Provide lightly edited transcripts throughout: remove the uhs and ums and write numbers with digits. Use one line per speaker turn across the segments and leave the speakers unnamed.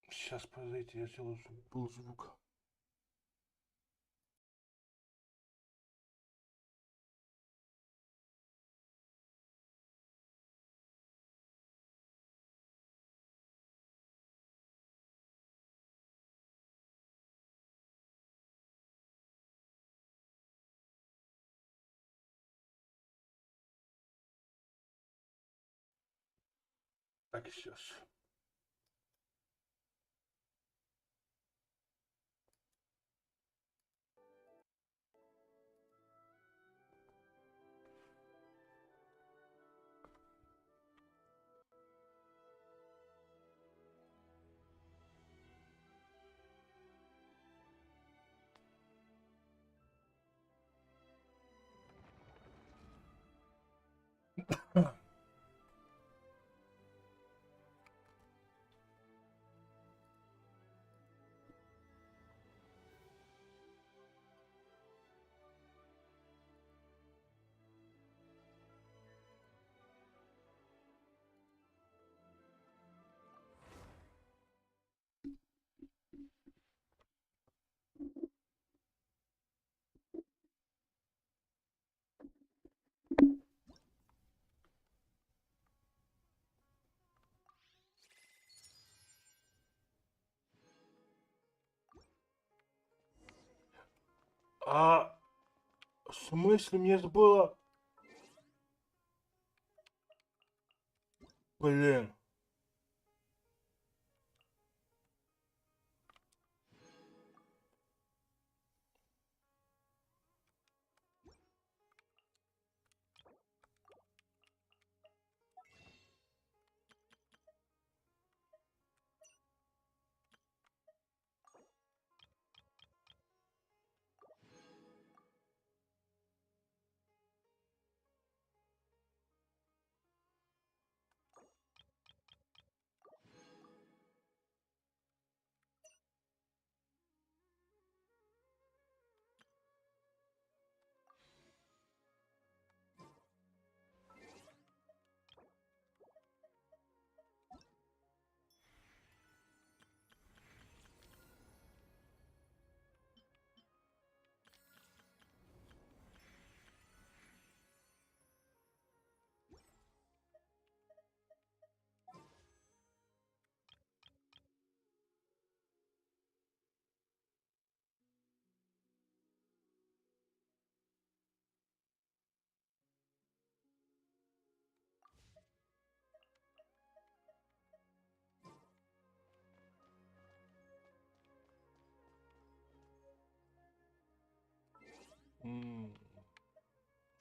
Сейчас, подождите, я сделаю был звук. Так, сейчас. А в смысле мне это было? Блин.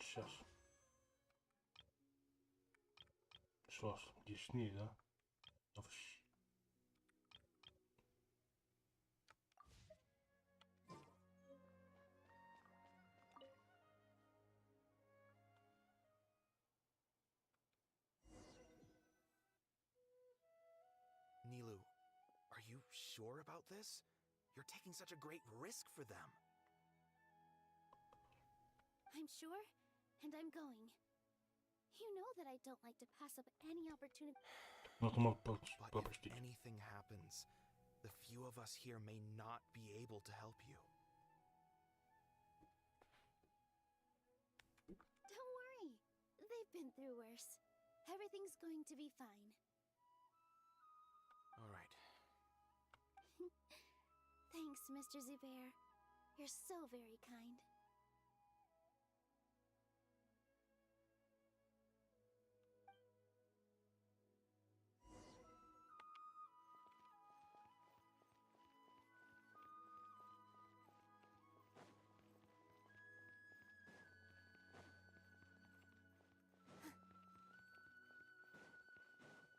Сейчас. Сейчас. Десни, да?
Nilu, are you sure about this? You're taking such a great risk for them.
I'm sure, and I'm going. You know that I don't like to pass up any opportunity.
Ну, ты мог
But
пропустить.
if anything happens, the few of us here may not be able to help you.
Don't worry. They've been through worse. Everything's going to be fine.
All right.
Thanks, Mr. Zubair. You're so very kind.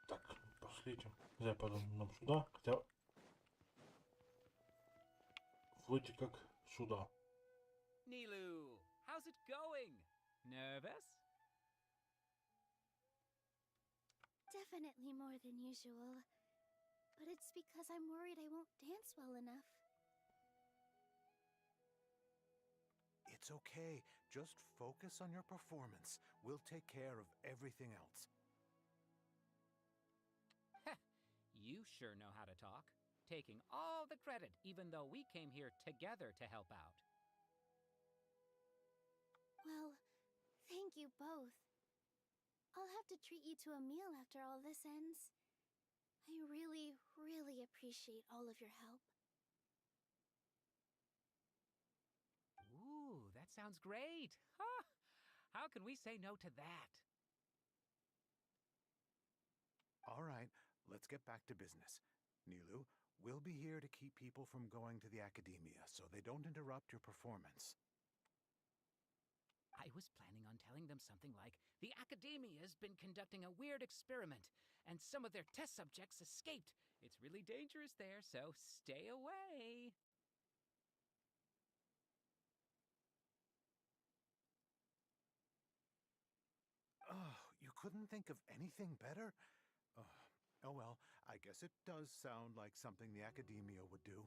Так, пошлите. Я пойду нам сюда, хотя вроде как сюда.
Nilu, how's it going? Nervous?
Definitely more than usual. But it's because I'm worried I won't dance well enough.
It's okay. Just focus on your performance. We'll take care of everything else.
You sure know how to talk. taking all the credit, even though we came here together to help out.
Well, thank you both. I'll have to treat you to a meal after all this ends. I really, really appreciate all of your help.
Ooh, that sounds great! Ha! How can we say no to that?
All right, let's get back to business. Nilu, we'll be here to keep people from going to the academia so they don't interrupt your performance.
I was planning on telling them something like, the Academia's been conducting a weird experiment, and some of their test subjects escaped. It's really dangerous there, so stay away.
Oh, you couldn't think of anything better? Oh well, I guess it does sound like something the academia would do.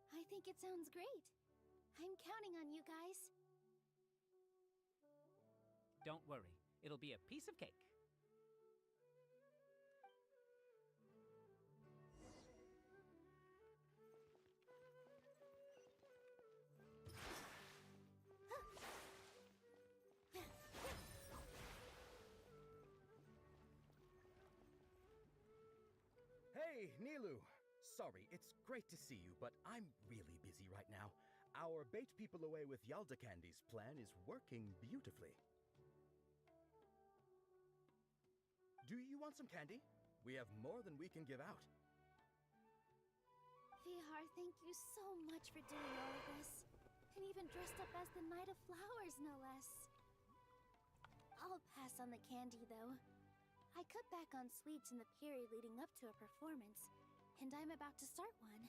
I think it sounds great. I'm counting on you guys.
Don't worry, it'll be a piece of cake.
Hey, Nilu! Sorry, it's great to see you, but I'm really busy right now. Our Bait People Away with Yalda Candies plan is working beautifully. Do you want some candy? We have more than we can give out.
Vihar, thank you so much for doing all of this. And even dressed up as the Knight of Flowers, no less. I'll pass on the candy, though. I cut back on sweets in the period leading up to a performance, and I'm about to start one.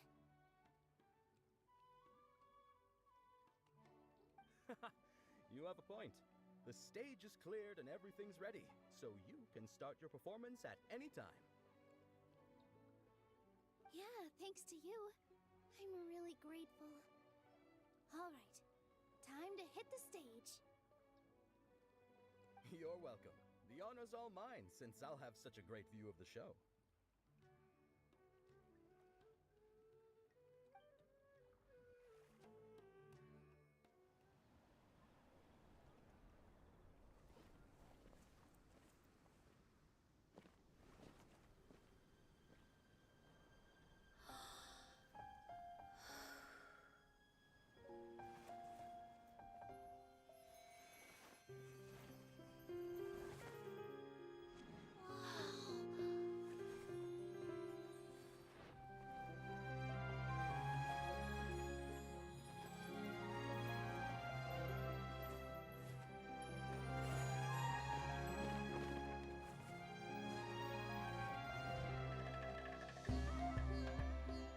You have a point. The stage is cleared and everything's ready, so you can start your performance at any time.
Yeah, thanks to you. I'm really grateful. All right, time to hit the stage.
You're welcome. The honor's all mine, since I'll have such a great view of the show.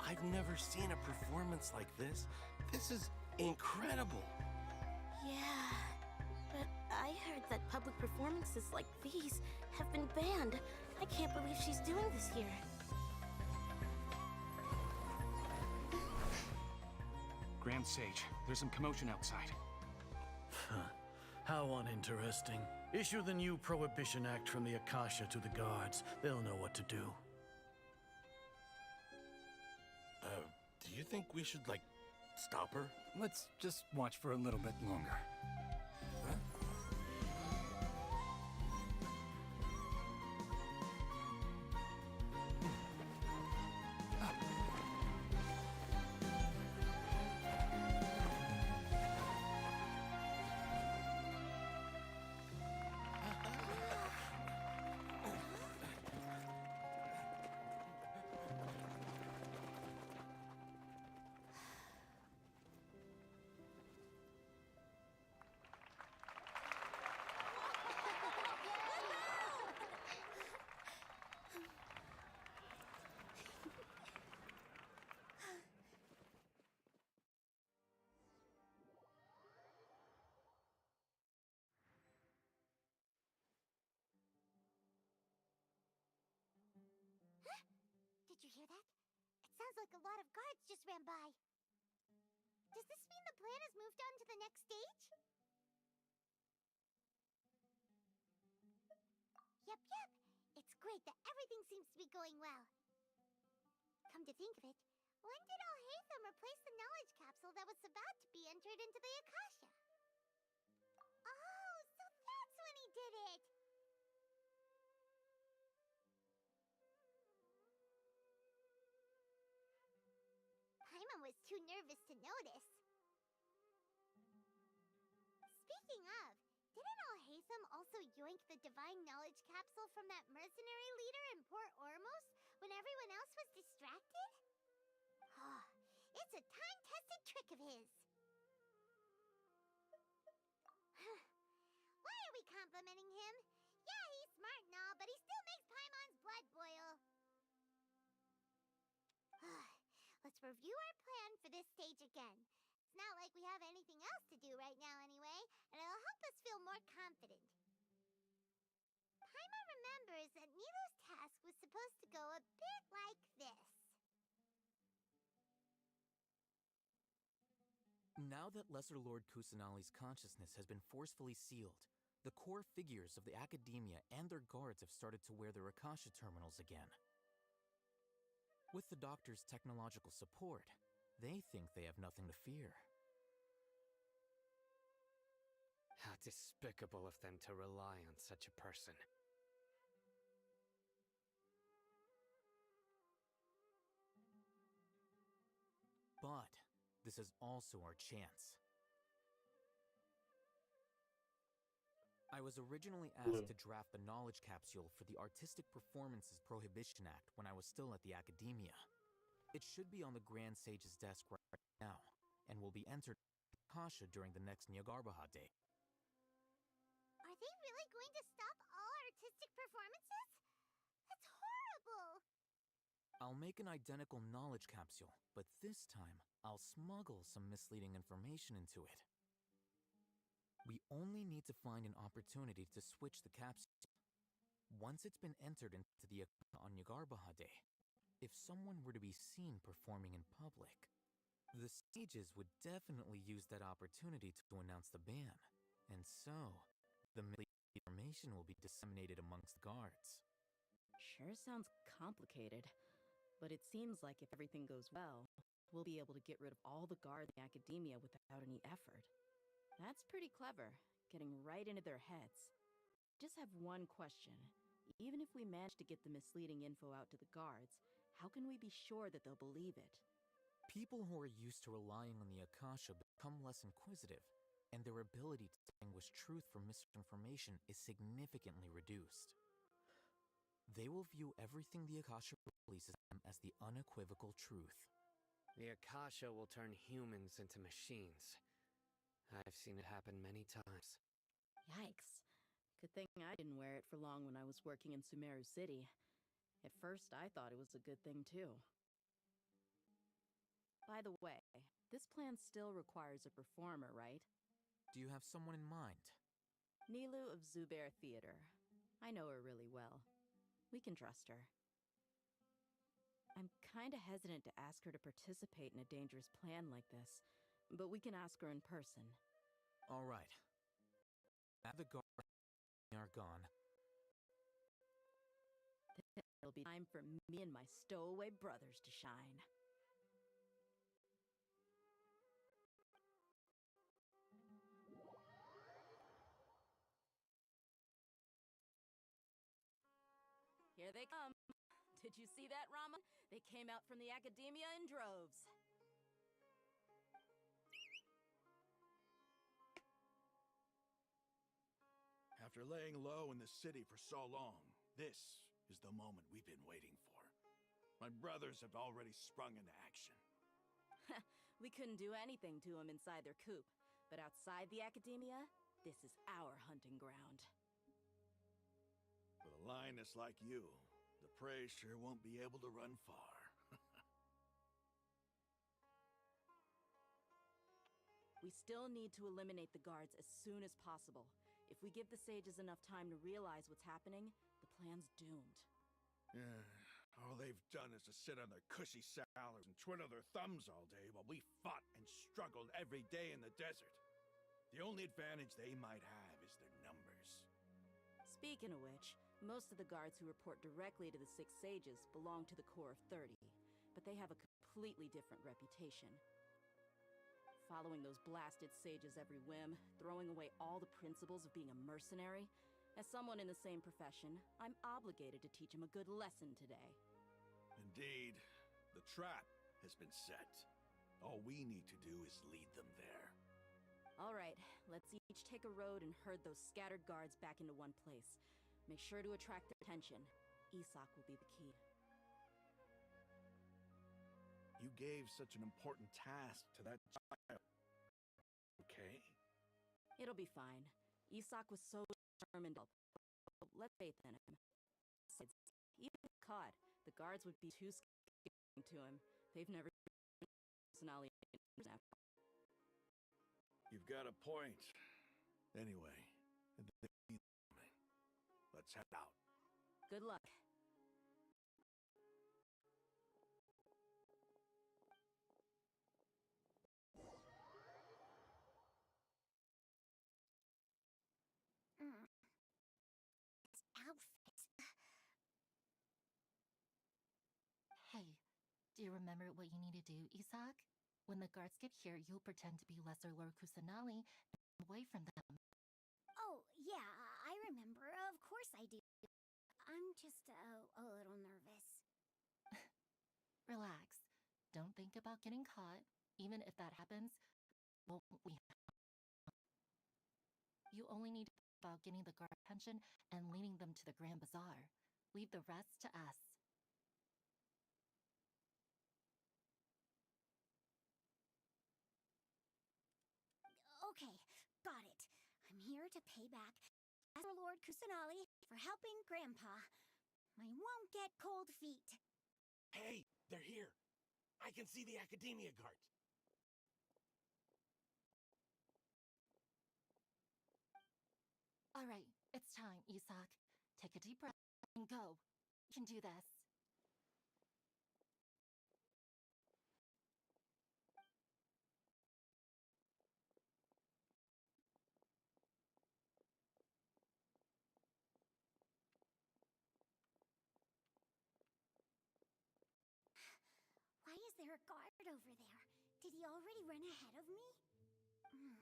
I've never seen a performance like this. This is incredible.
Yeah, but I heard that public performances like these have been banned. I can't believe she's doing this here.
Grand Sage, there's some commotion outside.
How uninteresting. Issue the new Prohibition Act from the Akasha to the guards. They'll know what to do.
Do you think we should, like, stop her?
Let's just watch for a little bit longer.
Did you hear that? It sounds like a lot of guards just ran by. Does this mean the plan has moved on to the next stage? Yep. It's great that everything going well. Come to think of it, when did Alhaitham replace the knowledge capsule that was about to be entered into the Akasha? Oh, so that's when he did it! Paimon was too nervous to notice. Speaking of, didn't Alhaitham also yoink the divine knowledge capsule from that mercenary leader in Port Ormos when everyone else was distracted? Oh, it's a time-tested trick of his. Why are we complimenting him? Yeah, he's smart and all, but he still makes Paimon's blood boil. Let's review our plan for this stage again. It's not like we have anything else to do right now anyway, and it'll help us feel more confident. Paimon remembers that Nilu's task was supposed to go a bit like this.
Now that Lesser Lord Kusanali's consciousness has been forcefully sealed, the core figures of the Academia and their guards have started to wear their Akasha terminals again. With the Doctor's technological support, they think they have nothing to fear.
How despicable of them to rely on such a person.
But this is also our chance. I was originally asked to draft the knowledge capsule for the Artistic Performances Prohibition Act when I was still at the Academia. It should be on the Grand Sage's desk right now, and will be entered in Akasha during the next Nyagarbha Day.
Are they really going to stop all artistic performances? That's horrible!
I'll make an identical knowledge capsule, but this time, I'll smuggle some misleading information into it. We only need to find an opportunity to switch the capsule. Once it's been entered into the account on Nyagarbha Day, if someone were to be seen performing in public, the sages would definitely use that opportunity to announce the ban, and so the misleading information will be disseminated amongst the guards.
Sure sounds complicated, but it seems like if everything goes well, we'll be able to get rid of all the guards in the Academia without any effort. That's pretty clever, getting right into their heads. Just have one question. Even if we manage to get the misleading info out to the guards, how can we be sure that they'll believe it?
People who are used to relying on the Akasha become less inquisitive, and their ability to distinguish truth from misinformation is significantly reduced. They will view everything the Akasha releases them as the unequivocal truth.
The Akasha will turn humans into machines. I've seen it happen many times.
Yikes. Good thing I didn't wear it for long when I was working in Sumeru City. At first, I thought it was a good thing, too. By the way, this plan still requires a performer, right?
Do you have someone in mind?
Nilu of Zubair Theater. I know her really well. We can trust her. I'm kinda hesitant to ask her to participate in a dangerous plan like this, but we can ask her in person.
All right. Now the guards are gone.
Then it'll be time for me and my stowaway brothers to shine. Here they come. Did you see that, Rama? They came out from the Academia in droves.
After laying low in the city for so long, this is the moment we've been waiting for. My brothers have already sprung into action.
We couldn't do anything to them inside their coop, but outside the Academia, this is our hunting ground.
With a lioness like you, the prey sure won't be able to run far.
We still need to eliminate the guards as soon as possible. If we give the sages enough time to realize what's happening, the plan's doomed.
Yeah, all they've done is to sit on their cushy salads and twiddle their thumbs all day while we fought and struggled every day in the desert. The only advantage they might have is their numbers.
Speaking of which, most of the guards who report directly to the Six Sages belong to the Corps of 30, but they have a completely different reputation. Following those blasted sages every whim, throwing away all the principles of being a mercenary. As someone in the same profession, I'm obligated to teach him a good lesson today.
Indeed, the trap has been set. All we need to do is lead them there.
All right, let's each take a road and herd those scattered guards back into one place. Make sure to attract their attention. Isak will be the key.
You gave such an important task to that child. Okay?
It'll be fine. Isak was so determined. Let's faith in him. Besides, even if caught, the guards would be too scared to him. They've never seen personality.
You've got a point. Anyway, let's head out.
Good luck.
Hey, do you remember what you need to do, Isak? When the guards get here, you'll pretend to be Lesser Lord Kusanali and run away from them.
Oh, yeah, I remember. Of course I do. I'm just a little nervous.
Relax. Don't think about getting caught. Even if that happens, you only need to think about getting the guard attention and leading them to the Grand Bazaar. Leave the rest to us.
Okay, got it. I'm here to pay back Master Lord Kusanali for helping Grandpa. I won't get cold feet.
Hey, they're here. I can see the Academia guards.
All right, it's time, Isak. Take a deep breath and go. You can do this.
Why is there a guard over there? Did he already run ahead of me?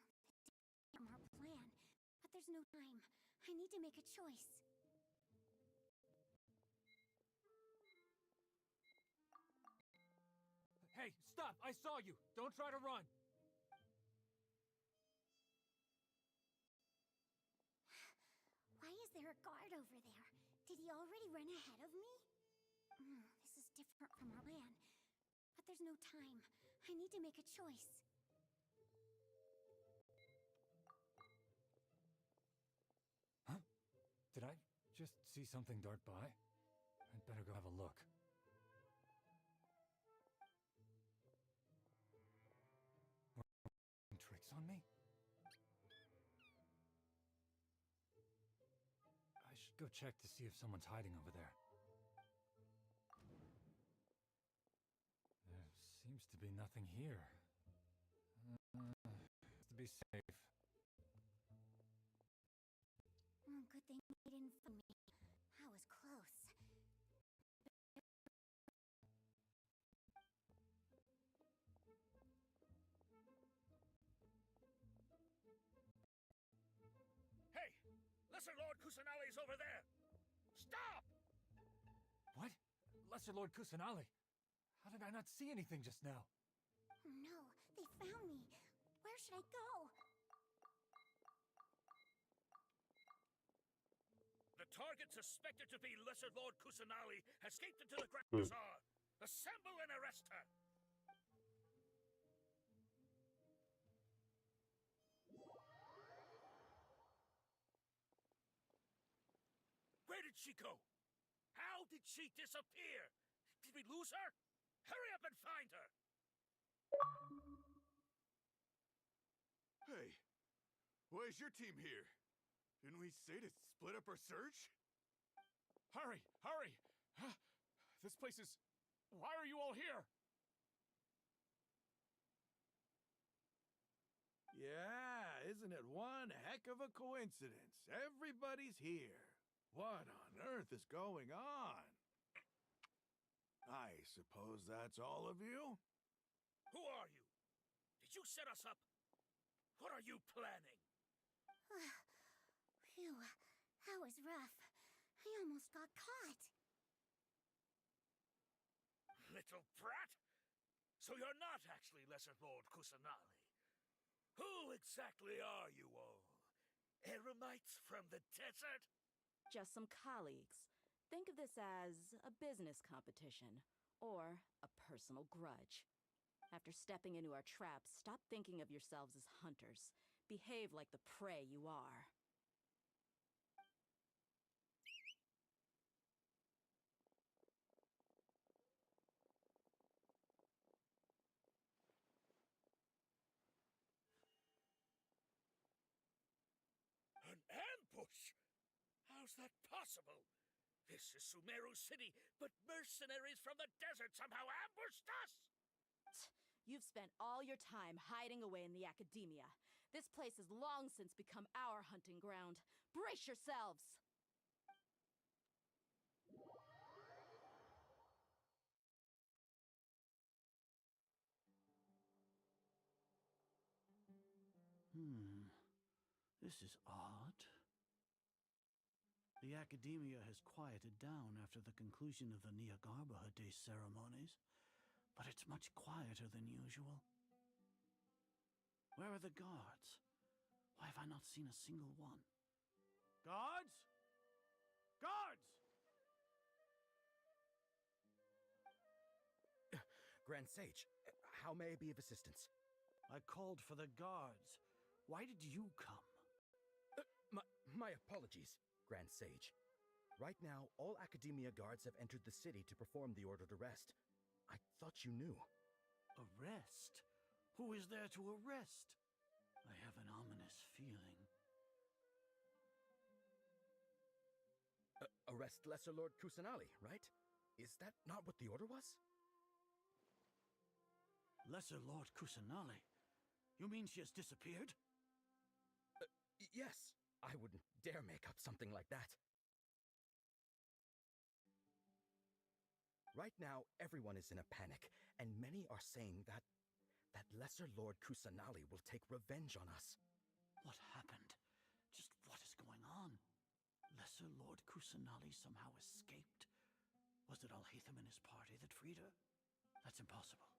From our plan, but there's no time. I need to make a choice.
Hey, stop! I saw you! Don't try to run!
Why is there a guard over there? Did he already run ahead of me? This is different from our plan, but there's no time. I need to make a choice.
Huh? Did I just see something dart by? I'd better go have a look. Tricks on me? I should go check to see if someo's hiding over there. There seems to be nothing here. To be safe.
Good thing he didn't find me. I was close.
Hey! Lesser Lord Kusanali's over there! Stop!
What? Lesser Lord Kusanali? How did I not see anything just now?
Oh no, they found me. Where should I go?
The target suspected to be Lesser Lord Kusanali has escaped into the Grand Bazaar. Assemble and arrest her! Where did she go? How did she disappear? Did we lose her? Hurry up and find her!
Hey, why is your team here? Didn't we say to split up our search?
Hurry! Hurry! This place is... Why are you all here?
Yeah, isn't it one heck of a coincidence? Everybody's here. What on earth is going on? I suppose that's all of you?
Who are you? Did you set us up? What are you planning?
Phew, that was rough. I almost got caught.
Little brat? So you're not actually Lesser Lord Kusanali. Who exactly are you all? Eremites from the desert?
Just some colleagues. Think of this as a business competition, or a personal grudge. After stepping into our traps, stop thinking of yourselves as hunters. Behave like the prey you are.
An ambush? How's that possible? This is Sumeru City, but mercenaries from the desert somehow ambushed us!
You've spent all your time hiding away in the academia. This place has long since become our hunting ground. Brace yourselves!
This is odd. The academia has quieted down after the conclusion of the Niagarbha Day ceremonies, but it's much quieter than usual. Where are the guards? Why have I not seen a single one? Guards? Guards!
Grand Sage, how may I be of assistance?
I called for the guards. Why did you come?
My apologies, Grand Sage. Right now, all Academia guards have entered the city to perform the ordered arrest. I thought you knew.
Arrest? Who is there to arrest? I have an ominous feeling.
Arrest Lesser Lord Kusanali, right? Is that not what the order was?
Lesser Lord Kusanali? You mean she has disappeared?
Yes. I wouldn't dare make up something like that. Right now, everyone is in a panic, and many are saying that Lesser Lord Kusanali will take revenge on us.
What happened? Just what is going on? Lesser Lord Kusanali somehow escaped? Was it Alhaitham and his party that freed her? That's impossible.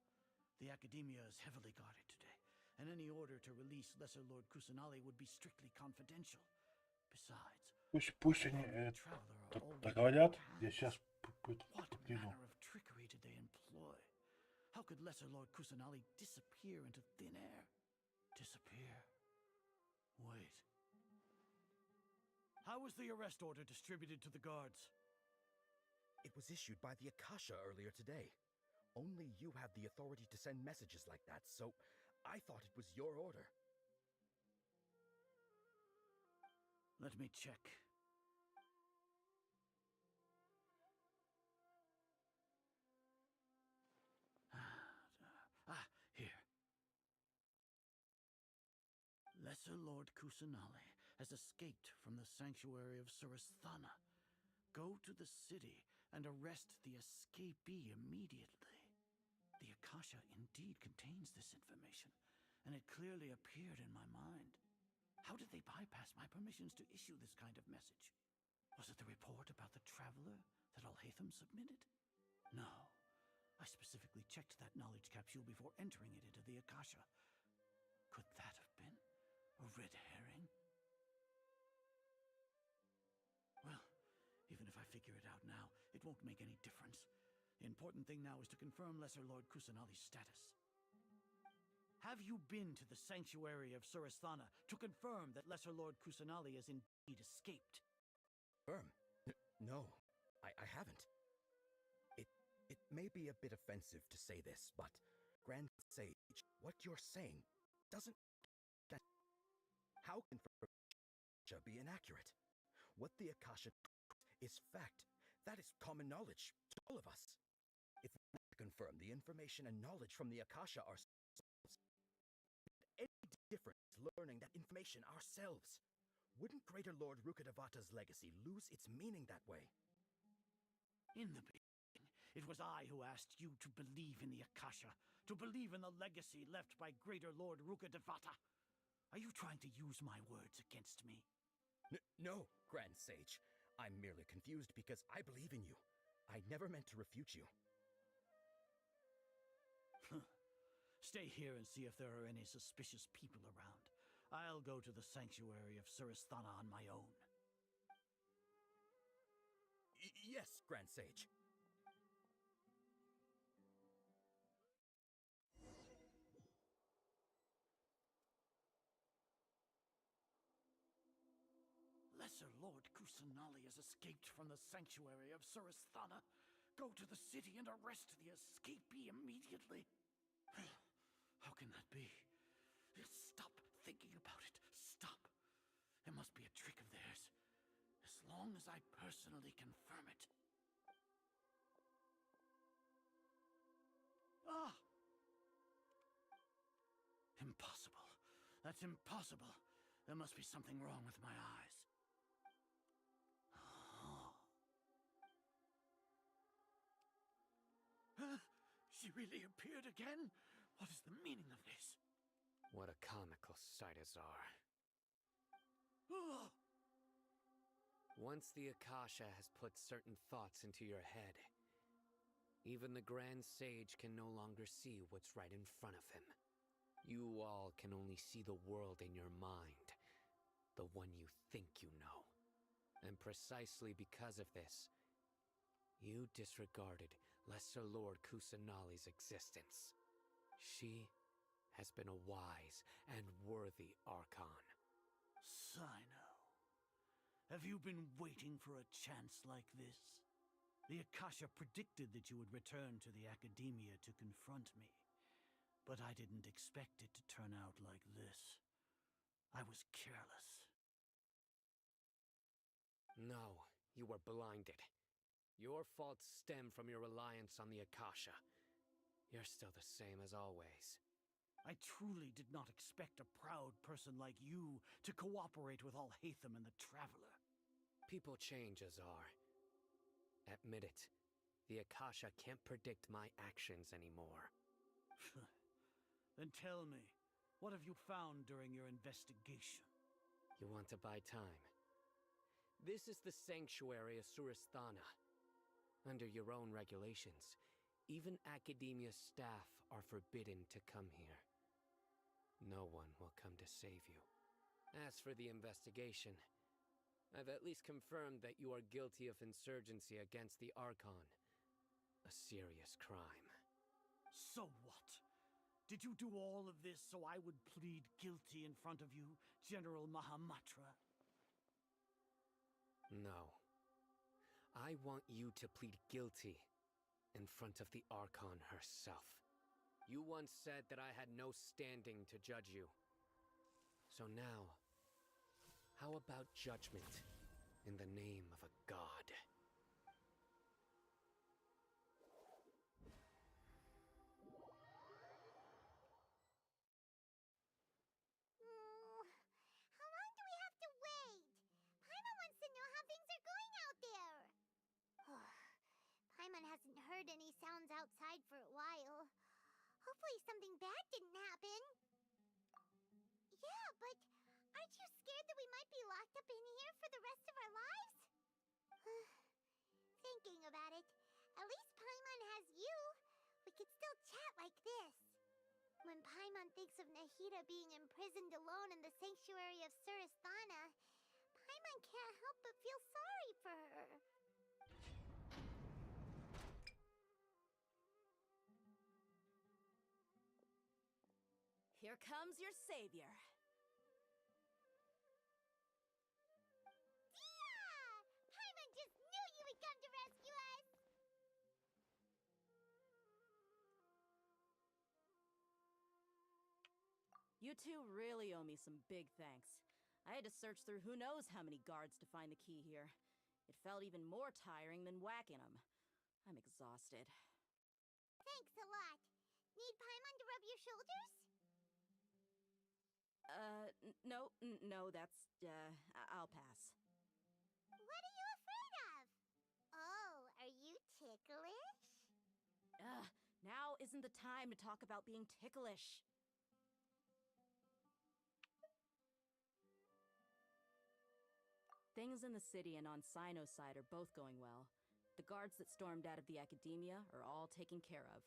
The Academia is heavily guarded today, and any order to release Lesser Lord Kusanali would be strictly confidential. Besides,
пусть они договорят, я сейчас приду.
What manner of trickery did they employ? How could Lesser Lord Kusanali disappear into thin air? Disappear? Wait. How was the arrest order distributed to the guards?
It was issued by the Akasha earlier today. Only you have the authority to send messages like that, so I thought it was your order.
Let me check. Here. Lesser Lord Kusanali has escaped from the sanctuary of Surasthana. Go to the city and arrest the escapee immediately. The Akasha indeed contains this information, and it clearly appeared in my mind. How did they bypass my permissions to issue this kind of message? Was it the report about the traveler that Alhaitham submitted? No. I specifically checked that knowledge capsule before entering it into the Akasha. Could that have been a red herring? Well, even if I figure it out now, it won't make any difference. The important thing now is to confirm Lesser Lord Kusanali's status. Have you been to the sanctuary of Surasthana to confirm that Lesser Lord Kusanali has indeed escaped?
No, I haven't. It may be a bit offensive to say this, but Grand Sage, what you're saying doesn't... How can information be inaccurate? What the Akasha is fact. That is common knowledge to all of us. If we want to confirm the information and knowledge from the Akasha ourselves, any difference learning that information ourselves. Wouldn't Greater Lord Rukkhadevata's legacy lose its meaning that way?
In the beginning, it was I who asked you to believe in the Akasha, to believe in the legacy left by Greater Lord Rukkhadevata. Are you trying to use my words against me?
No, Grand Sage. I'm merely confused because I believe in you. I never meant to refute you.
Stay here and see if there are any suspicious people around. I'll go to the sanctuary of Surasthana on my own.
Yes, Grand Sage.
Lesser Lord Kusanali has escaped from the sanctuary of Surasthana. Go to the city and arrest the escapee immediately. How can that be? Stop thinking about it. Stop. It must be a trick of theirs. As long as I personally confirm it. Ah! Impossible. That's impossible. There must be something wrong with my eyes. She really appeared again? What is the meaning of this?
What a comical sight, Azar. Once the Akasha has put certain thoughts into your head, even the Grand Sage can no longer see what's right in front of him. You all can only see the world in your mind, the one you think you know. And precisely because of this, you disregarded Lesser Lord Kusanali's existence. She has been a wise and worthy Archon.
Sino, have you been waiting for a chance like this? The Akasha predicted that you would return to the Academia to confront me, but I didn't expect it to turn out like this. I was careless.
No, you were blinded. Your faults stem from your reliance on the Akasha. You're still the same as always.
I truly did not expect a proud person like you to cooperate with Alhaitham and the Traveler.
People change, Azar. Admit it. The Akasha can't predict my actions anymore.
Then tell me, what have you found during your investigation?
You want to buy time? This is the sanctuary of Surasthana. Under your own regulations, even Academia staff are forbidden to come here. No one will come to save you. As for the investigation, I've at least confirmed that you are guilty of insurgency against the Archon. A serious crime.
So what? Did you do all of this so I would plead guilty in front of you, General Mahamatra?
No. I want you to plead guilty in front of the Archon herself. You once said that I had no standing to judge you. So now, how about judgment in the name of a god?
How long do we have to wait? Paimon wants to know how things are going out there. Paimon hasn't heard any sounds outside for a while. Hopefully something bad didn't happen. Yeah, but aren't you scared that we might be locked up in here for the rest of our lives? Thinking about it, at least Paimon has you. We could still chat like this. When Paimon thinks of Nahida being imprisoned alone in the sanctuary of Surasthana, Paimon can't help but feel sorry for her.
Here comes your savior.
Dia! Paimon just knew you would come to rescue us!
You two really owe me some big thanks. I had to search through who knows how many guards to find the key here. It felt even more tiring than whacking them. I'm exhausted.
Thanks a lot. Need Paimon to rub your shoulders?
No, that's I'll pass.
What are you afraid of? Oh, are you ticklish?
Ugh, now isn't the time to talk about being ticklish. Things in the city and on Sino's side are both going well. The guards that stormed out of the academia are all taken care of.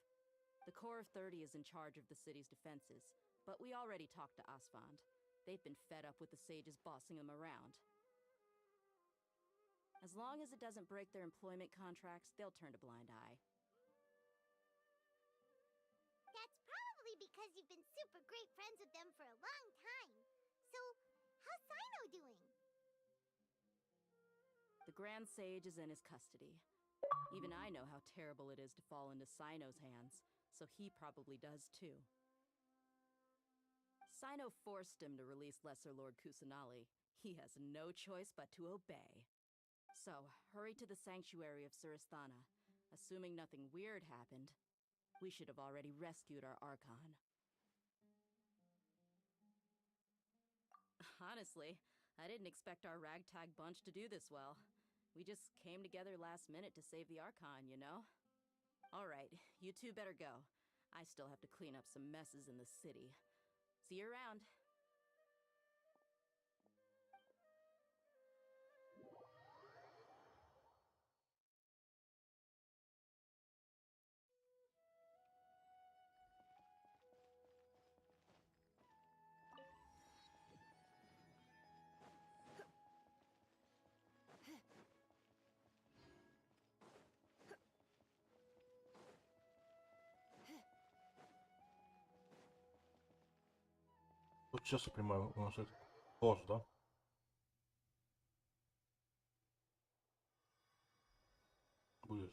The Corps of 30 is in charge of the city's defenses, but we already talked to Asfand. They've been fed up with the sages bossing them around. As long as it doesn't break their employment contracts, they'll turn a blind eye.
That's probably because you've been super great friends with them for a long time. So, how's Sino doing?
The Grand Sage is in his custody. Even I know how terrible it is to fall into Sino's hands, so he probably does too. Sino forced him to release Lesser Lord Kusanali. He has no choice but to obey. So, hurry to the sanctuary of Surasthana. Assuming nothing weird happened, we should have already rescued our Archon. Honestly, I didn't expect our ragtag bunch to do this well. We just came together last minute to save the Archon, you know? Alright, you two better go. I still have to clean up some messes in the city. See you around.
Вот сейчас я понимаю, у нас это босс, да? Будет.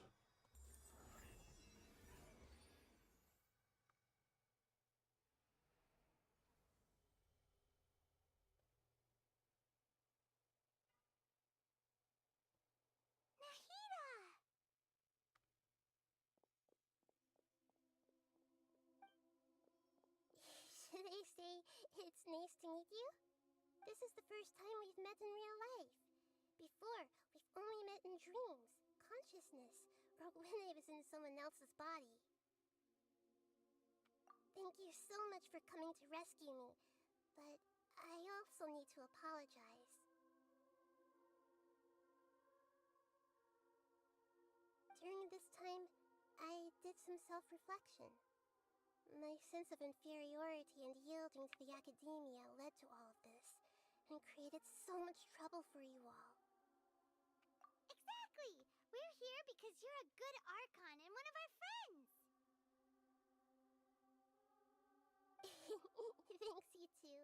Should I say it's nice to meet you? This is the first time we've met in real life. Before, we've only met in dreams, consciousness, or when I was in someone else's body. Thank you so much for coming to rescue me, but I also need to apologize. During this time, I did some self-reflection. My sense of inferiority and yielding to the academia led to all of this, and created so much trouble for you all. Exactly! We're here because you're a good Archon and one of our friends! Thanks, you too.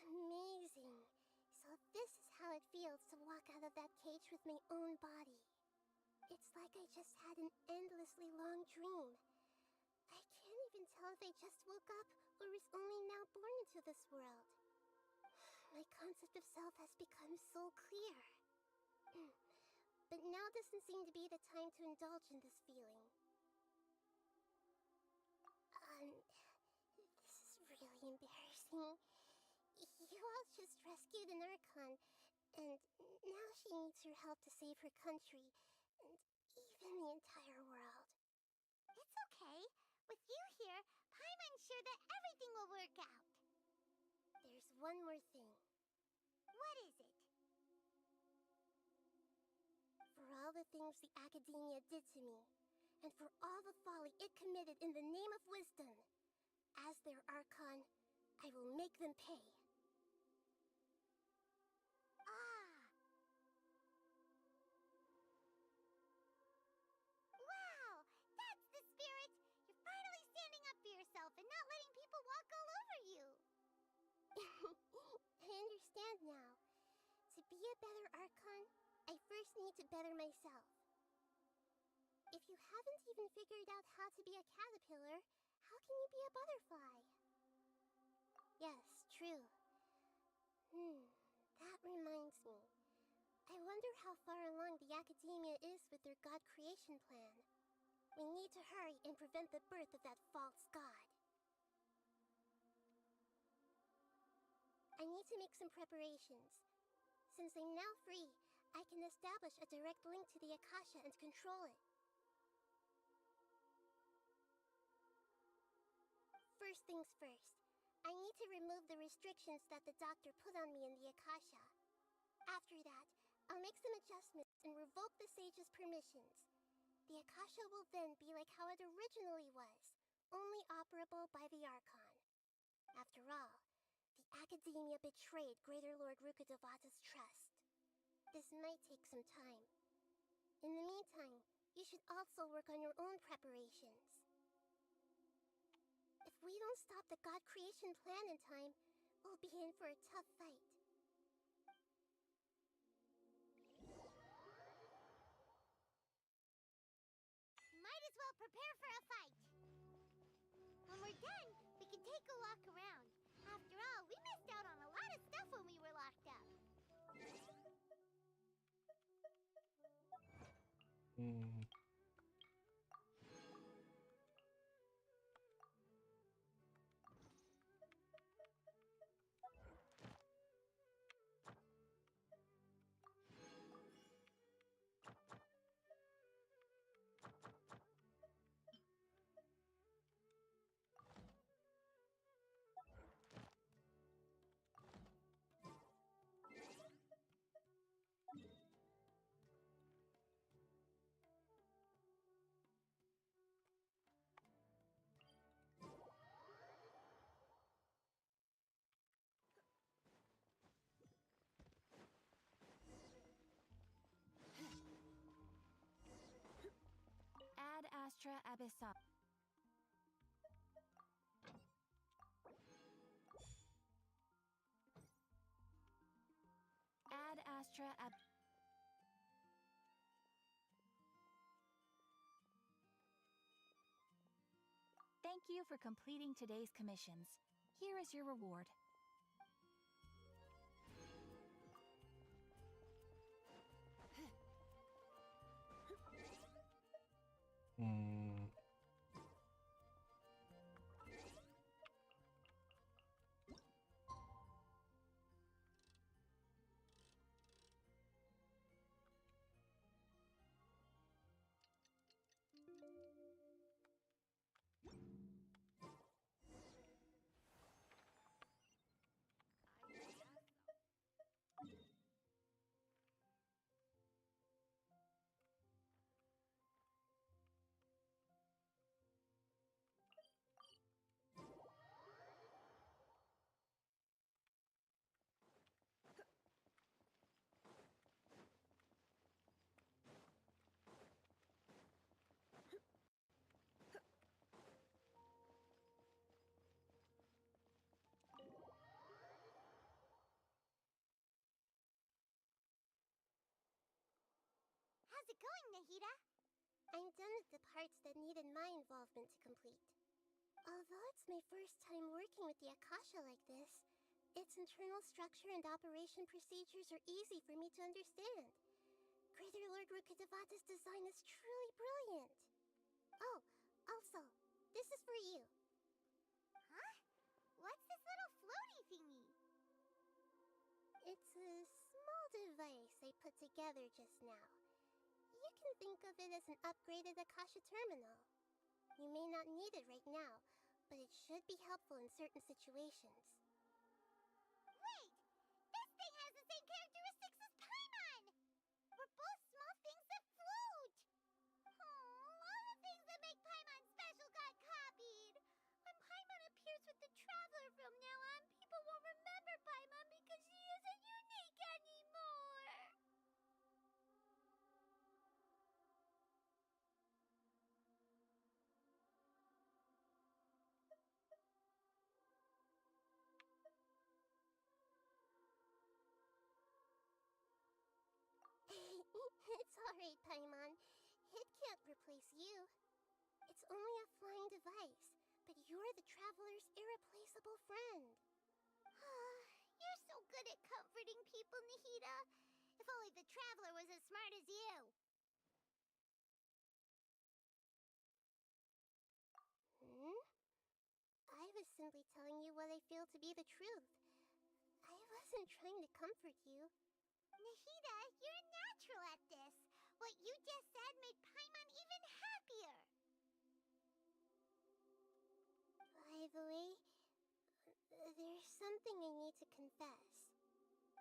Amazing. So this is how it feels to walk out of that cage with my own body. It's like I just had an endlessly long dream. I can't even tell if I just woke up or was only now born into this world. My concept of self has become so clear. But now doesn't seem to be the time to indulge in this feeling. This is really embarrassing. You all just rescued an Archon, and now she needs your help to save her country, and even the entire world. It's okay. With you here, Paimon's sure that everything will work out. There's one more thing. What is it? For all the things the academia did to me, and for all the folly it committed in the name of wisdom, as their Archon, I will make them pay. Wow! That's the spirit! You're finally standing up for yourself and not letting people walk all over you! I understand now. To be a better Archon, I first need to better myself. If you haven't even figured out how to be a caterpillar, how can you be a butterfly? Yes, true. That reminds me. I wonder how far along the academia is with their god creation plan. We need to hurry and prevent the birth of that false god. I need to make some preparations. Since I'm now free, I can establish a direct link to the Akasha and control it. First things first, I need to remove the restrictions that the doctor put on me in the Akasha. After that, I'll make some adjustments and revoke the sage's permissions. The Akasha will then be like how it originally was, only operable by the Archon. After all, the Academia betrayed Greater Lord Rukkhadevata's trust. This might take some time. In the meantime, you should also work on your own preparations. If we don't stop the God creation plan in time, we'll be in for a tough fight.
Might as well prepare for a fight. When we're done, we can take a walk around. After all, we missed out on a lot of stuff when we were locked up.
Ad Astra Abyssal. Ad Astra Ab. Thank you for completing today's commissions. Here is your reward.
How's it going, Nahida?
I'm done with the parts that needed my involvement to complete. Although it's my first time working with the Akasha like this, its internal structure and operation procedures are easy for me to understand. Greater Lord Rukkhadevata's design is truly brilliant. Oh, also, this is for you.
Huh? What's this little floaty thingy?
It's a small device I put together just now. You can think of it as an upgraded Akasha terminal. You may not need it right now, but it should be helpful in certain situations.
Wait! This thing has the same characteristics as Paimon! We're both small things that float! Oh, all the things that make Paimon special got copied! When Paimon appears with the Traveler from now on, people won't remember Paimon because she isn't unique anymore!
It's alright, Paimon. It can't replace you. It's only a flying device, but you're the Traveler's irreplaceable friend.
You're so good at comforting people, Nahida. If only the Traveler was as smart as you.
I was simply telling you what I feel to be the truth. I
wasn't trying to comfort you. Nahida, you're a natural at this. What you just said made Paimon even happier. By the way, there's something I need to confess.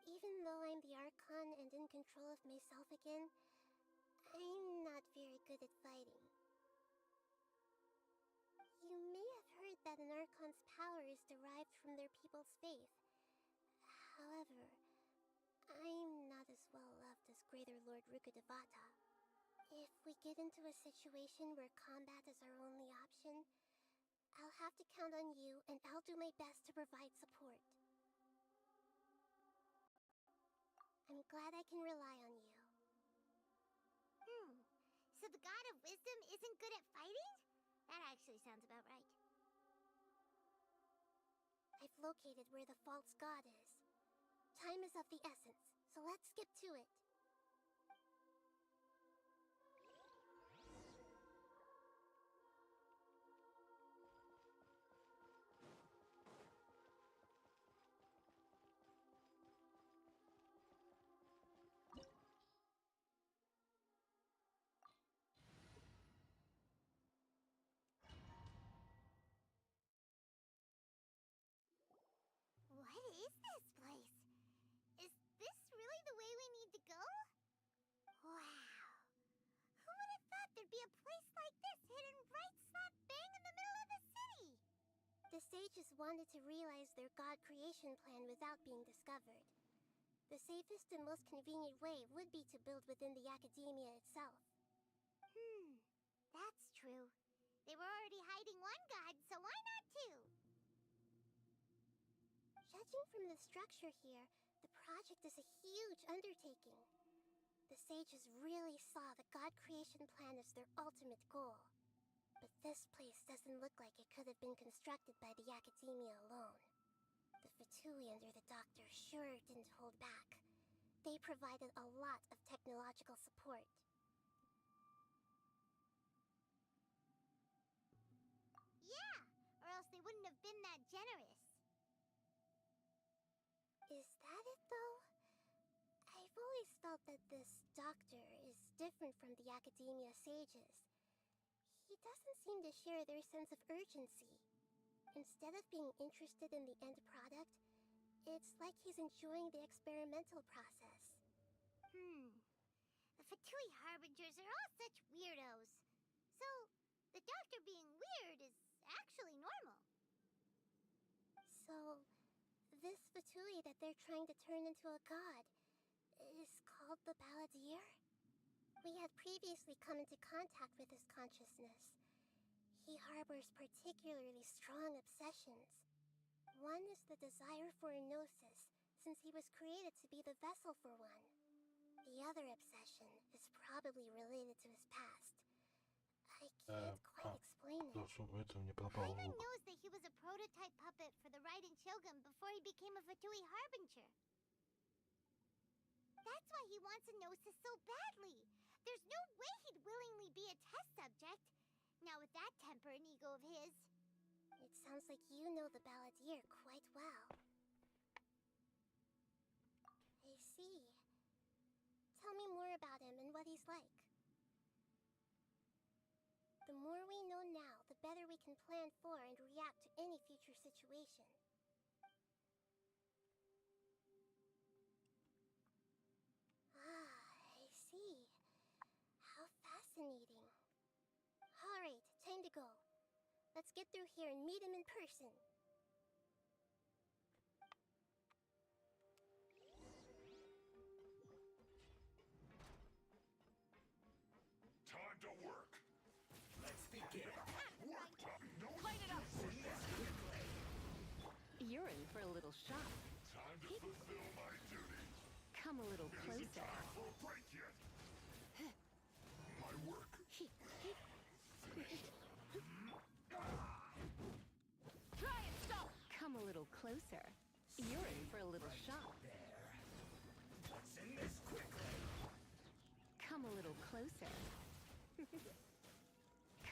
Even though I'm the Archon and in control of myself again, I'm not very good at fighting. You may have heard that an Archon's power is derived from their people's faith. However, I'm not as well loved as Greater Lord Rukkhadevata. If we get into a situation where combat is our only option, I'll have to count on you, and I'll do my best to provide support. I'm glad I can rely on you. So the God of Wisdom isn't good at fighting? That actually sounds about right. I've located where the false god is. Time is of the essence, so let's skip to it. What is this place? Is this really the way we need to go? Wow. Who would have thought there'd be a place like this hidden right slap bang in the middle of the city? The sages wanted to realize their god creation plan without being discovered. The safest and most convenient way would be to build within the academia itself. That's true. They were already hiding one god, so why not two? Judging from the structure here, the project is a huge undertaking. The sages really saw the god creation plan as their ultimate goal. But this place doesn't look like it could have been constructed by the academia alone. The Fatui under the doctor sure didn't hold back. They provided a lot of technological support. Yeah, or else they wouldn't have been that generous. Is that it, though? I've always felt that this doctor is different from the academia sages. He doesn't seem to share their sense of urgency. Instead of being interested in the end product, it's like he's enjoying the experimental process. The Fatui Harbingers are all such weirdos. So, the doctor being weird is actually normal. So, this Fatui that they're trying to turn into a god is called the Balladeer? We had previously come into contact with his consciousness. He harbors particularly strong obsessions. One is the desire for a gnosis, since he was created to be the vessel for one. The other obsession is probably related to his past. I can't quite explain it. Paimon knows that he was a prototype puppet for the Raiden Shogun before he became a Fatui Harbinger. That's why he wants a gnosis so badly. There's no way he'd willingly be a test subject. Now with that temper and ego of his. It sounds like you know the Balladeer quite well. I see. Tell me more about him and what he's like. The more we know now, the better we can plan for and react to any future situation. I see. How fascinating. Alright, time to go. Let's get through here and meet him in person.
Time to work. Let's begin. Work time. No
Light it up! You're in for a little shock.
time to fulfill my duties.
Come a little
It isn't
closer.
time for a break yet. My work.
Try and stop! Come a little closer. You're in for a little shock.
Let's end this quickly.
Come a little closer.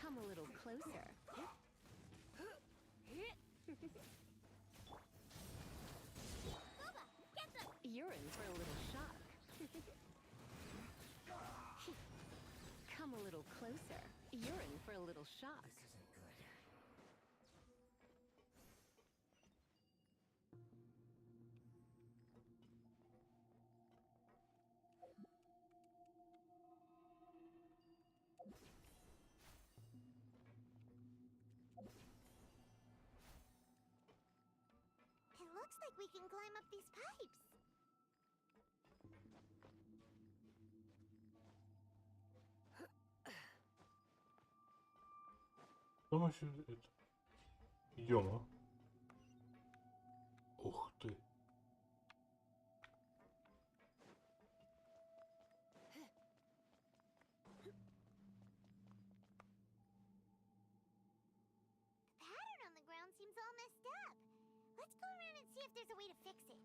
Come a little closer.
You're in for a little shock. Come a little closer. You're in for a little shock.
This isn't good.
It looks like we can climb up these pipes.
С помощью это... Ё-моё. Ух ты.
The pattern on the ground seems all messed up. Let's go around and see if there's a way to fix it.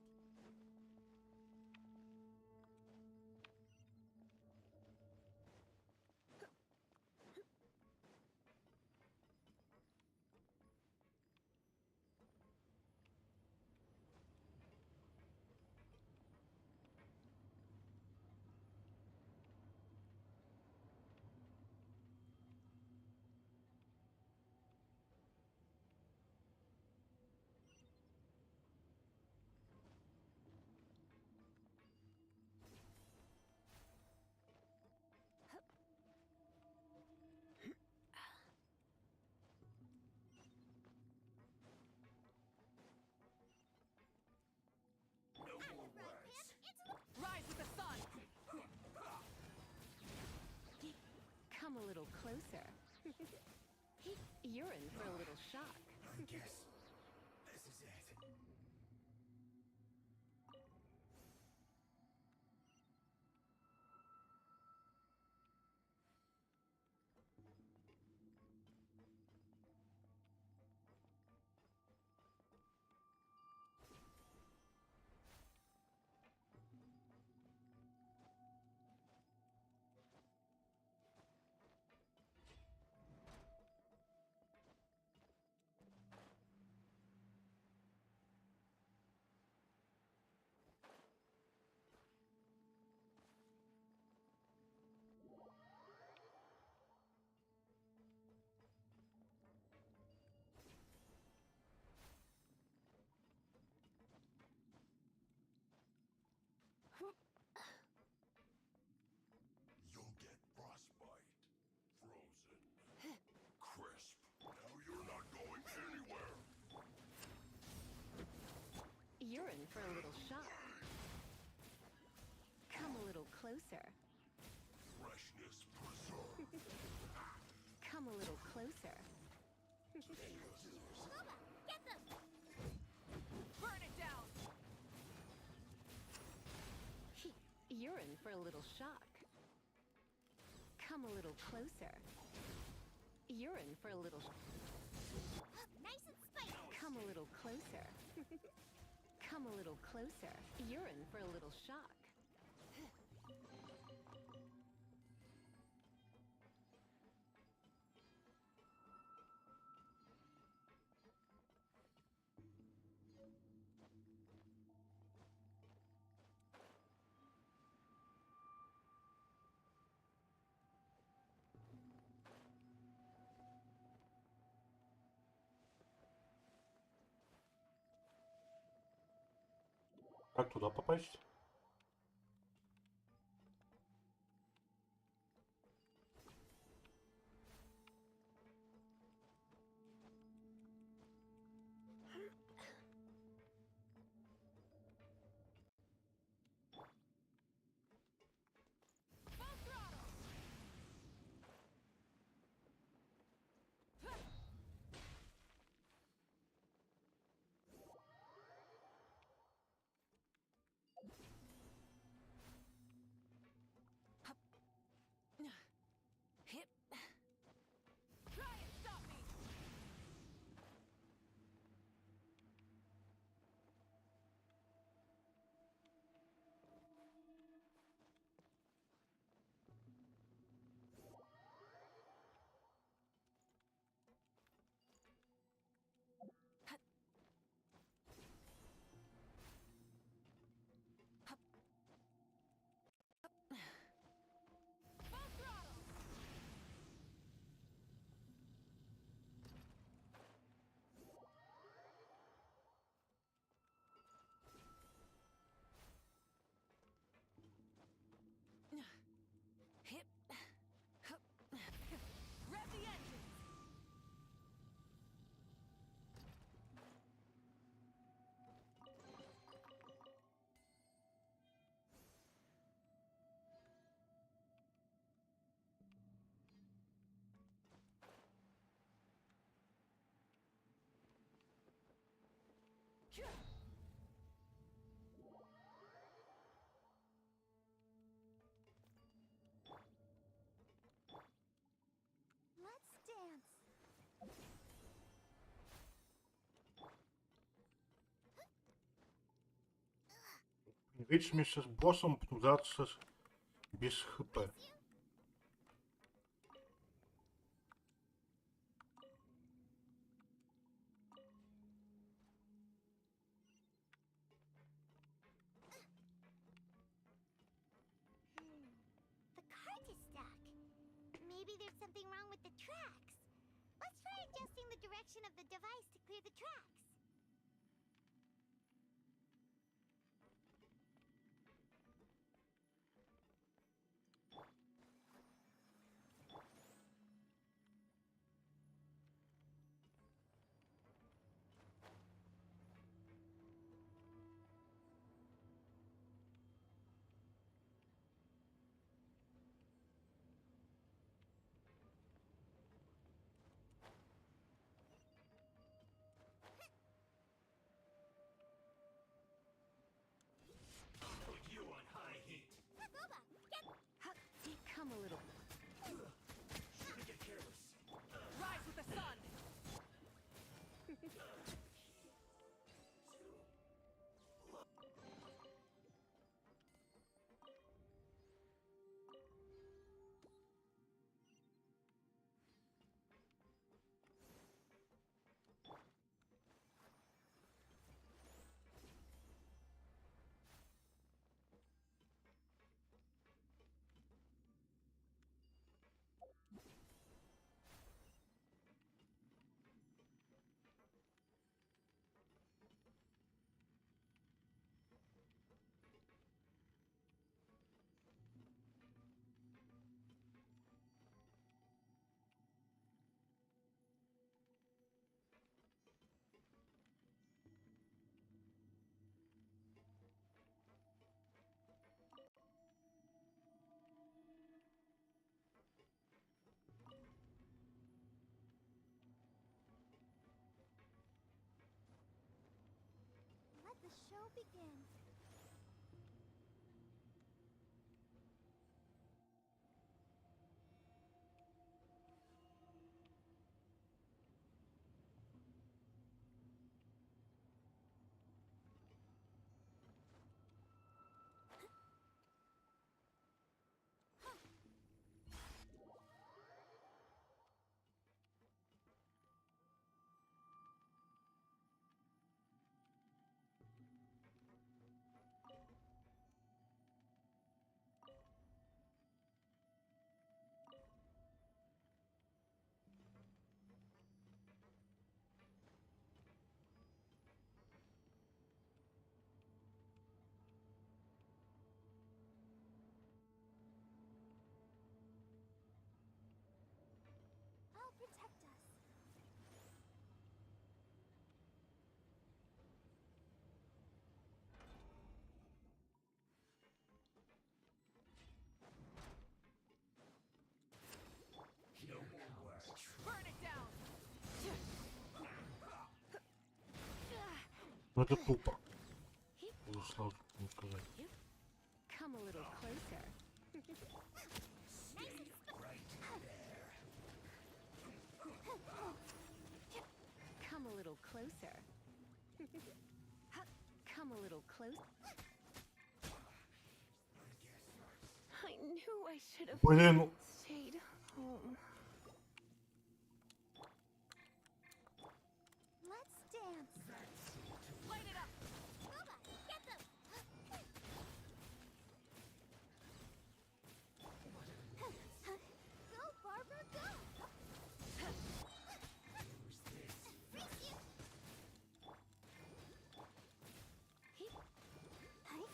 Rise with the sun! Come a little closer. You're in for a little shock.
I guess this is it.
You'll get frostbite. Frozen. Crisp. Now you're not going anywhere.
You're in for a little shock. Come a little closer.
Freshness preserved.
Come a little closer.
Loba, get them!
Burn it down! You're in for a little shock. Come a little closer. You're in for a little...
Nice and spicy!
Come a little closer. Come a little closer. You're in for a little shock.
Как туда попасть?
Let's dance.
Видишь, вместе с боссом драться без хп.
The cart is stuck. Maybe there's something wrong with the tracks. Let's try adjusting the direction of the device to clear the tracks.
You on high heat.
Boba, get...
Come a little.
Shouldn't get careless.
Rise with the sun!
Let the show begin. I'll protect us.
No more work.
Burn it down!
Ну это тупо. Буду сразу сказать.
Come a little closer. Come a little closer. Come a little closer. I knew I should have
Блин,
stayed home.
Let's dance.
Light it up!
Boba, get them. Go, Barbara, go. Freeze you. Hey.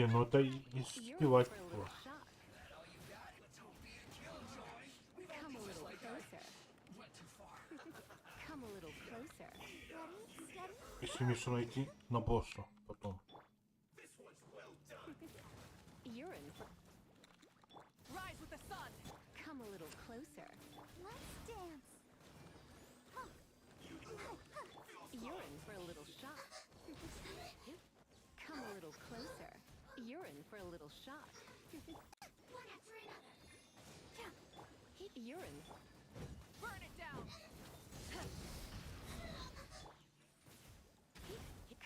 Не, ну это издевательство.
Come a little closer. Come a little closer.
Если Мишу найти на босса потом.
You're in for... Rise with the sun! Come a little closer.
Let's dance.
You're in for a little shock. Come a little closer. You're in for a little shock.
One after another.
You're in... Burn it down!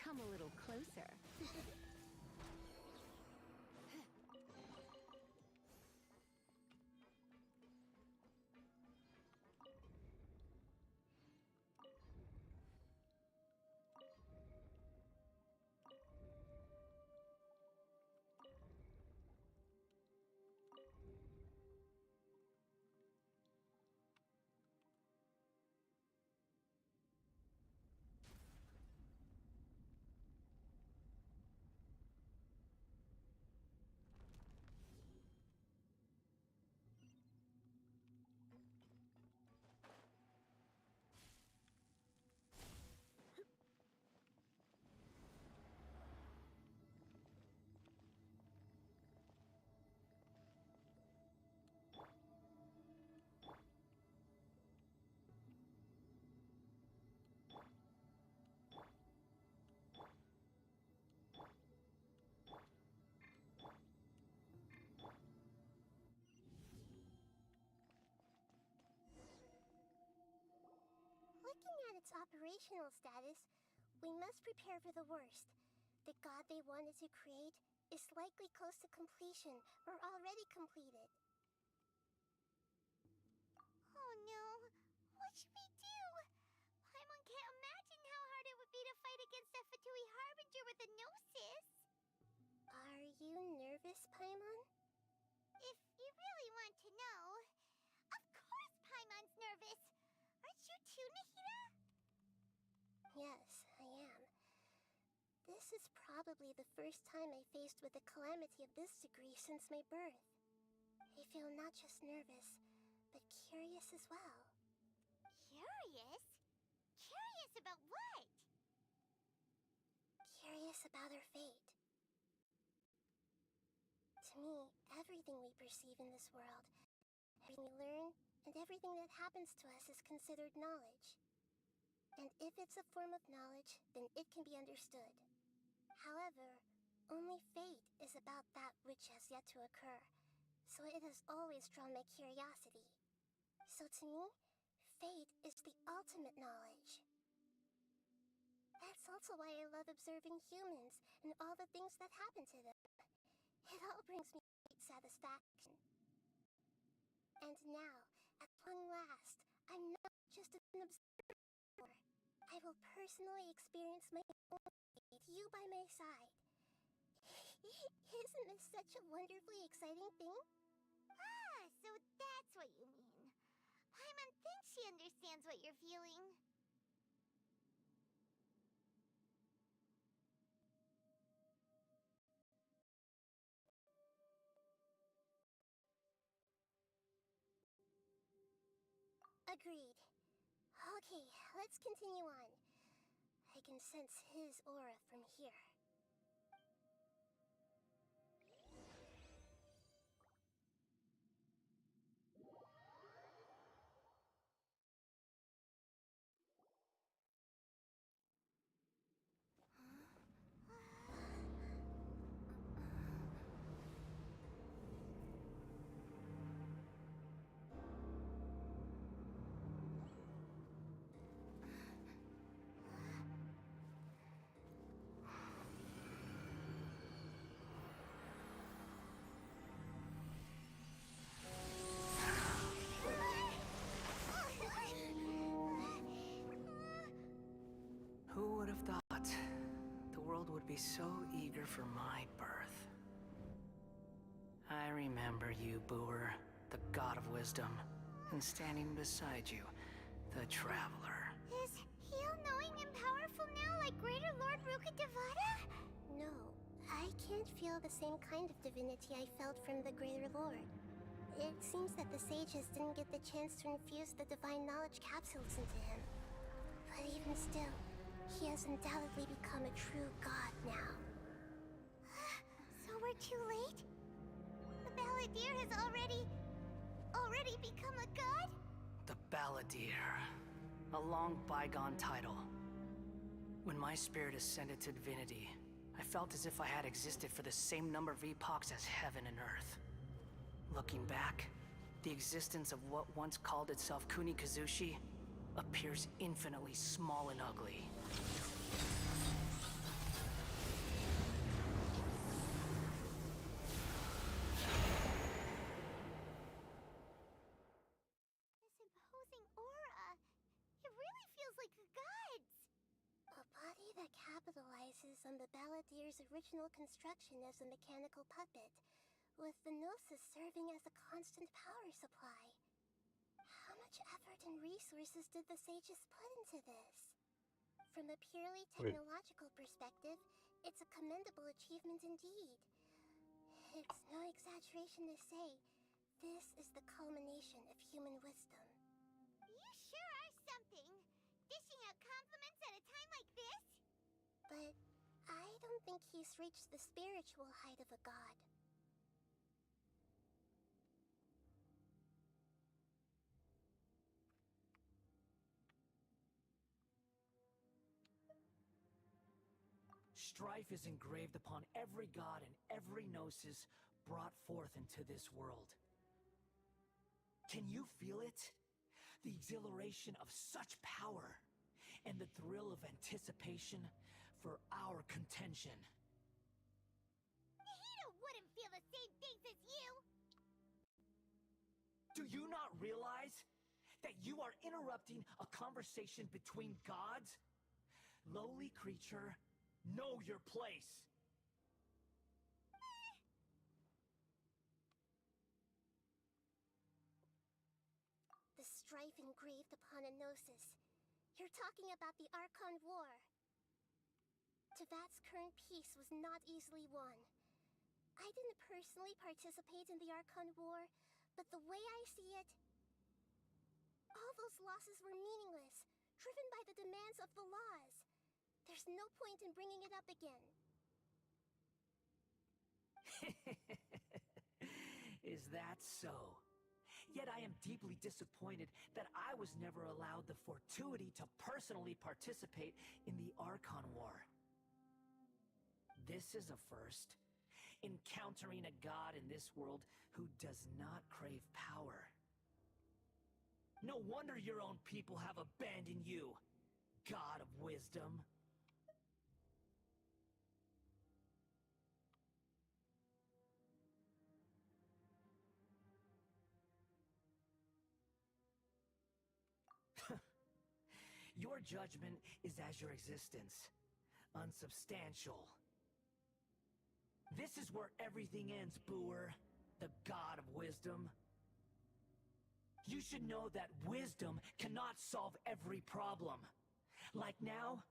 Come a little closer.
Looking at its operational status, we must prepare for the worst. The god they wanted to create is likely close to completion or already completed. Oh no, what should we do? Paimon can't imagine how hard it would be to fight against a Fatui Harbinger with a Gnosis. Are you nervous, Paimon? If you really want to know, of course Paimon's nervous. Aren't you too, Nahida? Yes, I am. This is probably the first time I faced with a calamity of this degree since my birth. I feel not just nervous, but curious as well. Curious? Curious about what? Curious about our fate. To me, everything we perceive in this world, everything we learn, and everything that happens to us is considered knowledge. And if it's a form of knowledge, then it can be understood. However, only fate is about that which has yet to occur, so it has always drawn my curiosity. So to me, fate is the ultimate knowledge. That's also why I love observing humans and all the things that happen to them. It all brings me great satisfaction. And now, at long last, I'm not just an observer. I will personally experience my own fate, you by my side. Isn't this such a wonderfully exciting thing? Ah, so that's what you mean. Paimon thinks she understands what you're feeling. Agreed. Okay, let's continue on. I can sense his aura from here.
Who would have thought the world would be so eager for my birth? I remember you, Booer, the god of wisdom, and standing beside you, the traveler.
Is he all-knowing and powerful now like Greater Lord Rukkhadevata? No, I can't
feel the same kind of divinity I felt from the Greater Lord. It seems that the sages didn't get the chance to infuse the divine knowledge capsules into him. But even still, he has undoubtedly become a true god now.
So we're too late? The Balladeer has already become a god?
The Balladeer. A long bygone title. When my spirit ascended to divinity, I felt as if I had existed for the same number of epochs as heaven and earth. Looking back, the existence of what once called itself Kunikazushi appears infinitely small and ugly.
This imposing aura. It really feels like the gods.
A body that capitalizes on the Balladeer's original construction as a mechanical puppet, with the Gnosis serving as a constant power supply. How much effort and resources did the sages put into this? From a purely technological perspective, it's a commendable achievement indeed. It's no exaggeration to say, this is the culmination of human wisdom.
You sure are something. Dishing out compliments at a time like this?
But I don't think he's reached the spiritual height of a god.
Strife is engraved upon every god and every gnosis brought forth into this world. Can you feel it? The exhilaration of such power, and the thrill of anticipation for our contention.
Hito wouldn't feel the same things as you!
Do you not realize that you are interrupting a conversation between gods? Lowly creature, know your place.
The strife engraved upon a gnosis. You're talking about the Archon War. Tevat's current peace was not easily won. I didn't personally participate in the Archon War, but the way I see it, all those losses were meaningless, driven by the demands of the laws. There's no point in bringing it up again.
Is that so? Yet I am deeply disappointed that I was never allowed the fortuity to personally participate in the Archon War. This is a first. Encountering a god in this world who does not crave power. No wonder your own people have abandoned you, God of Wisdom. Your judgment is as your existence, unsubstantial. This is where everything ends, Booer, the God of Wisdom. You should know that wisdom cannot solve every problem. Like now,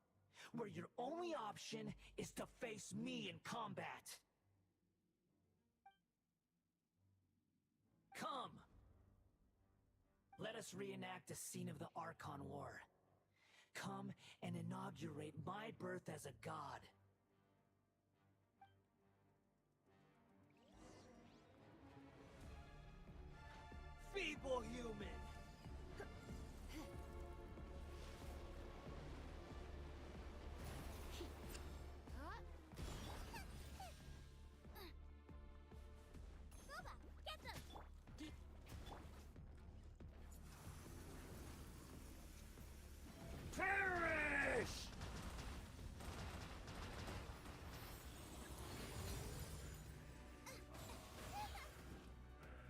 where your only option is to face me in combat. Come! Let us reenact a scene of the Archon War. Come and inaugurate my birth as a god. Feeble human!
Boba, get them!
Perish!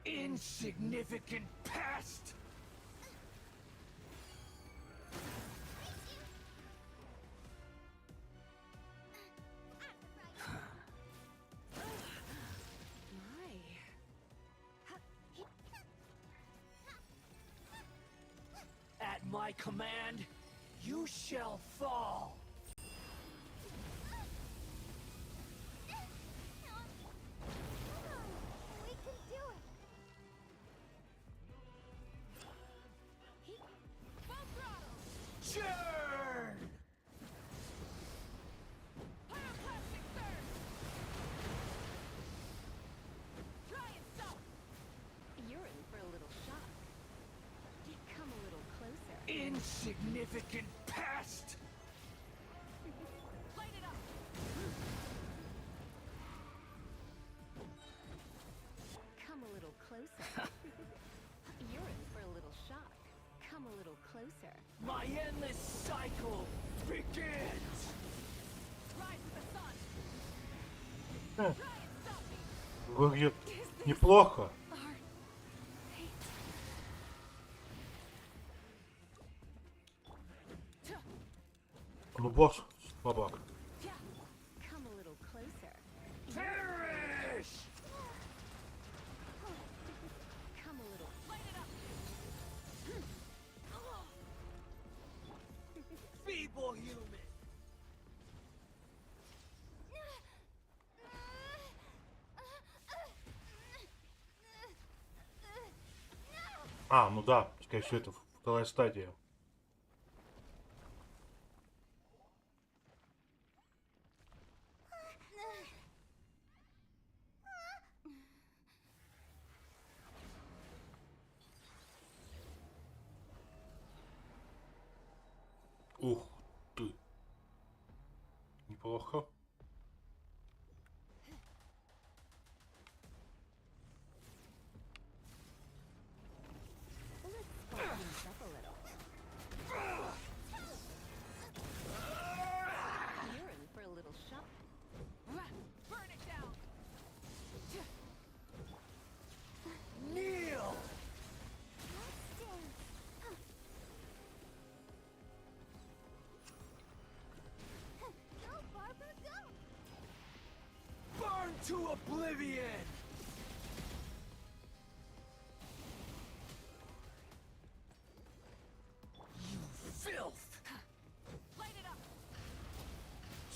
Insignificant pest! At my command, you shall fall!
Now I'm
insignificant pest!
Light it up! Come a little closer. You're in for a little shock. Come a little closer.
My endless cycle begins!
Rise to the sun!
Хм,
Try and stop me!
выглядит неплохо. Ну, босс слабак.
Come a little closer.
Perish!
Come a little. Light it up!
Feeble human!
А, ну да, скорее всего, это вторая стадия. Ух ты. Неплохо.
Let's spice things up a little. You're in for a little shock. Burn it down!
Kneel!
Go, Barbara, go!
Burn to oblivion! You filth!
Light it up!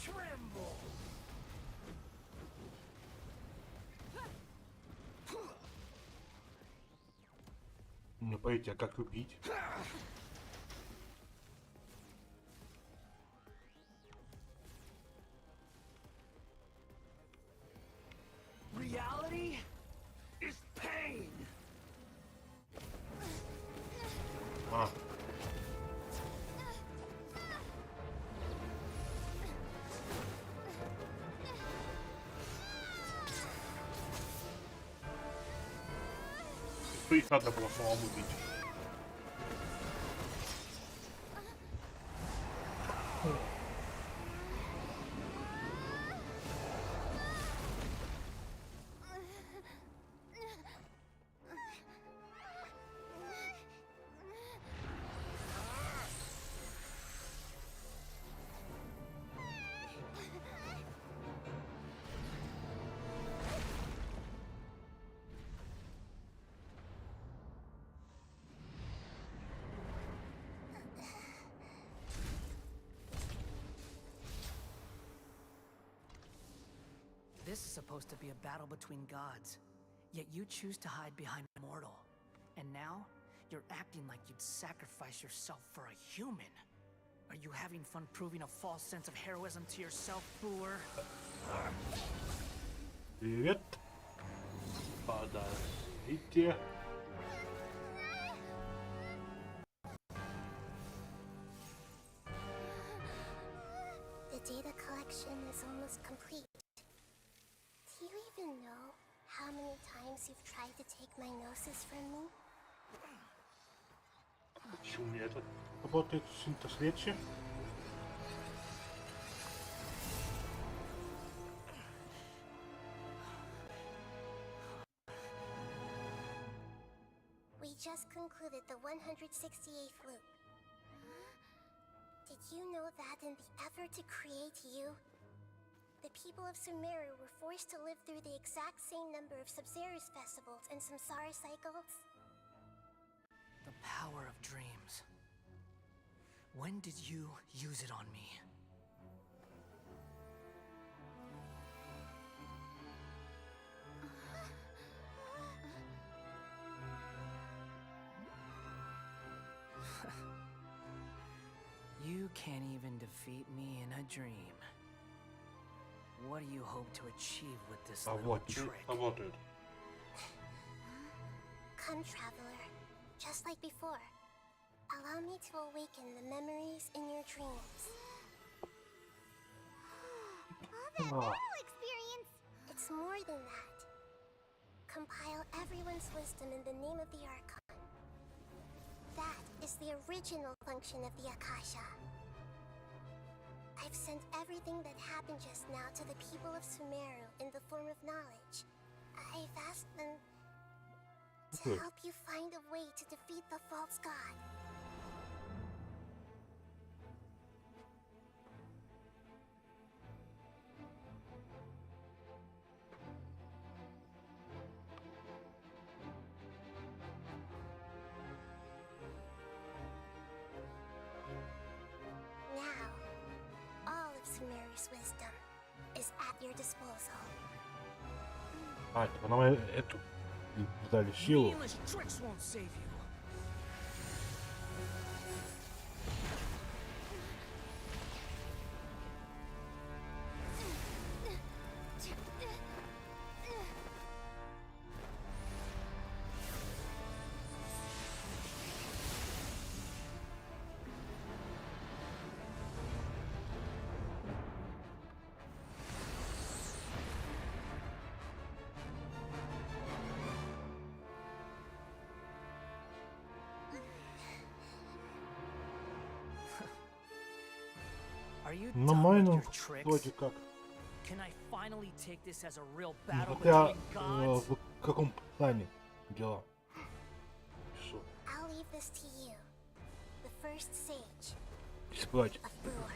Tremble!
Ну, пойти, а как убить?
Reality is pain!
А. Их надо было самому убить.
This is supposed to be a battle between gods, yet you choose to hide behind a mortal. And now, you're acting like you'd sacrifice yourself for a human. Are you having fun proving a false sense of heroism to yourself, Boor?
Привет. Подождите.
The data collection is almost complete. Do you even know how many times you've tried to take my gnosis from me?
Почему у меня это работает синтез речи?
We just concluded the 168th loop. Did you know that in the effort to create you, the people of Sumeru were forced to live through the exact same number of Sabzerus festivals and samsara cycles?
The power of dreams. When did you use it on me? You can't even defeat me in a dream. What do you hope to achieve with this little trick?
Работает.
Come, traveler. Just like before. Allow me to awaken the memories in your dreams. All that battle experience! It's more than that. Compile everyone's wisdom in the name of the Archon. That is the original function of the Akasha. I've sent everything that happened just now to the people of Sumeru in the form of knowledge. I've asked them to help you find a way to defeat the false god. Now, all of Sumeru's wisdom is at your disposal.
А, типа нам эту дали силу.
Meaningless tricks won't save you. Are you
На
done with
майном
your tricks?
вроде как.
Can I finally take this as a real battle
Хотя
between gods?
в каком плане дела? Что?
I'll leave this to you, the first sage
Спать.
of Brewer.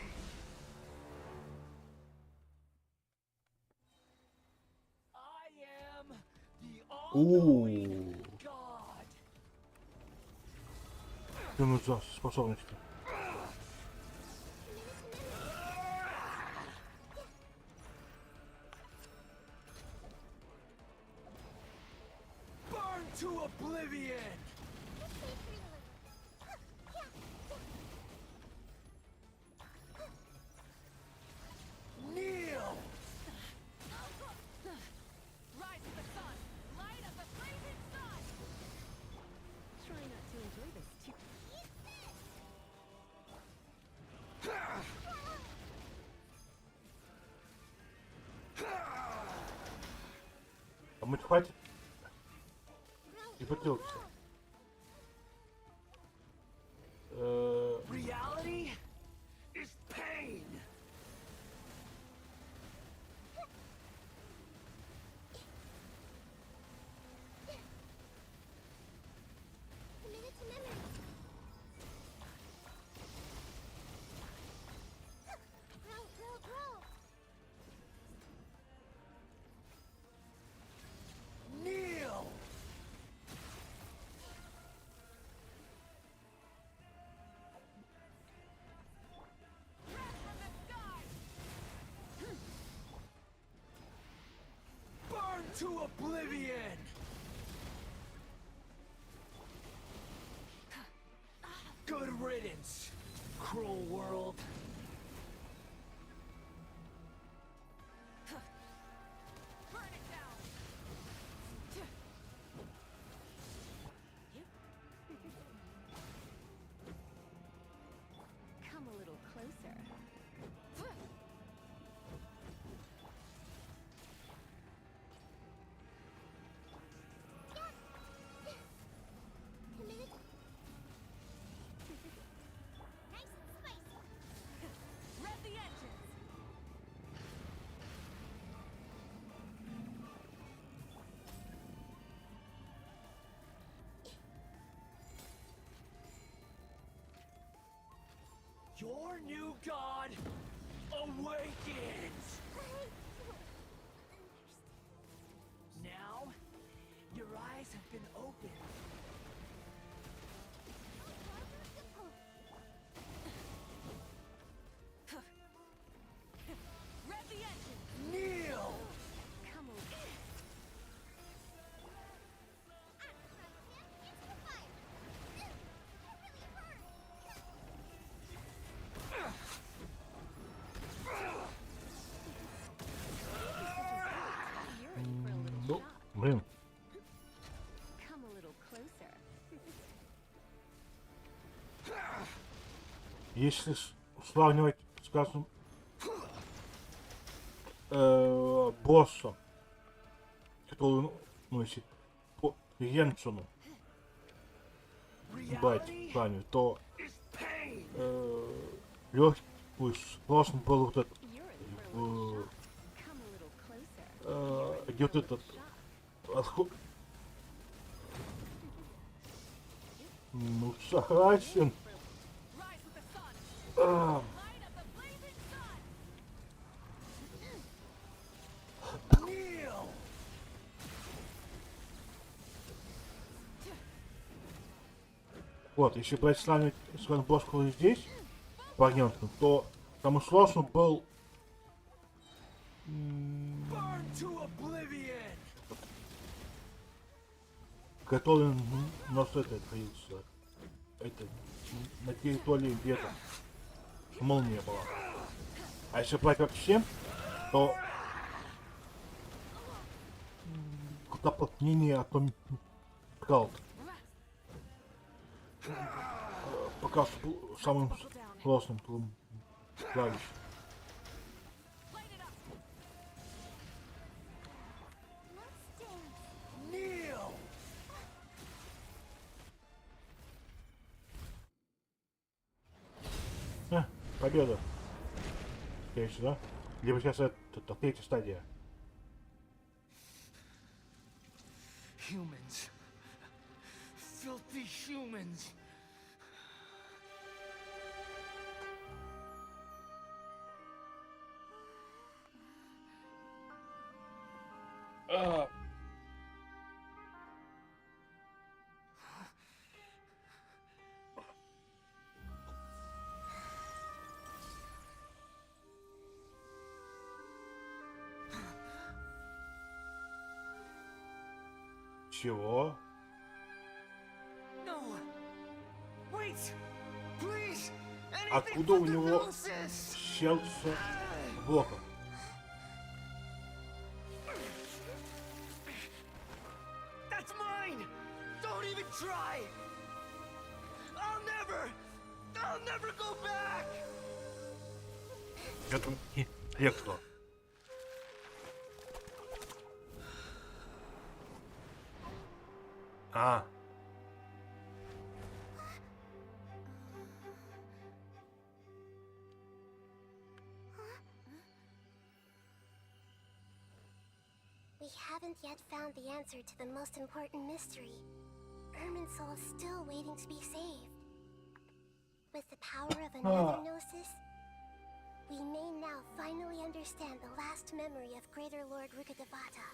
Ууу. Минус за способности.
Burn to oblivion! Kneel!
Rise to the sun! Light of the blazing sun! Try not to enjoy this too.
А мы хватит? И поделаться.
Reality is pain!
Committed to memory. Row.
Kneel! Burn to oblivion! Good riddance, cruel world.
Burn it down! Come a little closer.
Committed. Nice and spicy.
Rev the engines!
Your new god awakens! Now, your eyes have been opened.
Rev the engines!
Kneel!
Come over.
Ну, блин.
Come a little closer.
если сравнивать, скажем, босса, который, ну, если по Геншину брать в плане, то легкий, сложно был вот этот, где вот этот отход. Ну, согласен. Вот, если брать сравнивать с босс, который здесь, понятно, то самый сложный был который у нас это находится, это на территории где-то молния была. А если брать вообще, то дополнение от Кралт пока что был самым сложным клавишем. Победа. Скорее всего, да? Либо сейчас это третья стадия.
Humans. Filthy humans.
Чего? Откуда у него сердце блока?
That's mine! Don't even try! I'll never go back!
Это легко.
We haven't yet found the answer to the most important mystery. Irminsul is still waiting to be saved. With the power of another Gnosis, we may now finally understand the last memory of Greater Lord Rukkhadevata.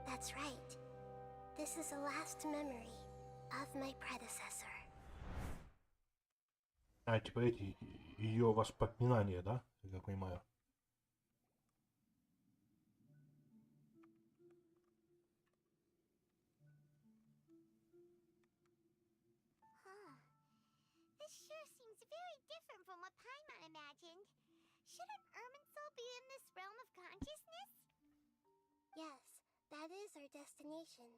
That's right. This is the last memory of my predecessor.
А, типа эти ее воспоминания, да? Я понимаю.
This sure seems very different from what Paimon imagined. Shouldn't Irminsul be in this realm of consciousness? Yes, that is our destination.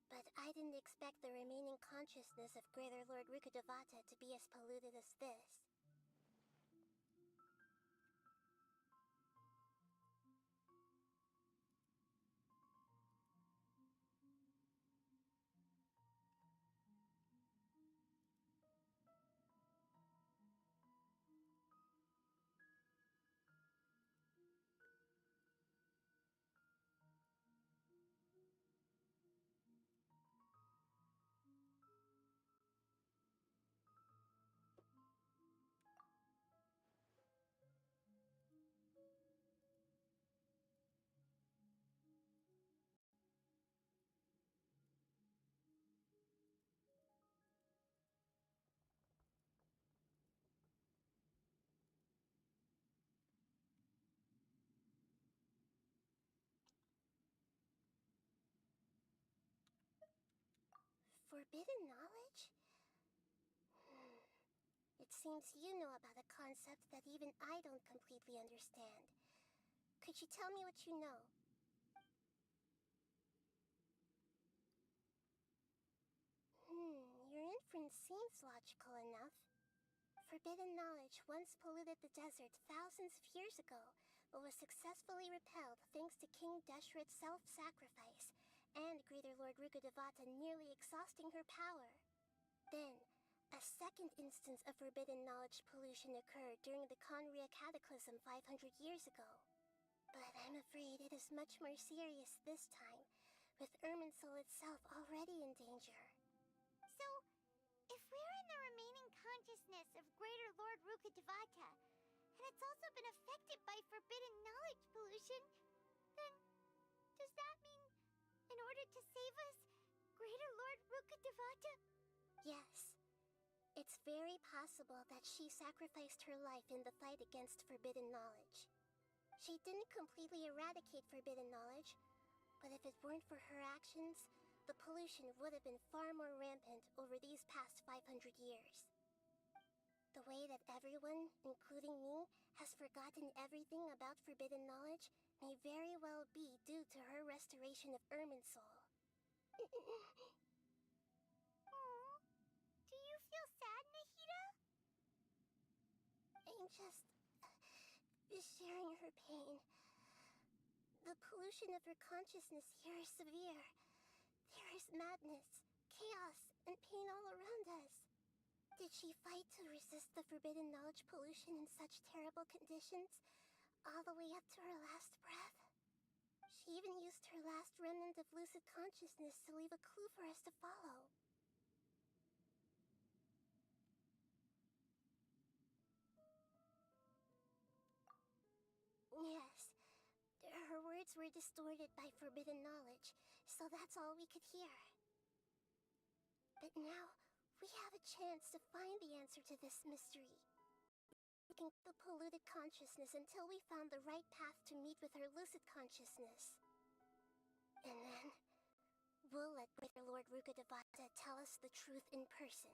But I didn't expect the remaining consciousness of Greater Lord Rukkhadevata to be as polluted as this. Forbidden knowledge? It seems you know about a concept that even I don't completely understand. Could you tell me what you know?
even seems logical enough. Forbidden knowledge once polluted the desert thousands of years ago, but was successfully repelled thanks to King Deshret's self-sacrifice and Greater Lord Rukkhadevata nearly exhausting her power. Then, a second instance of forbidden knowledge pollution occurred during the Conria Cataclysm 500 years ago. But I'm afraid it is much more serious this time, with Irminsul itself already in danger.
So, if we're in the remaining consciousness of Greater Lord Rukkhadevata, and it's also been affected by forbidden knowledge pollution, then does that mean, in order to save us, Greater Lord Rukkhadevata?
Yes. It's very possible that she sacrificed her life in the fight against forbidden knowledge. She didn't completely eradicate forbidden knowledge, but if it weren't for her actions, the pollution would have been far more rampant over these past 500 years. The way that everyone, including me, has forgotten everything about forbidden knowledge may very well be due to her restoration of Irminsul.
Aww. Do you feel sad, Nahida?
I'm just sharing her pain. The pollution of her consciousness here is severe. There is madness, chaos, and pain all around us. Did she fight to resist the forbidden knowledge pollution in such terrible conditions, all the way up to her last breath? She even used her last remnant of lucid consciousness to leave a clue for us to follow. Yes, her words were distorted by forbidden knowledge, so that's all we could hear. But now, we have a chance to find the answer to this mystery. We can keep the polluted consciousness until we found the right path to meet with her lucid consciousness. And then, we'll let Greater Lord Rukkhadevata tell us the truth in person.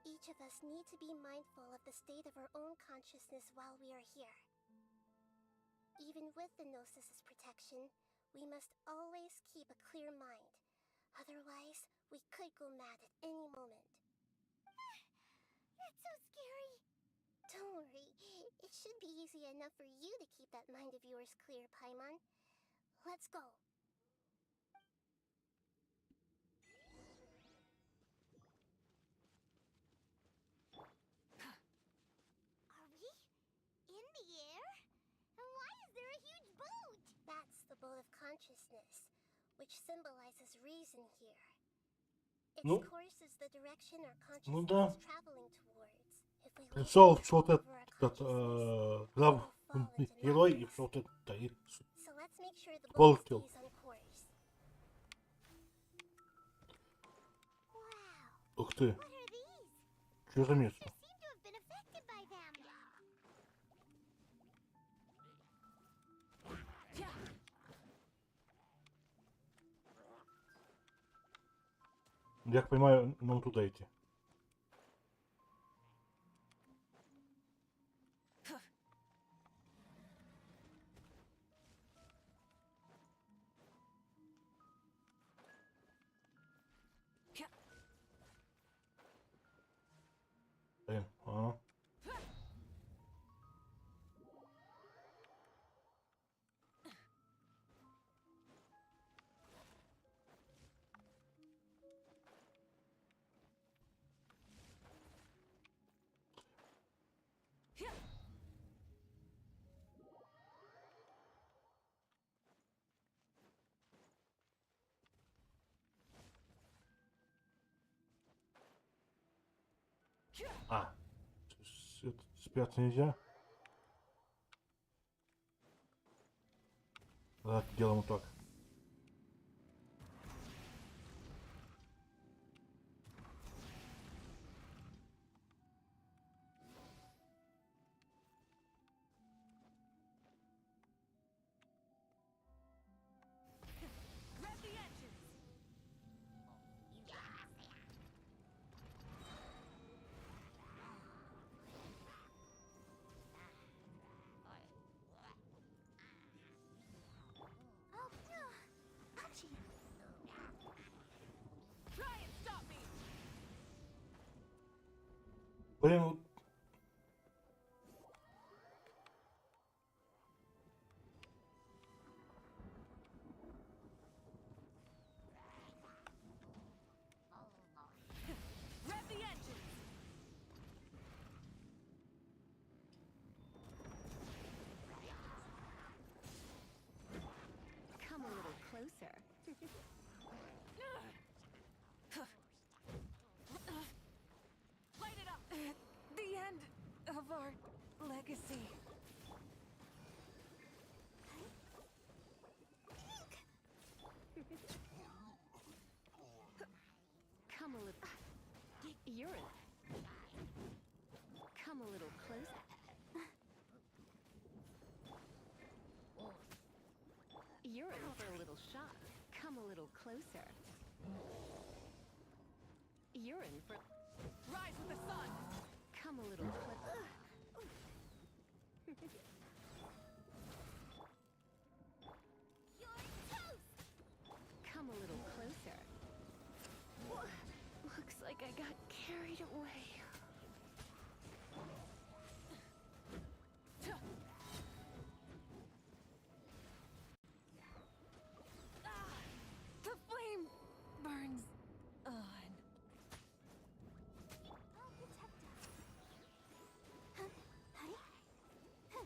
Each of us need to be mindful of the state of our own consciousness while we are here. Even with the Gnosis' protection, we must always keep a clear mind. Otherwise, we could go mad at any moment.
That's so scary.
Don't worry, it should be easy enough for you to keep that mind of yours clear, Paimon. Let's go.
Are we in the air? And why is there a huge boat?
That's the boat of consciousness, which symbolizes reason here. Its course is the direction our consciousness is traveling towards. If we
Пришел вот этот главный герой и вот это и полетел. Ух ты! Что за место? Я понимаю, нам туда идти. Блин, ага. А, спрятаться нельзя. Ладно, делаем вот так.
Rev the engines!
Oh, no! Ouchie!
Try and stop me!
Блин, вот.
Rev the engines!
Come a little closer.
Light it up! The end of our legacy.
Come a little. You're. Come a little closer. You're in for a little shock. Come a little closer. You're in for.
Rise with the sun!
Come a little closer.
You're toast!
Come a little closer. Looks like I got carried away.
The flame burns on.
I'll protect us. Huh? Hi? Huh.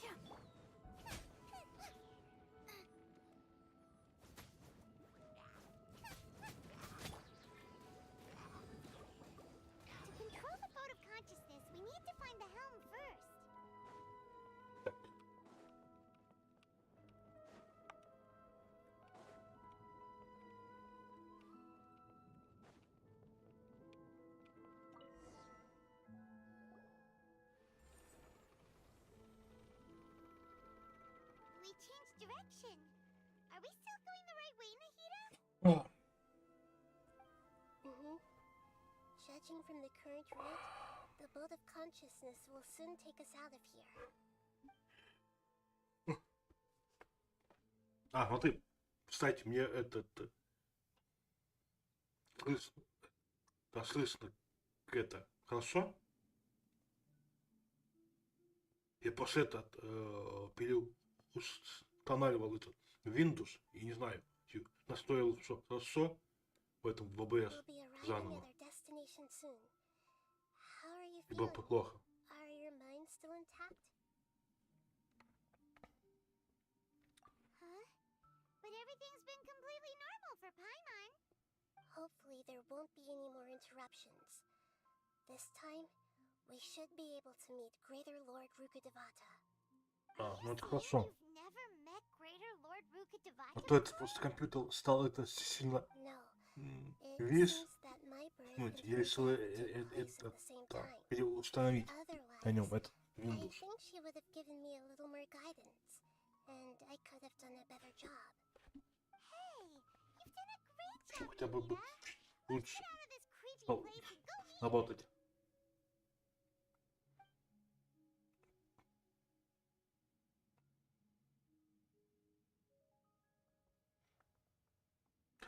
Yeah. To control the boat of consciousness, we need to find the helm first. We changed direction. Are we still going the right way, Nahida? Mm-hmm. Judging from the current route, the boat of consciousness will soon take us out of here.
А, смотри, кстати, мне этот слышно, да, слышно это хорошо? Я после этот устанавливал этот Windows и не знаю, настроил все хорошо в этом в OBS
We'll be arriving
заново.
at our destination soon. How are you
И было
feeling?
плохо.
Are your minds still intact? Huh? But everything's been completely normal for Paimon. Hopefully there won't be any more interruptions. This time, we should be able to meet Greater Lord Rukkhadevata.
А, ну это хорошо.
You've never met Greater Lord
А
Rukkhadevata?
то это просто компьютер стал это сильно вес. Ну, я решил это переустановить на нем этот
I
Windows.
think she would have given me a little more guidance, and I could have done a better job. Hey, you've done a great job,
Хотя бы
Nahida.
лучше
Get out of this creepy
стал
place and go eat.
работать.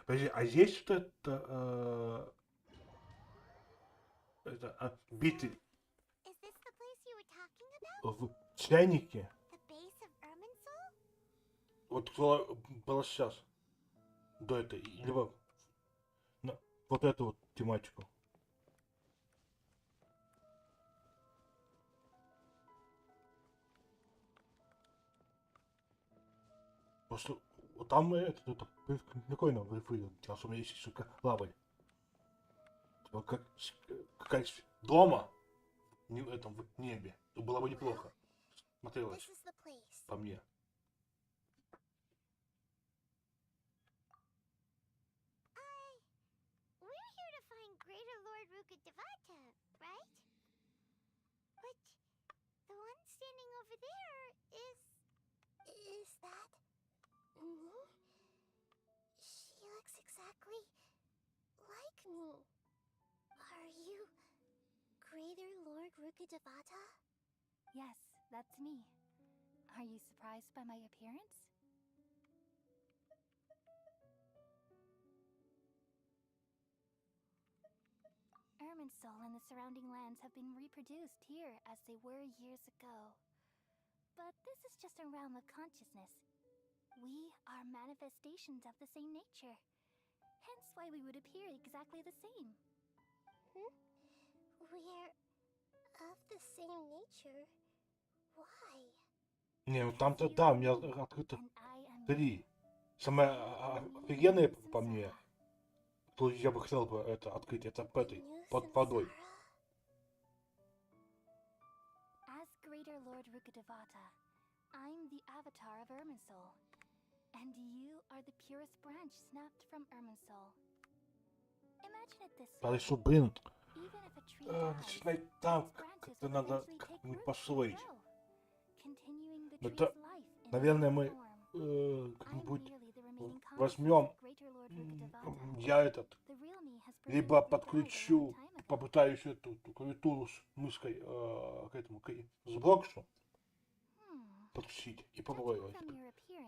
Подожди, а здесь что это биты
Is this the place you were talking about?
в чайнике?
The base of Irminsul?
Вот кто было сейчас до этой, или вот эту вот тематику. Просто вот там это прикольно выглядит, особенно если сука лавой. как дома, не в этом в небе. Было бы неплохо. Смотрелось по мне.
We're here to find Greater Lord Rukkhadevata, right? But the one standing over there is that me? She looks exactly like me. Are you Greater Lord Rukkhadevata?
Yes, that's me. Are you surprised by my appearance? Irminsul and the surrounding lands have been reproduced here as they were years ago. But this is just a realm of consciousness. We are manifestations of the same nature. Hence why we would appear exactly the same.
We're of the same nature. Why?
Не, ну там-то да, у меня открыто 3. Самое офигенное по мне, то я бы хотел бы это открыть, это в этой, под водой.
As Greater Lord Rukkhadevata, I'm the avatar of Irminsul. And you are the purest branch snapped from Irminsul. Imagine it this way.
Хорошо, блин.
Even if a tree dies,
Начинать там, как-то надо как-нибудь построить.
continuing the
Это,
tree's life in
наверное,
another
мы
form.
как-нибудь
I'm merely the remaining
возьмем,
consciousness of Greater Lord Rukkhadevata.
я этот,
The real me has
либо
presumably died a long
подключу,
time ago.
попытаюсь эту клавиатуру с мышкой к этому, к сброксу подключить и попробовать.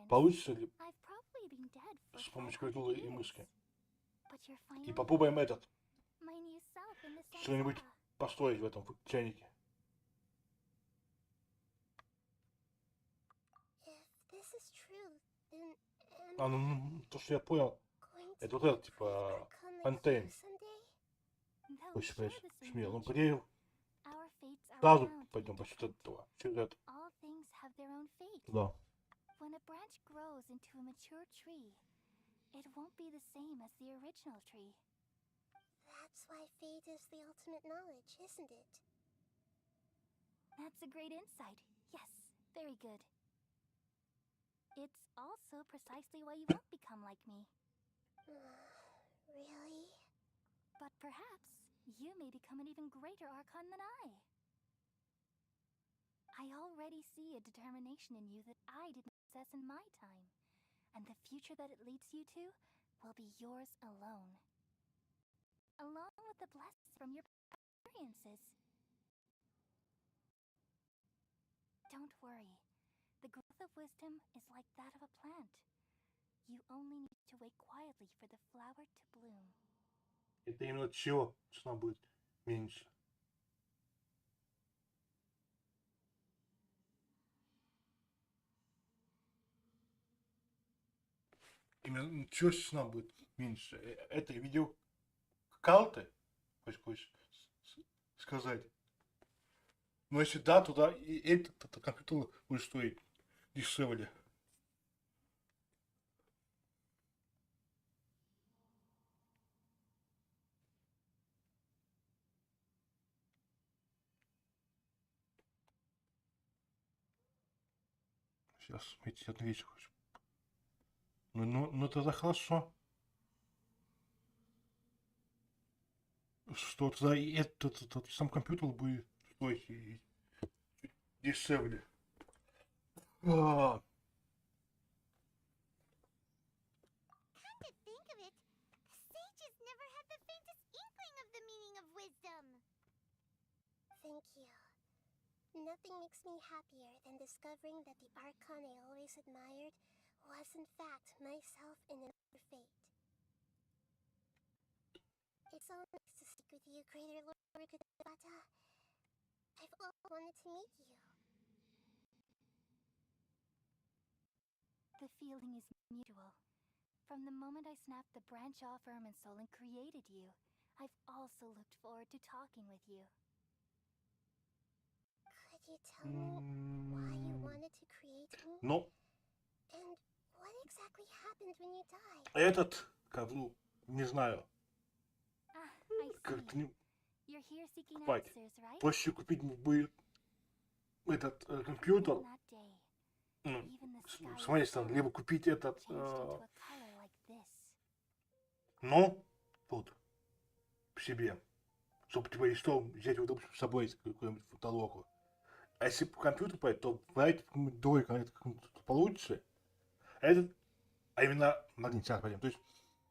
Получится ли
I've probably been dead for
с помощью
500
клавиатуры и
years.
мышки?
But you're
И
finally
попробуем этот,
my new self in the
что-нибудь
samsara.
построить в этом чайнике.
This is true, then
Ну, то, что я понял, это вот это, типа, антенн. Ой, шмел, ну, поверил.
Our fates are
Сразу
bound to be
пойдем по счету
different.
этого. Через это.
All things have their own fate.
Да.
When a branch grows into a mature tree, it won't be the same as the original tree.
That's why fate is the ultimate knowledge, isn't it?
That's a great insight. Yes, very good. It's also precisely why you won't become like me.
Really?
But perhaps you may become an even greater Archon than I. I already see a determination in you that I didn't possess in my time, and the future that it leads you to will be yours alone. Along with the blessings from your experiences. Don't worry. The growth of wisdom is like that of a plant. You only need to wait quietly for the flower to bloom.
Это именно чего должна быть меньше. Именно чего должна быть меньше. Это видео карты, хочешь сказать. Но если да, то да, и этот компьютер будет стоить дешевле. Сейчас, смотрите, отвечу хочу. Ну тогда хорошо. Что тогда и этот сам компьютер будет стоить и дешевле.
Come to think of it, sages never had the faintest inkling of the meaning of wisdom. Thank you. Nothing makes me happier than discovering that the Archon I always admired was in fact myself in another fate. It's so nice to speak with you, Greater Lord Rukkhadevata. I've always wanted to meet you.
The feeling is mutual. From the moment I snapped the branch off Irminsul and created you, I've also looked forward to talking with you.
Could you tell me why you wanted to create me?
Ну,
And what exactly happened when you died?
этот, как, ну, не знаю. как-то не
You're here seeking
покупать.
answers, right?
Проще купить будет этот компьютер,
On that day,
ну,
even the sky
с моей стороны, либо купить этот,
changed into a color like this.
но вот в себе, чтобы типа и что взять вот, допустим, с собой какую-нибудь фотологу. А если по компьютеру брать, то брать какой-нибудь другой как-нибудь получше. А этот, а именно магнит, сейчас пойдем. То есть,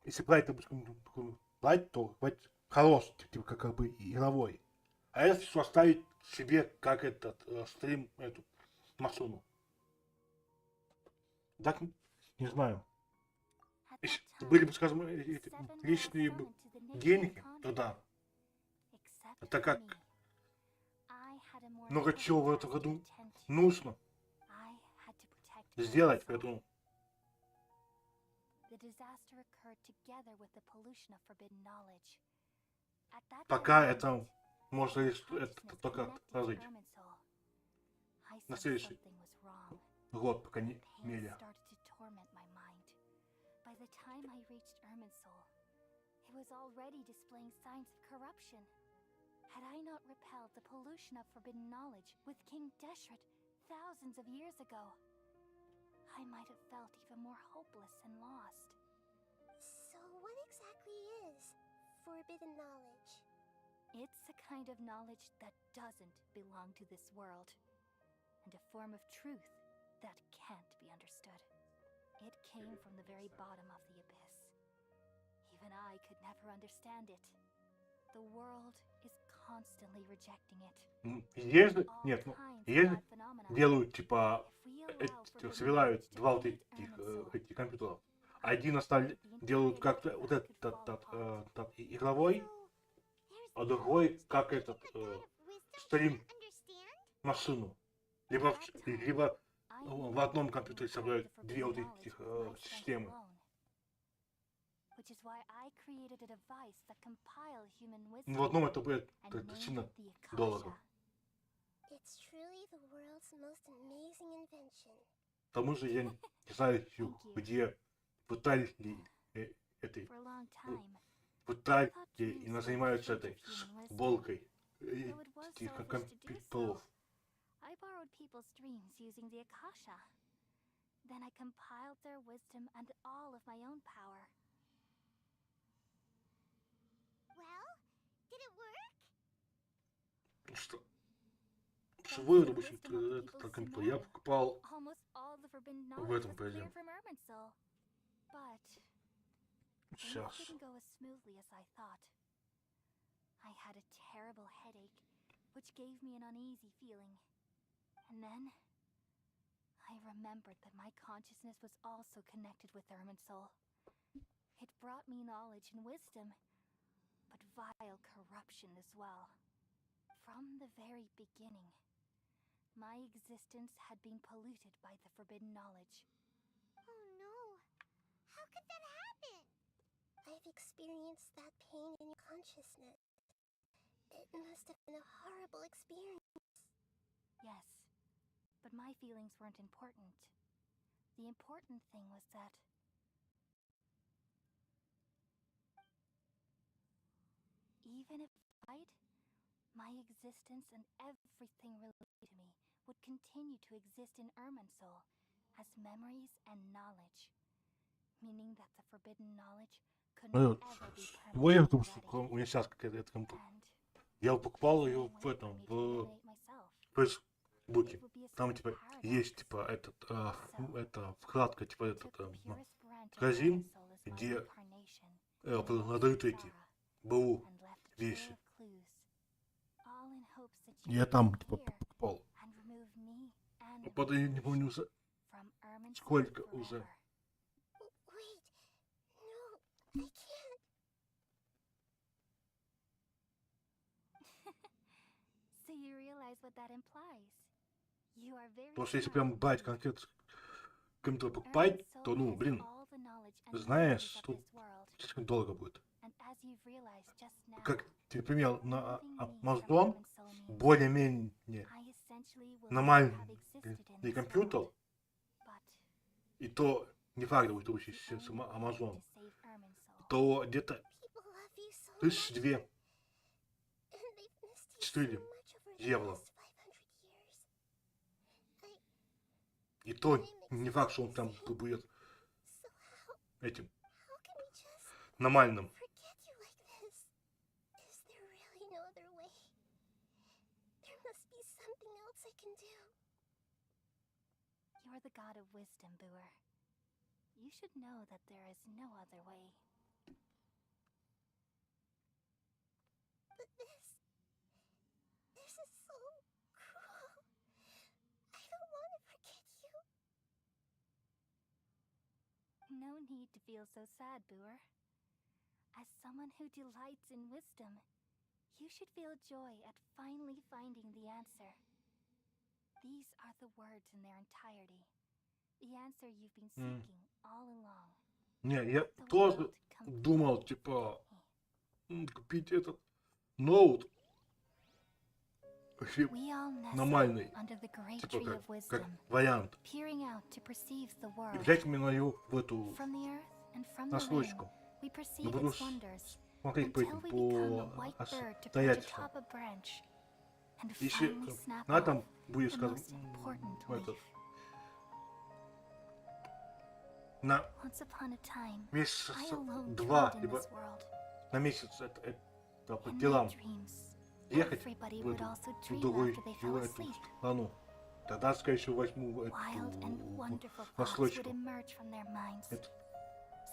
если брать, допустим, брать, то брать хороший, типа как бы игровой. А если все оставить себе как этот стрим, эту машину. Так, не знаю. Если были бы, скажем, эти личные бы деньги, то да. А так как много чего в этом году нужно сделать, поэтому пока это можно лишь это только прожить. На следующий год, пока не мере.
By the time I reached Irminsul, it was already displaying signs of corruption. Had I not repelled the pollution of forbidden knowledge with King Deshret thousands of years ago, I might have felt even more hopeless and lost.
So what exactly is forbidden knowledge?
It's a kind of knowledge that doesn't belong to this world, and a form of truth that can't be understood. It came from the very bottom of the abyss. Even I could never understand it. The world is constantly rejecting it.
Если, нет, ну, если делают, типа, собирают два вот этих компьютера, один делают как вот этот игровой, а другой как этот стрим машину. Либо в одном компьютере собирают две вот этих системы. В одном это будет сильно дорого. К тому же я не знаю, где в Италии и занимаются этой сборкой этих компьютеров.
I borrowed people's dreams using the Akasha. Then I compiled their wisdom and all of my own power.
Well, did it work?
Что? Свой рабочий этот компьютер я покупал в этом пойдем. Сейчас.
I had a terrible headache, which gave me an uneasy feeling. And then, I remembered that my consciousness was also connected with Irminsul. It brought me knowledge and wisdom, but vile corruption as well. From the very beginning, my existence had been polluted by the forbidden knowledge.
Oh no! How could that happen? I've experienced that pain in your consciousness. It must have been a horrible experience.
Yes. But my feelings weren't important. The important thing was that even if I died, my existence and everything related to me would continue to exist in Irminsul as memories and knowledge, meaning that the forbidden knowledge could not ever be permanently
У меня сейчас какая-то компьютер. Я покупал ее в этом, в Фейсбуке. Там типа есть типа это вкладка типа этот магазин, где продают эти БУ вещи. Я там типа покупал. Правда, я не помню уже сколько уже. Просто если прям брать конкретно компьютер покупать, то, ну, блин, знаешь, тут слишком долго будет. Как, например, на Amazon более-менее нормальный компьютер, и то не факт будет учиться с Amazon, то где-то 1200 4
much over the
евро.
past 500 years.
И то не факт, что он там будет
So
этим
how can we just
нормальным.
forget you like this? Is there really no other way? There must be something else I can do.
You're the god of wisdom, Booer. You should know that there is no other way.
But this is so cruel. I don't want to forget you.
No need to feel so sad, Booer. As someone who delights in wisdom, you should feel joy at finally finding the answer. These are the words in their entirety. The answer you've been seeking all along.
Не, я тоже думал, типа, купить этот ноут
We all
нормальный,
nestle under the great
типа
tree of
как
wisdom,
вариант.
peering out to perceive the
И
world.
взять именно ее в эту
From the earth and from the
наслоечку.
wind, we
Я
perceive
буду
its wonders
смотреть по
until
этим,
we become a
по
white bird to perch
обстоятельствам.
atop a branch and
Если
finally snap
на
off
там будет,
the
скажем,
most important
этот,
leaf.
на
Once upon a time,
месяца
I alone
2,
dwelled in
либо
this world.
на месяц это по
In my
делам
dreams,
ехать
everybody
в
would
эту,
also
в
dream
другую
after they fell
эту
asleep.
страну. Тогда, скорее всего, возьму
Wild and
эту
wonderful thoughts would
наслоечку.
emerge from their minds.
Это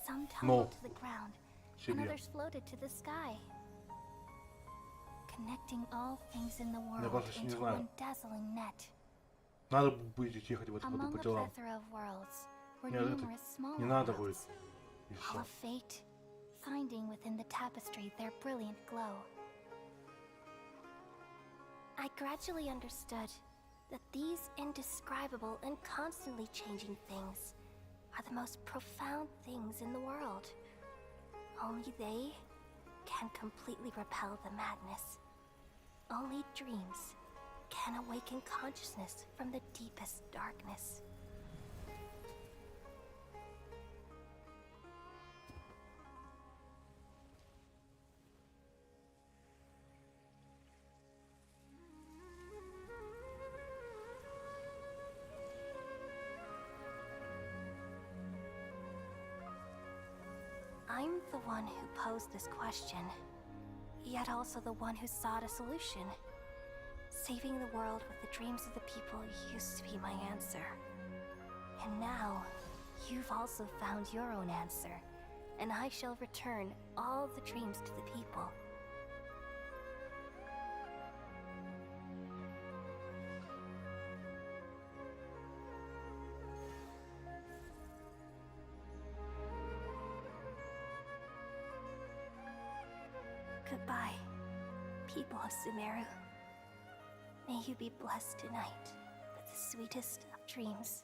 Some
но
tumbled to the ground, and
себе.
others floated to the sky, connecting all things in the
Я
world
просто не
into
знаю.
one dazzling net.
Надо будет ехать в эту
Among
по
a
делам.
plethora of worlds were
Нет, это
numerous smaller
не надо будет.
worlds,
И
all
всё.
of fate, finding within the tapestry their brilliant glow.
I gradually understood that these indescribable and constantly changing things are the most profound things in the world. Only they can completely repel the madness. Only dreams can awaken consciousness from the deepest darkness. I'm the one who posed this question, yet also the one who sought a solution. Saving the world with the dreams of the people used to be my answer. And now, you've also found your own answer, and I shall return all the dreams to the people. Goodbye, people of Sumeru. May you be blessed tonight with the sweetest of dreams.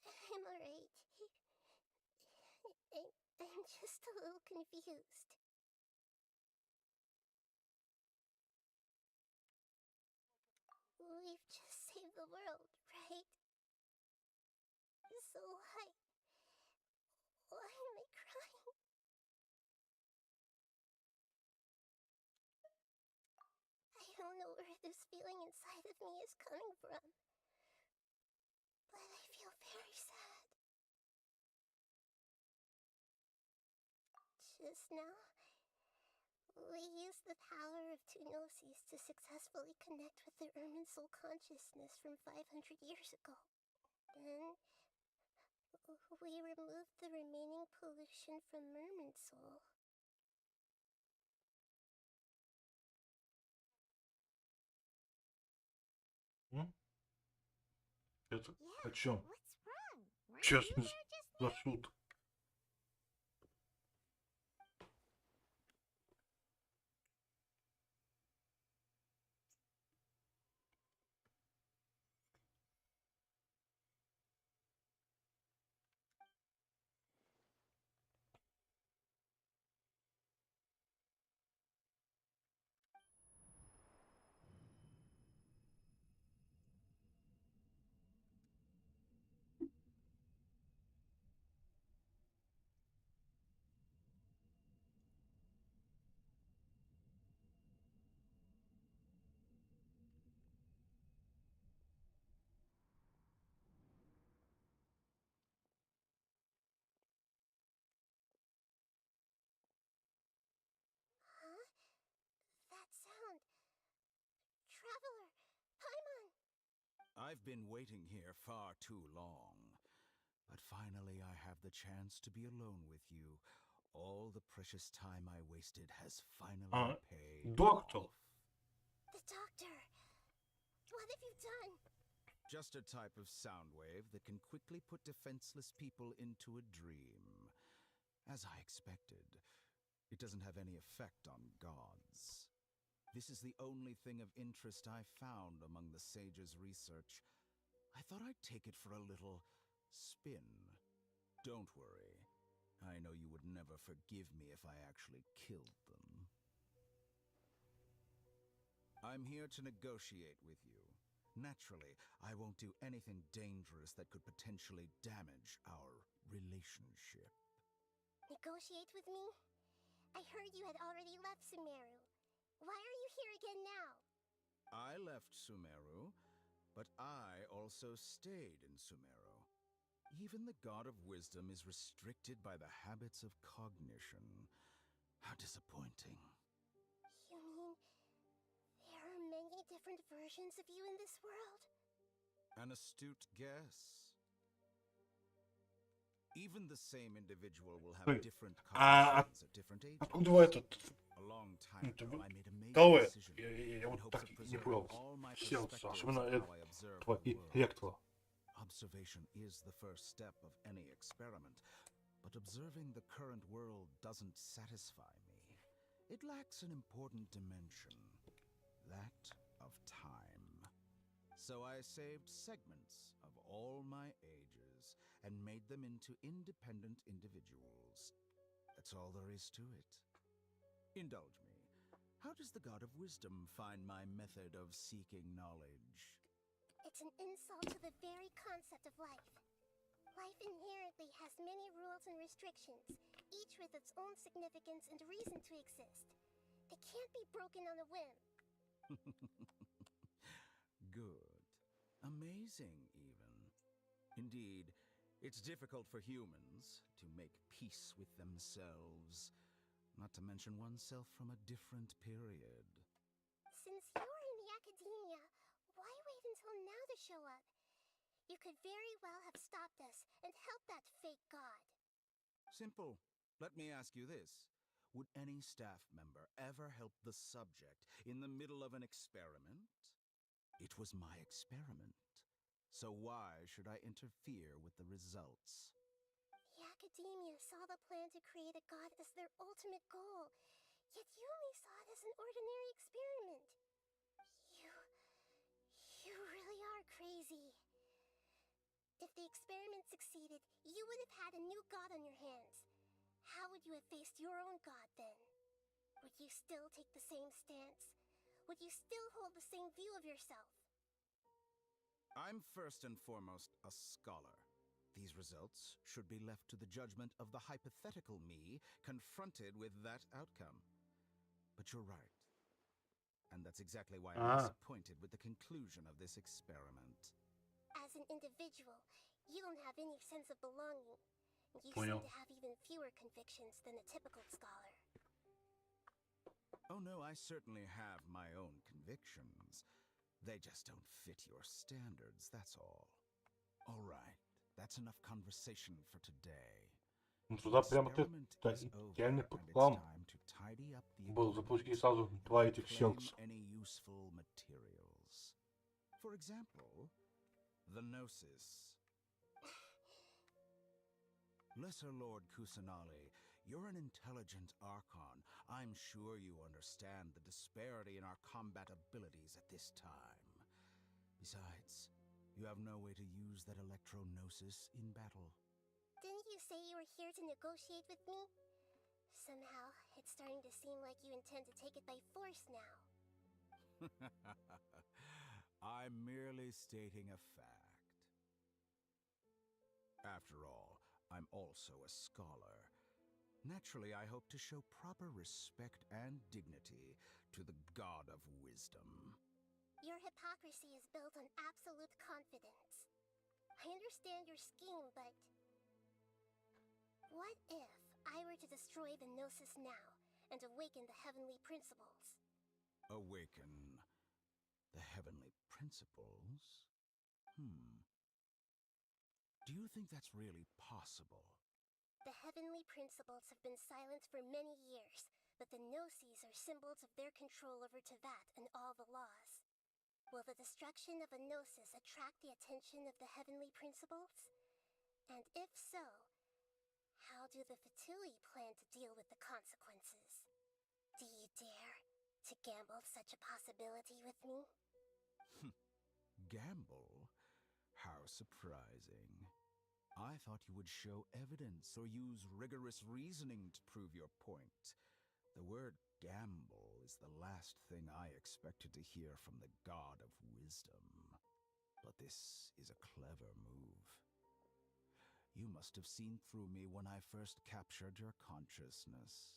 I'm alright. I'm just a little confused. We've just saved the world, right? So why am I crying? I don't know where this feeling inside of me is coming from, but I feel very sad. Just now, we used the power of two gnosis to successfully connect with the Irminsul consciousness from 500 years ago. Then, we removed the remaining pollution from Irminsul.
Это о чем?
What's wrong? Weren't
Честно,
you there just
за суд.
traveler, Paimon!
I've been waiting here far too long. But finally I have the chance to be alone with you. All the precious time I wasted has finally paid
Doctor.
off.
The doctor! What have you done?
Just a type of sound wave that can quickly put defenseless people into a dream. As I expected, it doesn't have any effect on gods. This is the only thing of interest I found among the sage's research. I thought I'd take it for a little spin. Don't worry. I know you would never forgive me if I actually killed them. I'm here to negotiate with you. Naturally, I won't do anything dangerous that could potentially damage our relationship.
Negotiate with me? I heard you had already left Sumeru. Why are you here again now?
I left Sumeru, but I also stayed in Sumeru. Even the God of Wisdom is restricted by the habits of cognition. How disappointing.
You mean there are many different versions of you in this world?
An astute guess. Even the same individual will have different cognitions at different ages.
Откуда этот?
A long time ago, I made a major
Кого это?
decision
Я
in
вот
hopes
так
of
и не
preserving
понял.
all my
Сердце,
perspectives
особенно
of how I observe the world.
ректора.
Observation is the first step of any experiment, but observing the current world doesn't satisfy me. It lacks an important dimension, that of time. So I saved segments of all my ages and made them into independent individuals. That's all there is to it. Indulge me. How does the God of Wisdom find my method of seeking knowledge?
It's an insult to the very concept of life. Life inherently has many rules and restrictions, each with its own significance and reason to exist. They can't be broken on a whim.
Good. Amazing, even. Indeed, it's difficult for humans to make peace with themselves, not to mention oneself from a different period.
Since you're in the academia, why wait until now to show up? You could very well have stopped us and helped that fake god.
Simple. Let me ask you this. Would any staff member ever help the subject in the middle of an experiment? It was my experiment. So why should I interfere with the results?
The academia saw the plan to create a god as their ultimate goal, yet you only saw it as an ordinary experiment. You really are crazy. If the experiment succeeded, you would have had a new god on your hands. How would you have faced your own god then? Would you still take the same stance? Would you still hold the same view of yourself?
I'm first and foremost a scholar. These results should be left to the judgment of the hypothetical me confronted with that outcome. But you're right. And that's exactly why I'm disappointed with the conclusion of this experiment.
As an individual, you don't have any sense of belonging. You seem
Понял.
to have even fewer convictions than a typical scholar.
Oh no, I certainly have my own convictions. They just don't fit your standards, that's all. All right, that's enough conversation for today.
Ну туда прямо идеальный план был запустить сразу два этих сердца.
Any useful materials. For example, the Gnosis. Lesser Lord Kusanali, you're an intelligent Archon. I'm sure you understand the disparity in our combat abilities at this time. Besides, you have no way to use that Electro-Gnosis in battle.
Didn't you say you were here to negotiate with me? Somehow, it's starting to seem like you intend to take it by force now.
I'm merely stating a fact. After all, I'm also a scholar. Naturally, I hope to show proper respect and dignity to the God of Wisdom.
Your hypocrisy is built on absolute confidence. I understand your scheme, but... what if I were to destroy the Gnosis now and awaken the heavenly principles?
Awaken. The heavenly principles? Do you think that's really possible?
The heavenly principles have been silent for many years, but the Gnosis are symbols of their control over Tevat and all the laws. Will the destruction of a Gnosis attract the attention of the heavenly principles? And if so, how do the Fatui plan to deal with the consequences? Do you dare to gamble such a possibility with me?
Gamble? How surprising. I thought you would show evidence or use rigorous reasoning to prove your point. The word gamble is the last thing I expected to hear from the god of wisdom. But this is a clever move. You must have seen through me when I first captured your consciousness.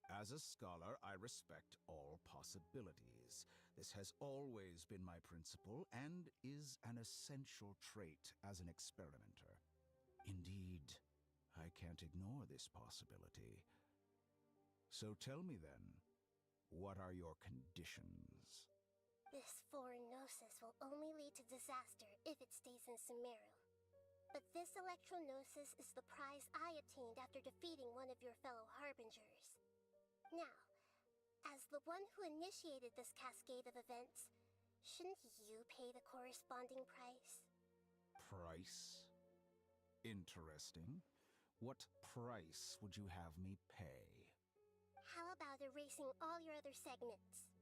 As a scholar, I respect all possibilities. This has always been my principle and is an essential trait as an experimenter. Indeed, I can't ignore this possibility. So tell me then, what are your conditions?
This foreign Gnosis will only lead to disaster if it stays in Sumeru. But this Electro-Gnosis is the prize I obtained after defeating one of your fellow Harbingers. Now, as the one who initiated this cascade of events, shouldn't you pay the corresponding price?
Price? Interesting. What price would you have me pay?
How about erasing all your other segments?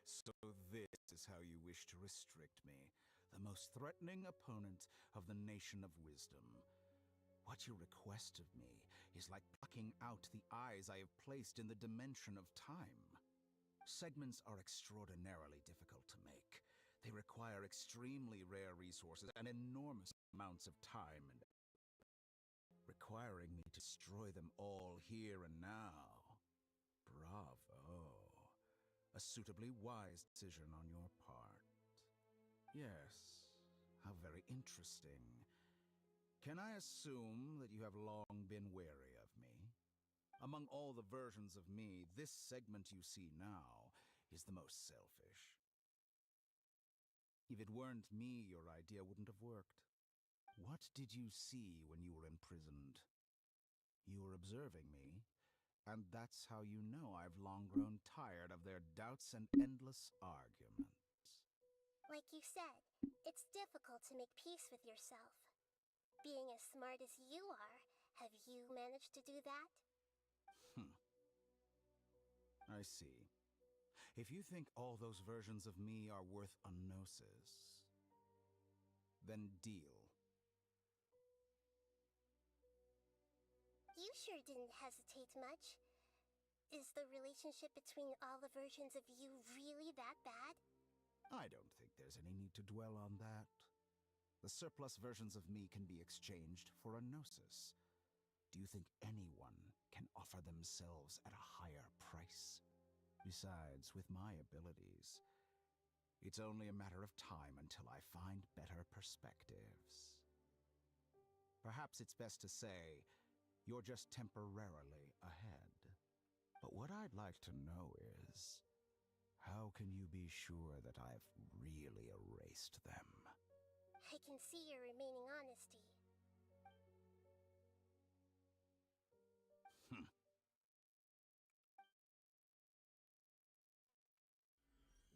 So this is how you wish to restrict me, the most threatening opponent of the Nation of Wisdom. What you request of me is like plucking out the eyes I have placed in the dimension of time. Segments are extraordinarily difficult to make. They require extremely rare resources and enormous amounts of time, and requiring me to destroy them all here and now. Bravo. A suitably wise decision on your part. Yes, how very interesting. Can I assume that you have long been wary of me? Among all the versions of me, this segment you see now is the most selfish. If it weren't me, your idea wouldn't have worked. What did you see when you were imprisoned? You were observing me, and that's how you know I've long grown tired of their doubts and endless arguments.
Like you said, it's difficult to make peace with yourself. Being as smart as you are, have you managed to do that?
I see. If you think all those versions of me are worth a gnosis, then deal.
You sure didn't hesitate much. Is the relationship between all the versions of you really that bad?
I don't think there's any need to dwell on that. The surplus versions of me can be exchanged for a gnosis. Do you think anyone can offer themselves at a higher price? Besides, with my abilities, it's only a matter of time until I find better perspectives. Perhaps it's best to say, you're just temporarily ahead. But what I'd like to know is, how can you be sure that I've really erased them?
I can see your remaining honesty.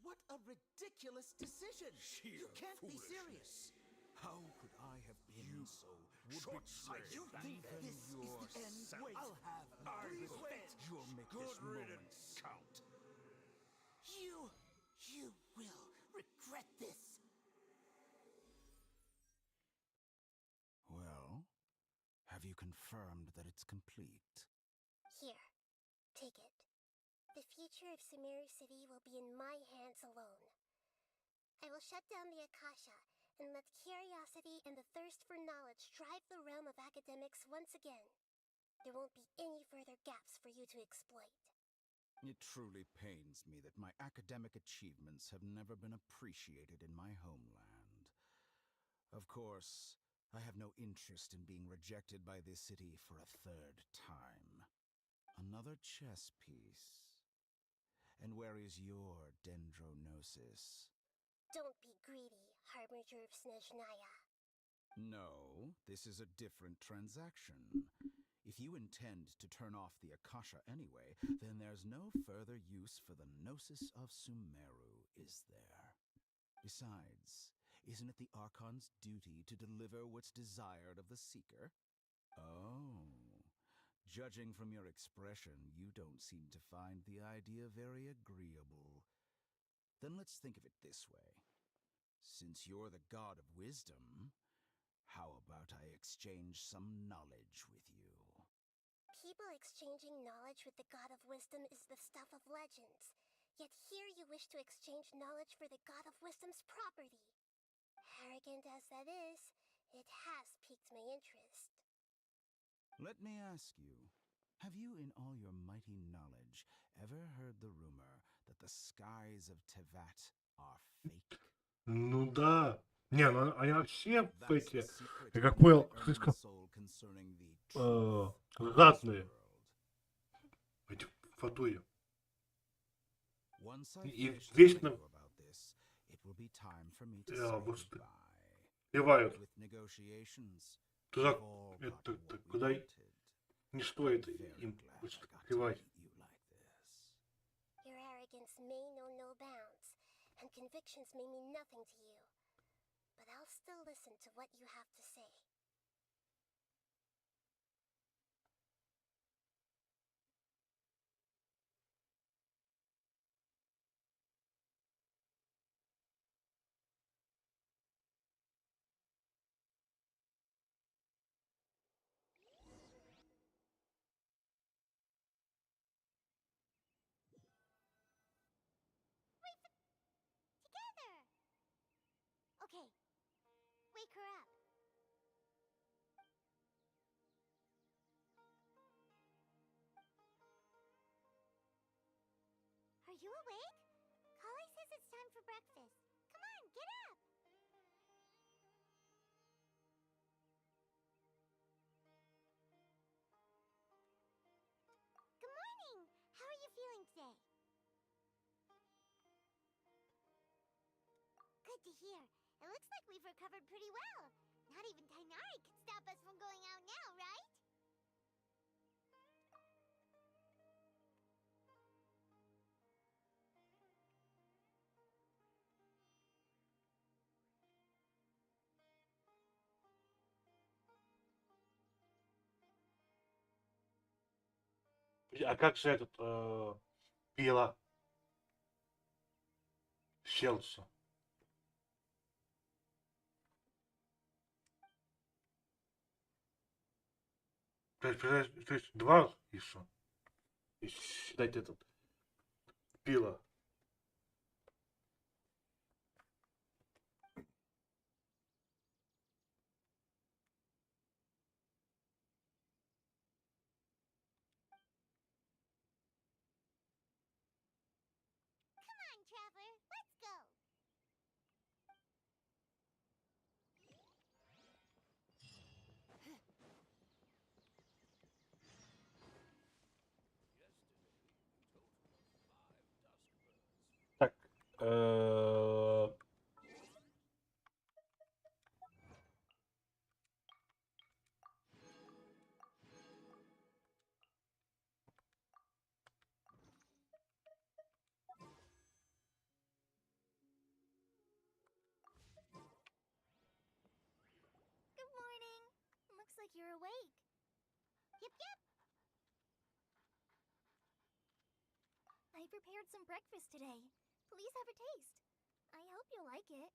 What a ridiculous decision! You can't be serious!
How could I have been so short-sighted?
You think this is the end? Wait, I'll have
You'll make this moment count.
You will regret this!
Well, have you confirmed that it's complete?
Here, take it. The future of Sumeru City will be in my hands alone. I will shut down the Akasha and let curiosity and the thirst for knowledge drive the realm of academics once again. There won't be any further gaps for you to exploit.
It truly pains me that my academic achievements have never been appreciated in my homeland. Of course, I have no interest in being rejected by this city for a third time. Another chess piece. And where is your dendronosis?
Don't be greedy, Harbinger of Snezhnaya.
No, this is a different transaction. If you intend to turn off the Akasha anyway, then there's no further use for the Gnosis of Sumeru, is there? Besides, isn't it the Archon's duty to deliver what's desired of the Seeker? Oh. Judging from your expression, you don't seem to find the idea very agreeable. Then let's think of it this way. Since you're the god of wisdom, how about I exchange some knowledge with you?
People exchanging knowledge with the god of wisdom is the stuff of legends. Yet here you wish to exchange knowledge for the god of wisdom's property. Arrogant as that is, it has piqued my interest.
Let me ask you, have you in all your mighty knowledge ever heard the rumor that the skies of Tevat are fake?
Ну да. Не, ну они все эти, я как понял, слишком жадные. Эти фатуи. И вечно плевают. Туда, это, куда не стоит им плевать.
Your arrogance may know no bounds, and convictions may mean nothing to you. But I'll still listen to what you have to say.
Together! Okay. Wake her up. Are you awake? Kali says it's time for breakfast. Come on, get up! Good morning! How are you feeling today? Good to hear. It looks like we've recovered pretty well. Not even Tainari can stop us from going out now, right?
А как же этот пила Селса? То есть два еще. И считать этот пила.
Come on, Traveler, let's go!
Так.
Good morning. Looks like you're awake.
Yep, yep.
I prepared some breakfast today. Please have a taste. I hope you'll like it.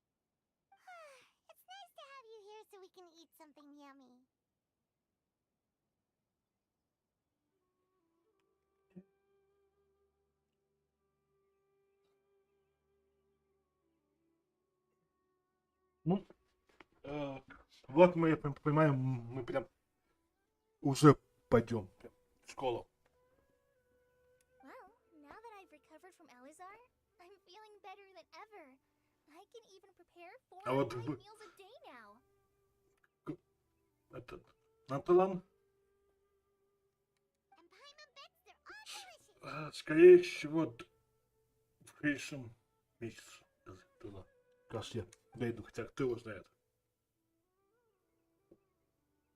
It's nice to have you here so we can eat something yummy.
Ну, вот мы, я понимаю, мы прям уже пойдем в школу.
Well, now that I've recovered from Elizar, I'm feeling better than ever. I can even prepare 4
А вот
5 meals a day now.
Этот Наталан.
And Paimon bets they're
Скорее всего, в следующем месяце туда. Как раз я дойду, хотя кто его знает.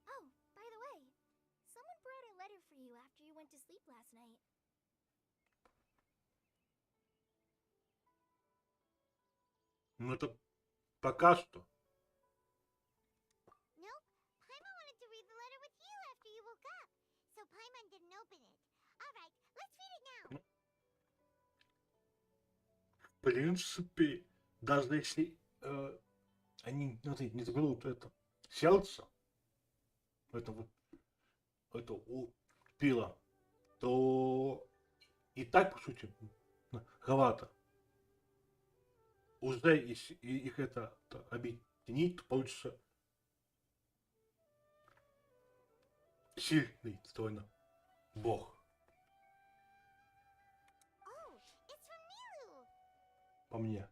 Oh, by the way, someone brought a letter for you after you went to sleep last night.
Ну это пока что.
Nope, Paimon wanted to read the letter with you after you woke up, so Paimon didn't open it. Alright, let's read it now.
В принципе, даже если они не заберут это сердце, это у пила, то и так, по сути, Хавата. Уже если их это объединить, то получится сильный, достойно бог.
Oh, it's from Milu.
По мне.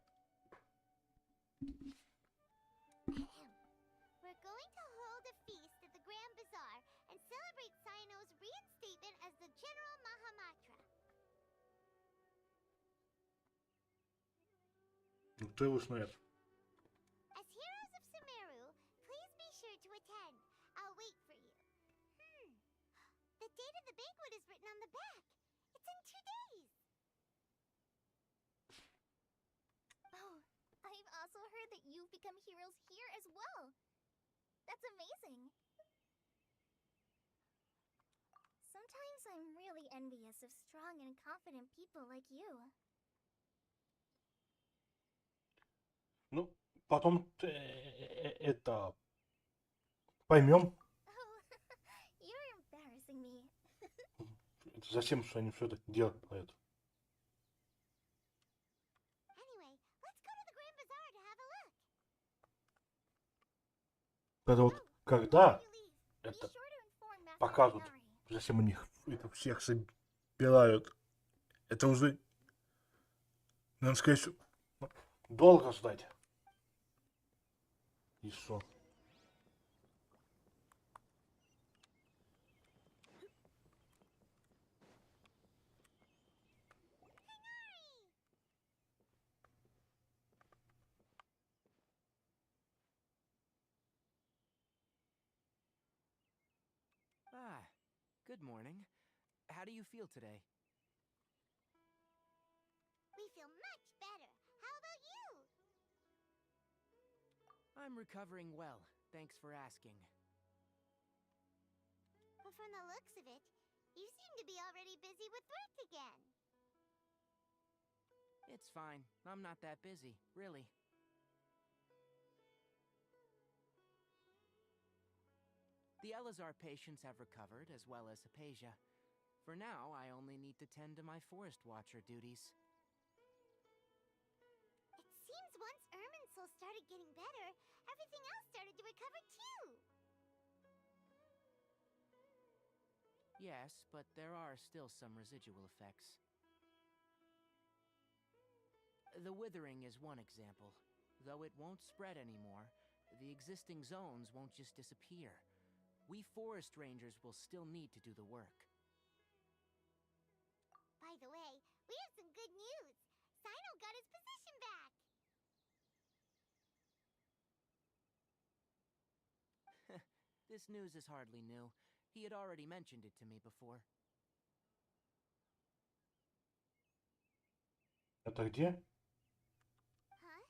We're going to hold a feast at the Grand Bazaar and celebrate Sino's reinstatement as the General Mahamatra.
Ну кто его знает?
As heroes of Sumeru, please be sure to attend. I'll wait for you. The date of the banquet is written on the back. It's in 2 days.
Oh, I've also heard that you've become heroes here as well. That's amazing. Sometimes I'm really envious of strong and confident people like you.
Ну, потом это поймем.
Oh, you're embarrassing me.
Зачем, что они все это делают?
Anyway, let's go to the Grand Bazaar to have a look.
Это вот когда это покажут, зачем у них это всех собирают, это уже, надо сказать, долго ждать. И что?
Ah, good morning. How do you feel today?
We feel much better. How about you?
I'm recovering well, thanks for asking.
But from the looks of it, you seem to be already busy with work again.
It's fine. I'm not that busy, really. The Elazar patients have recovered, as well as Hypatia. For now, I only need to tend to my forest watcher duties.
It seems once Irminsul started getting better, everything else started to recover too.
Yes, but there are still some residual effects. The withering is one example. Though it won't spread anymore, the existing zones won't just disappear. We forest rangers will still need to do the work.
By the way, we have some good news. Sino got his position back.
This news is hardly new. He had already mentioned it to me before.
Это где?
Huh?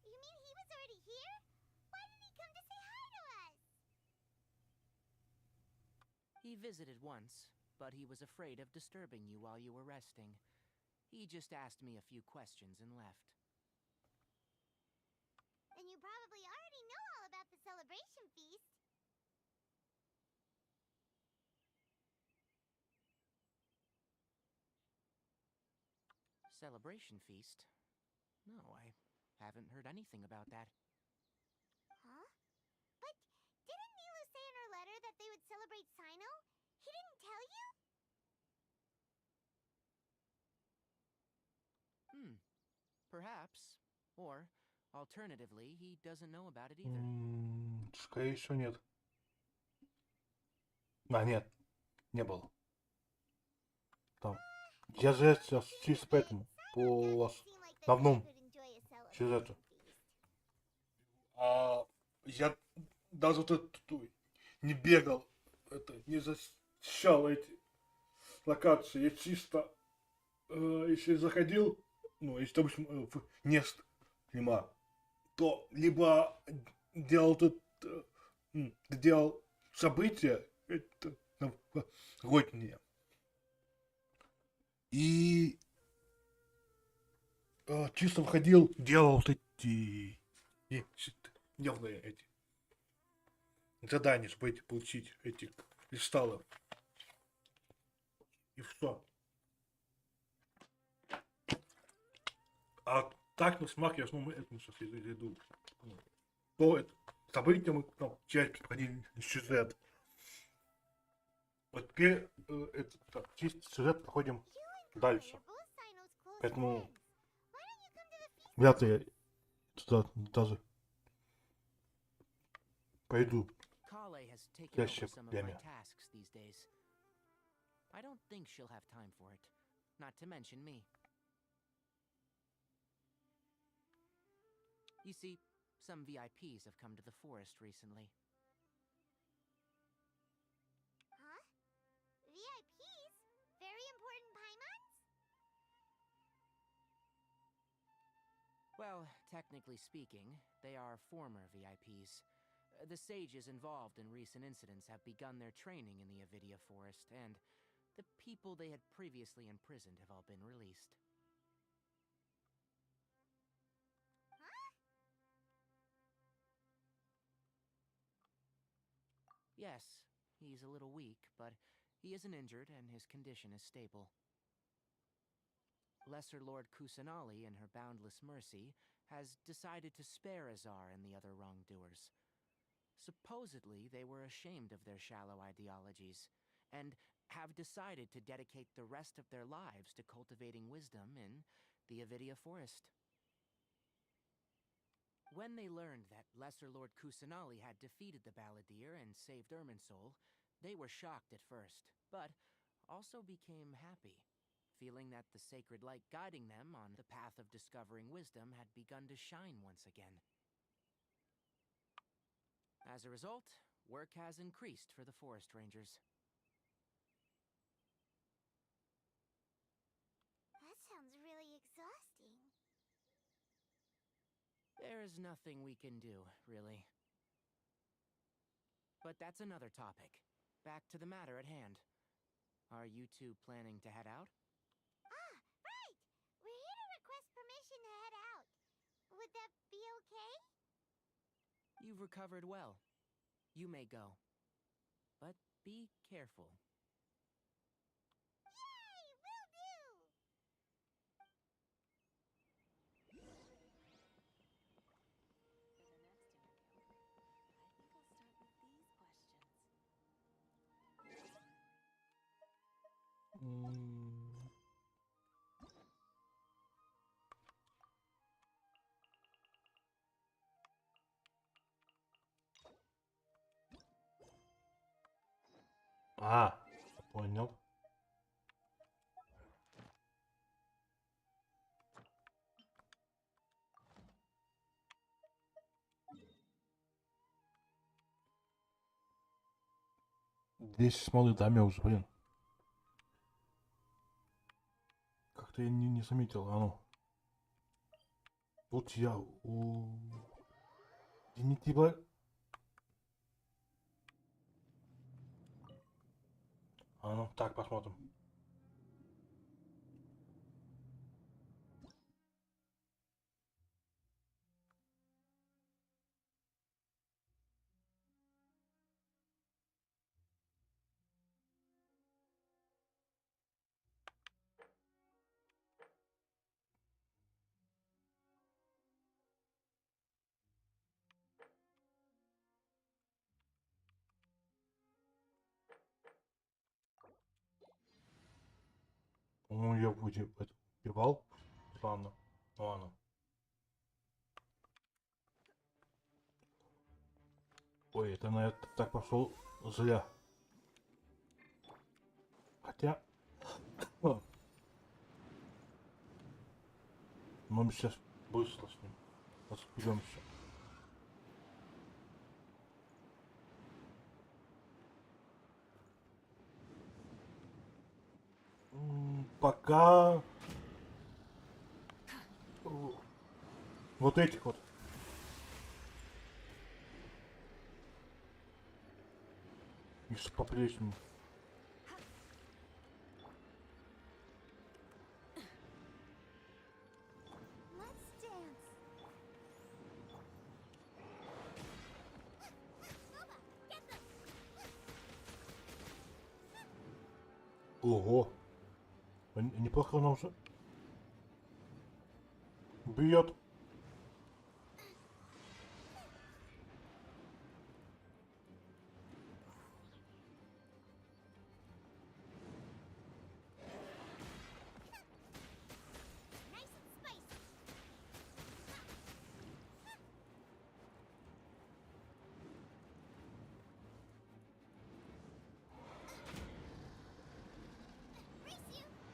You mean he was already here? Why didn't he come to say hi to us?
He visited once, but he was afraid of disturbing you while you were resting. He just asked me a few questions and left.
Then you probably already know all about the celebration feast.
Celebration feast? No, I haven't heard anything about that.
Huh? But didn't Milu say in her letter that they would celebrate Sino? He didn't tell you?
Perhaps. Or, alternatively, he doesn't know about it either.
Скорее всего, нет. А, нет, не было. Там Я же сейчас чисто поэтому, по основному сюжету. А я даже вот эту не бегал, не защищал эти локации. Я чисто, если заходил, ну, если, допустим, в несколько, то либо делал тут, делал события, это новогодние, и чисто входил, делал вот эти дневные эти задания, чтобы эти получить эти кристаллы. И что? А так на смак я снова этому сейчас иду. То это события мы там часть проходили сюжет. Вот теперь чисто сюжет проходим дальше. Поэтому вряд ли я туда даже пойду
Kale has
в
taken over
следующее
some of my
время.
tasks these days. I don't think she'll have time for it, not to mention me. You see, some VIPs have come to the forest recently.
Huh? VIPs? Very important Paimons?
Well, technically speaking, they are former VIPs. The sages involved in recent incidents have begun their training in the Avidia Forest, and the people they had previously imprisoned have all been released.
Huh?
Yes, he's a little weak, but he isn't injured and his condition is stable. Lesser Lord Kusanali, in her boundless mercy, has decided to spare Azar and the other wrongdoers. Supposedly, they were ashamed of their shallow ideologies, and have decided to dedicate the rest of their lives to cultivating wisdom in the Avidia Forest. When they learned that Lesser Lord Kusanali had defeated the Balladeer and saved Irminsul, they were shocked at first, but also became happy, feeling that the sacred light guiding them on the path of discovering wisdom had begun to shine once again. As a result, work has increased for the forest rangers.
That sounds really exhausting.
There is nothing we can do, really. But that's another topic. Back to the matter at hand. Are you two planning to head out?
Ah, right! We're here to request permission to head out. Would that be okay?
You've recovered well. You may go. But be careful.
Yay! Will do!
А, понял. Здесь смолы даме уже, блин. Как-то я не заметил, а ну. Тут я у генитива. А ну, так, посмотрим. Ну, я вроде убивал. Ладно, ну ладно. Ой, это на это так пошел зря. Хотя... Но мы сейчас быстро с ним разберемся. Пока вот этих вот. Еще по-прежнему.
Let's dance.
Ого. Неплохо она уже бьет.
Nice and spicy. Race you. Out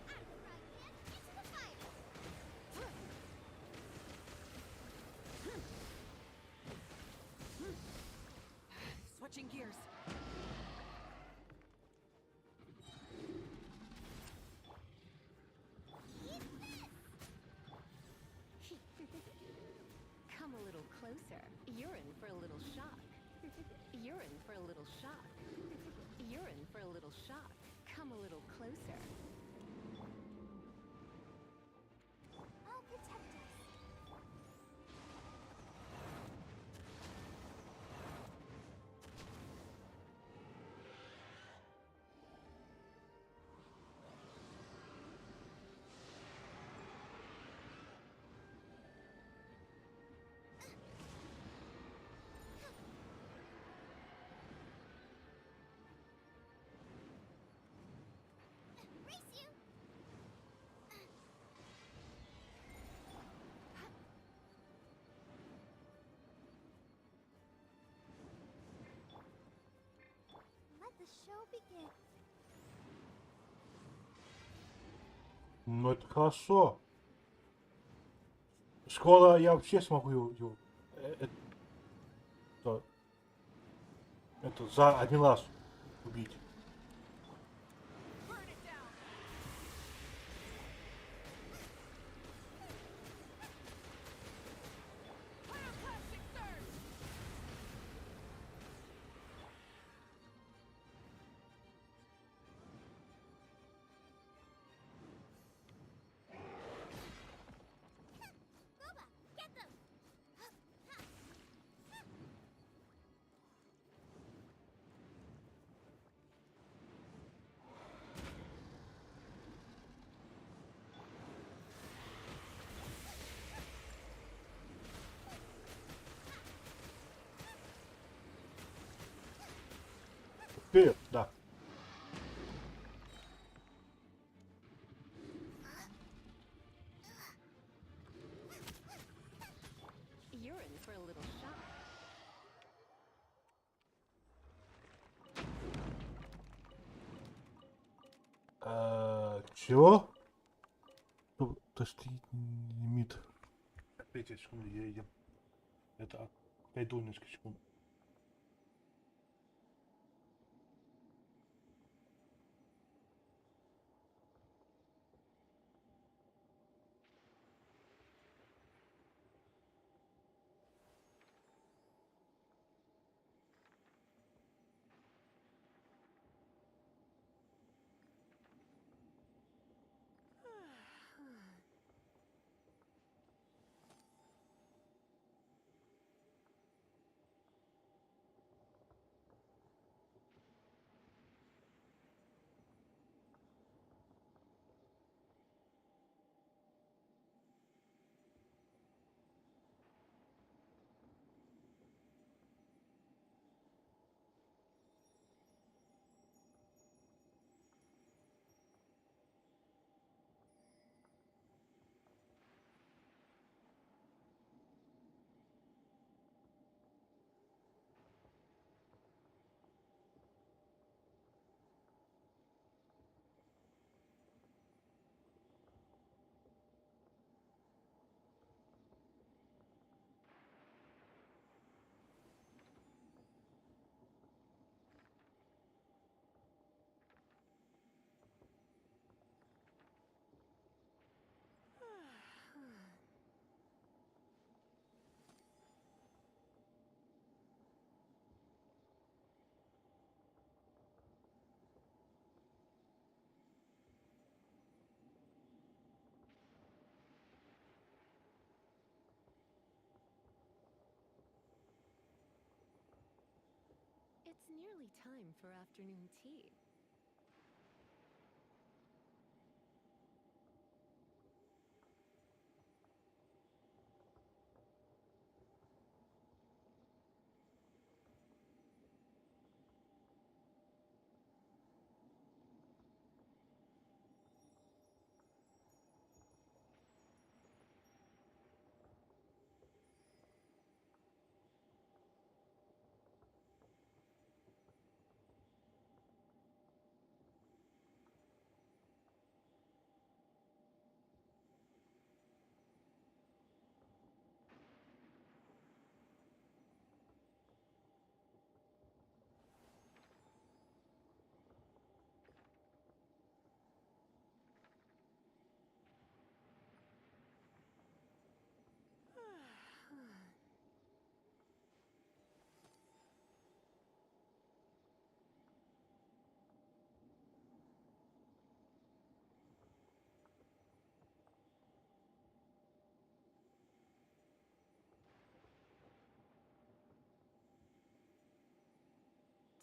of the frying pan, into the fire.
Switching gears.
Come a little closer. You're in for a little shock. You're in for a little shock. You're in for a little shock. Come a little closer.
I'll protect us. Race you. Let the show begin.
Ну это хорошо. Скоро я вообще смогу его это за один раз убить.
Boba, get them.
Вперед, да.
You're in for a little shock.
Чего? Подожди, лимит. 5 секунд, едем. Это опять до несколько секунд.
barely time for afternoon tea.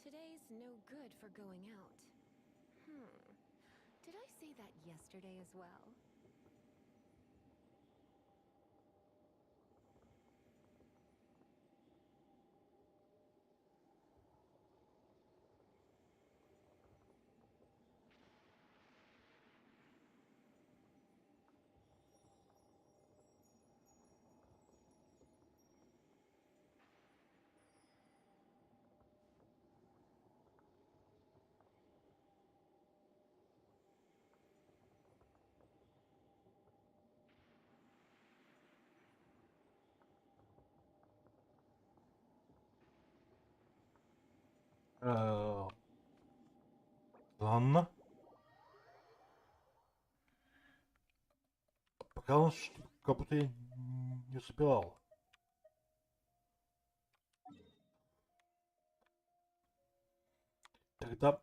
Today's no good for going out. Did I say that yesterday as well?
Ладно. Пока он как будто я не успевал. Тогда...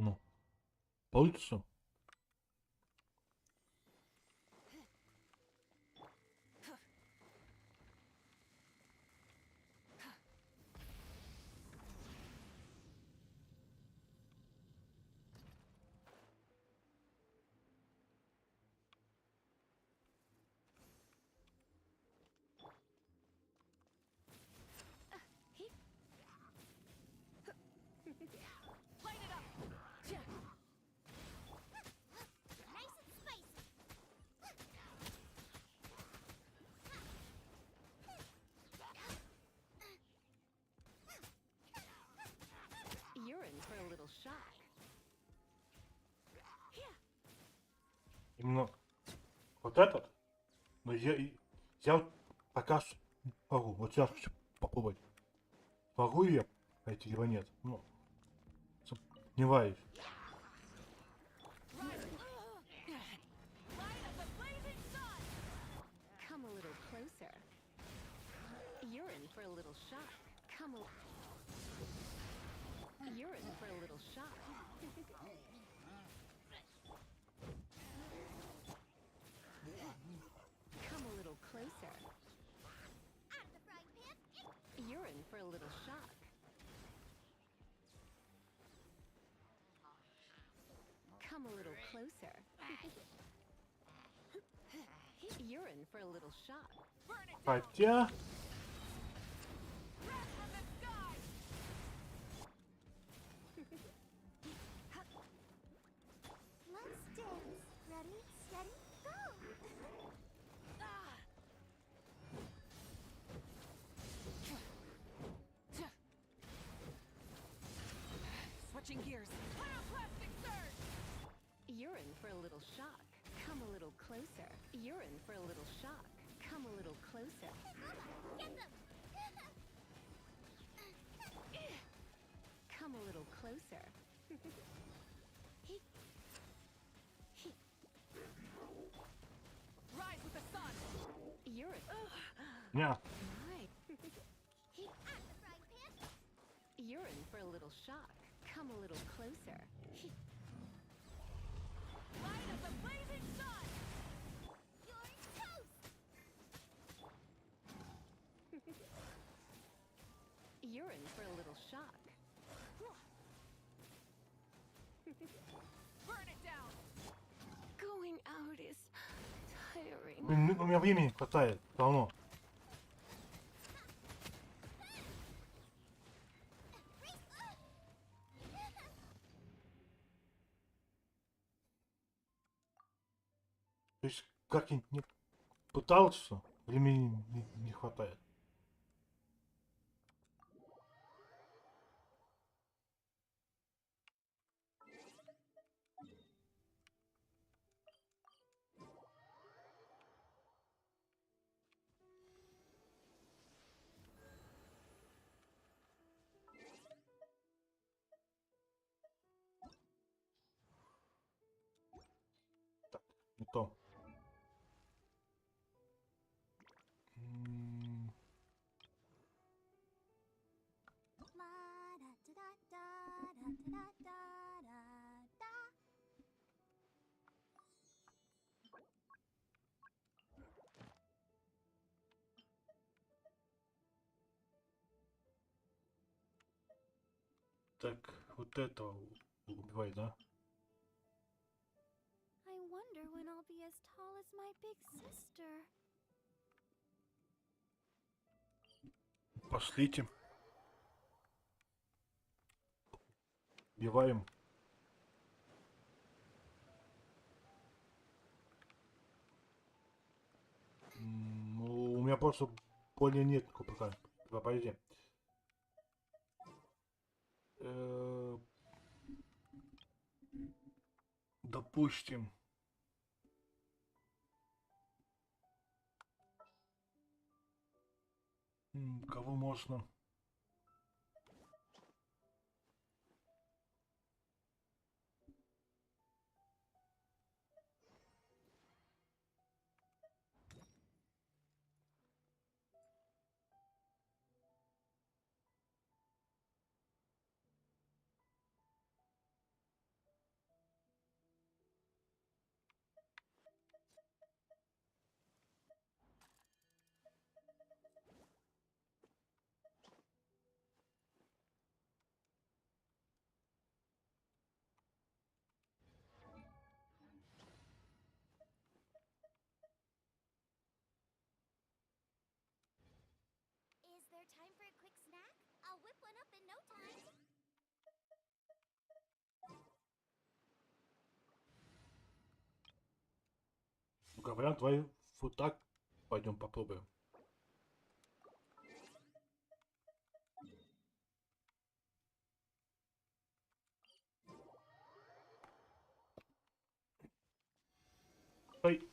Ну, получится.
Light it up!
Nice and spicy.
You're in for a little shock.
Именно вот этот. Но я вот пока что могу. Вот сейчас хочу попробовать. Могу я найти его нет? Ну, сомневаюсь.
Come a little closer. You're in for a little shock. Come a... You're in for a little shock. Come a little closer.
Out of the frying pan.
You're in for a little shock. Come a little closer. You're in for a little shock.
Хотя...
Let's dance. Ready, steady, go.
Switching gears. Pyroclastic surge! You're in for a little shock. Come a little closer. You're in for a little shock. Come a little closer.
Get them.
closer. Rise with the sun. You're
Yeah.
right. You're in for a little shock. Come a little closer. Light of the blazing sun.
You're toast!
You're in for a little shock. Burn it down. Going out is tiring.
Блин, у меня времени хватает, полно. То есть, как я не пытался, времени не хватает. Так, не то. Так, вот этого убивай, да?
I wonder when I'll be as tall as my big sister.
Пошлите. Убиваем. Ну, у меня просто более нет пока. Подожди. Допустим. Кого можно?
Is there time for a quick snack? I'll whip one up in no time.
Говорят, давай вот так пойдем попробуем. Ой.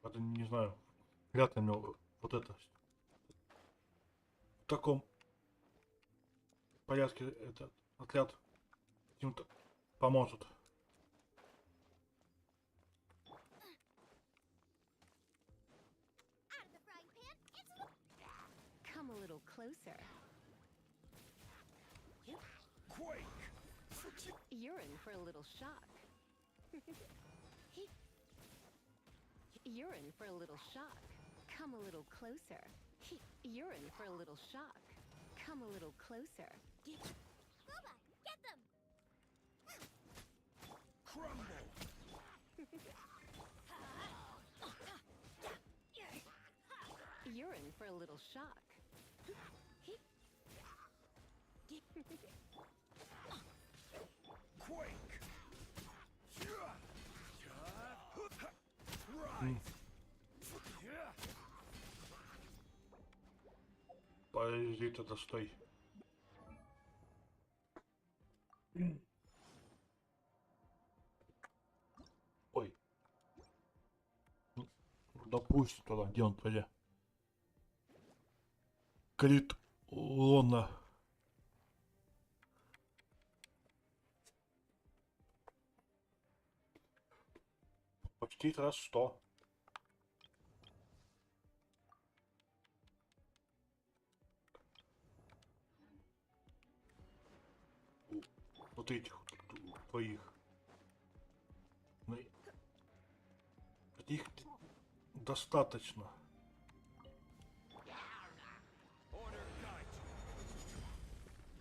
Это не знаю. Вряд ли мне вот это в таком порядке этот отряд чем-то поможет.
Come a little closer.
Quake!
You're in for a little shock. You're in for a little shock. Come a little closer. You're in for a little shock. Come a little closer.
Boba, get them!
Crumble!
You're
in for a little shock.
Quake!
Подожди, тогда стой. Ой. Допустим, тогда, где он, подожди. Крит Лона. Почти раз 100. Вот этих твоих. Ну, их достаточно.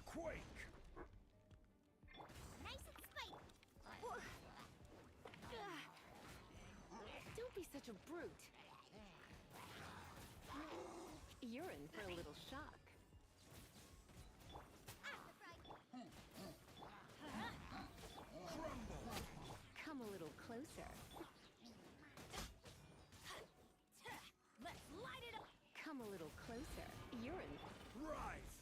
Quake!
Nice and spicy.
Don't be such a brute. You're in for a little shock. Come a little closer.
Let's light it up.
Come a little closer. You're in.
Rise!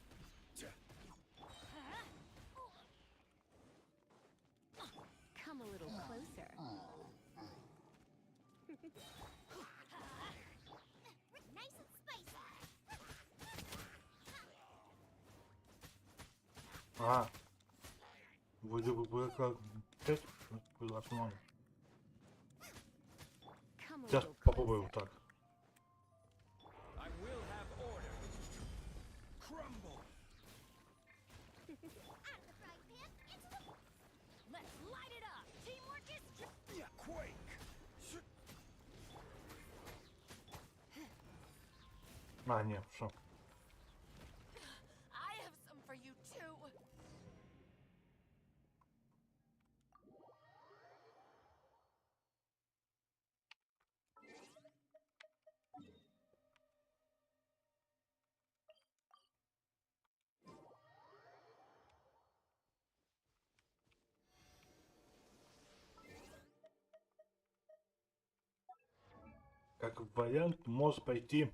Come a little closer.
Nice and spicy.
А. Вроде бы было как 5 было основное. Сейчас попробую вот так.
I will have order. Crumble!
Out of the frying pan into the... Let's light it up. Teamwork is...
Yeah, quake!
А, нет, все.
I have some for you too.
Как вариант, может пойти.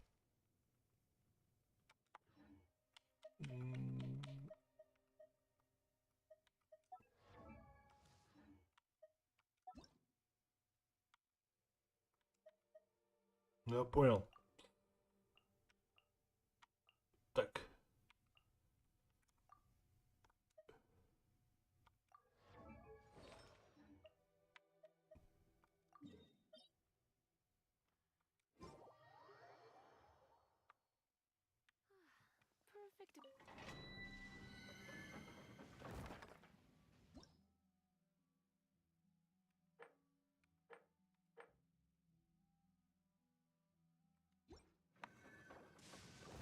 Ну, я понял. Так.
Perfect.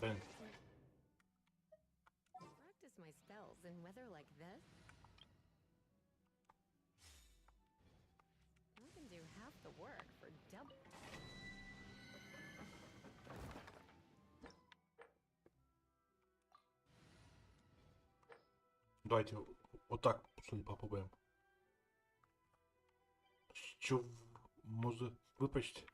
Блин.
Practice my spells in weather like this. I can do half the work for double.
Давайте вот так, судя попробуем. Что может выпасть?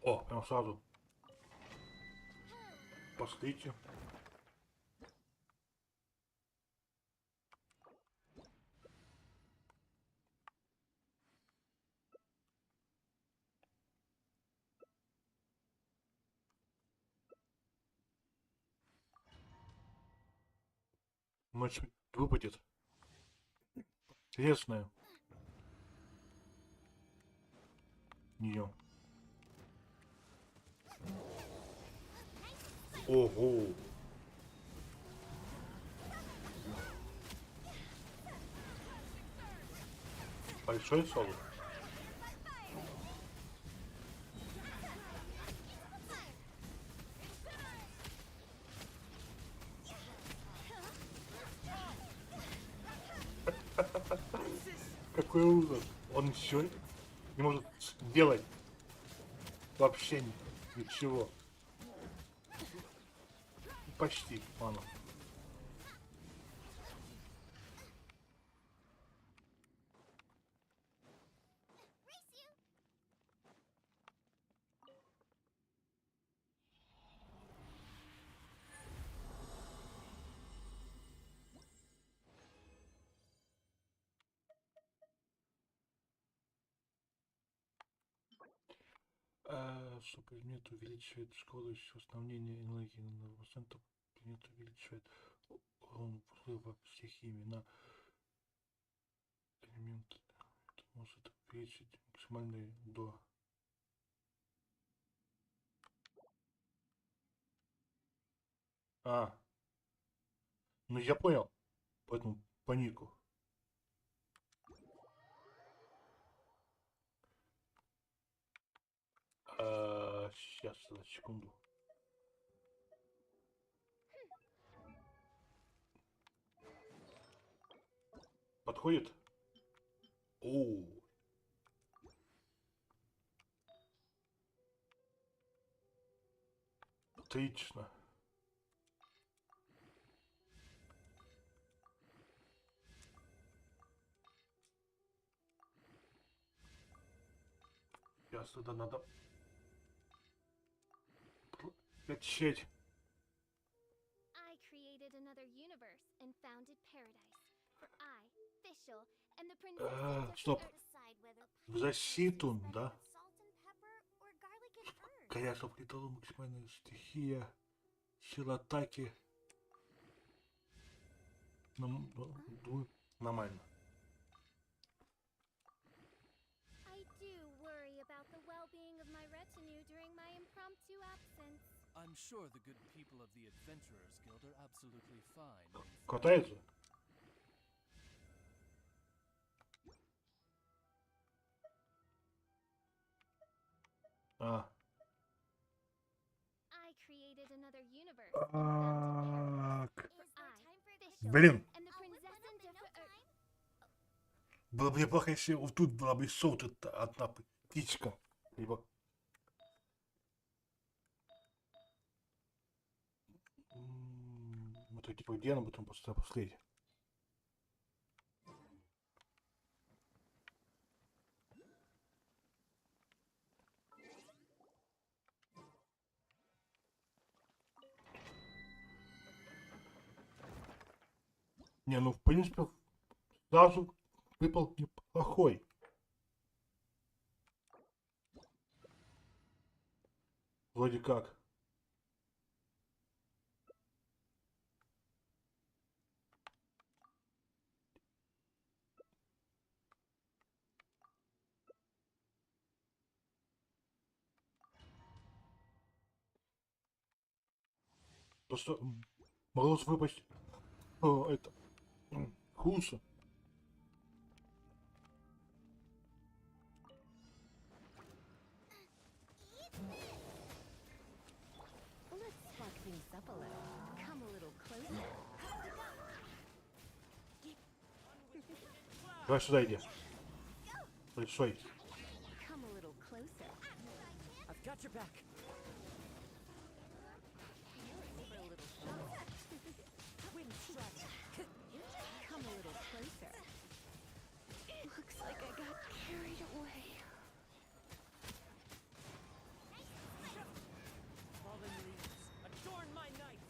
О, прям сразу. Посмотрите. Может выпадет. Интересное. Нее. Ого. Большой соло. Какой ужас. Он еще не может делать вообще ничего. Почти, ладно. Что предмет увеличивает скорость восстановления энергии на 2%, предмет увеличивает урон взрыва стихиями на элемент. Это может увеличить максимальный до. Ну я понял, поэтому панику. Сейчас, секунду. Подходит? О. Отлично. Сейчас туда надо качать.
I created another universe and founded paradise. For I, Fischl, and the princess
Стоп.
decide whether
В защиту, да?
salt and pepper or garlic and herbs.
Коряжа притала максимальная стихия. Сила атаки. Нормально.
I do worry about the well-being of my retinue during my impromptu absence.
I'm sure the good people of the Adventurers Guild are absolutely fine.
Катается?
I created another universe.
Блин. Было бы неплохо, если вот тут была бы одна птичка. Либо... Это типа где она потом посмотреть? Не, ну в принципе сразу выпал неплохой. Вроде как. Просто могло выпасть это хуже.
Let's spark things up a little. Come a little closer.
Давай сюда иди. Большой.
Come a little closer.
I've got your back.
For a little shot. Wind strike. Come a little closer. Looks like I got carried away.
Fallen leaves, adorn my night.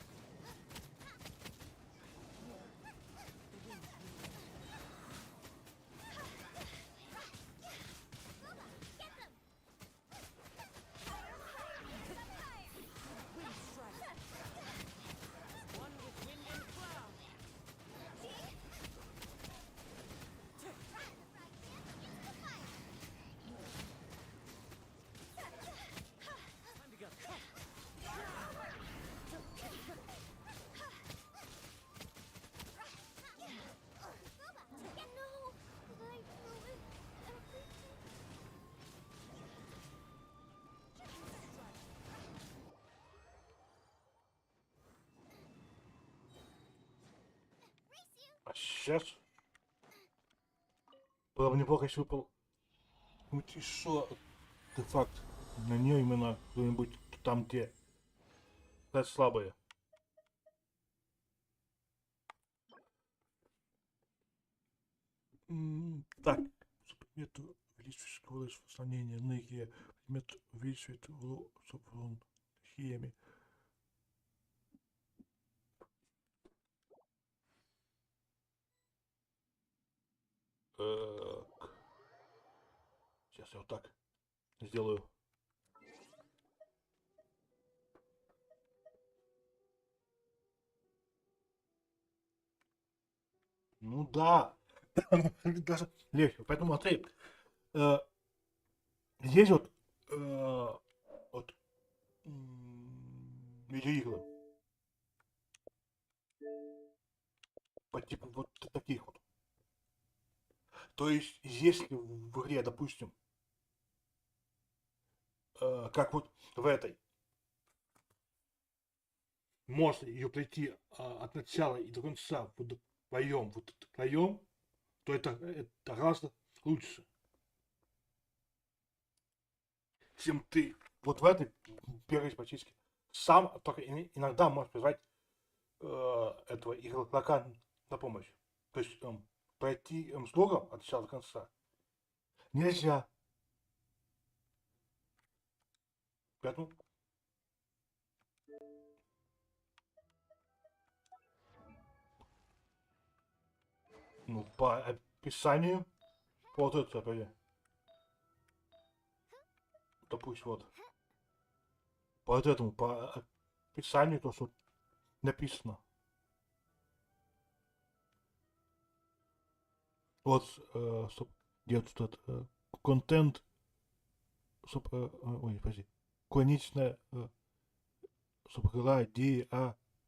Wind strike. One with wind and cloud.
сейчас. Было бы неплохо, если выпал еще артефакт. На нее именно кто-нибудь там, где слабые. Так, предмет увеличивает скорость восстановления энергии, предмет увеличивает урон химии. Сейчас я вот так сделаю. Ну да, даже легче. Поэтому смотри, здесь вот, вот видеоигры по типу вот таких вот. То есть, если в игре, допустим, как вот в этой, можно ее пройти от начала и до конца вот вдвоем, то это гораздо лучше, чем ты вот в этой первой практически сам, только иногда можешь призвать этого игрока на помощь. То есть пройти с логом от начала до конца нельзя. Поэтому ну, по описанию, вот это опять. Допустим, вот. По этому, по описанию, то, что написано. Вот, стоп, где тут этот контент, стоп, ой, подожди, конечная, стоп, игра,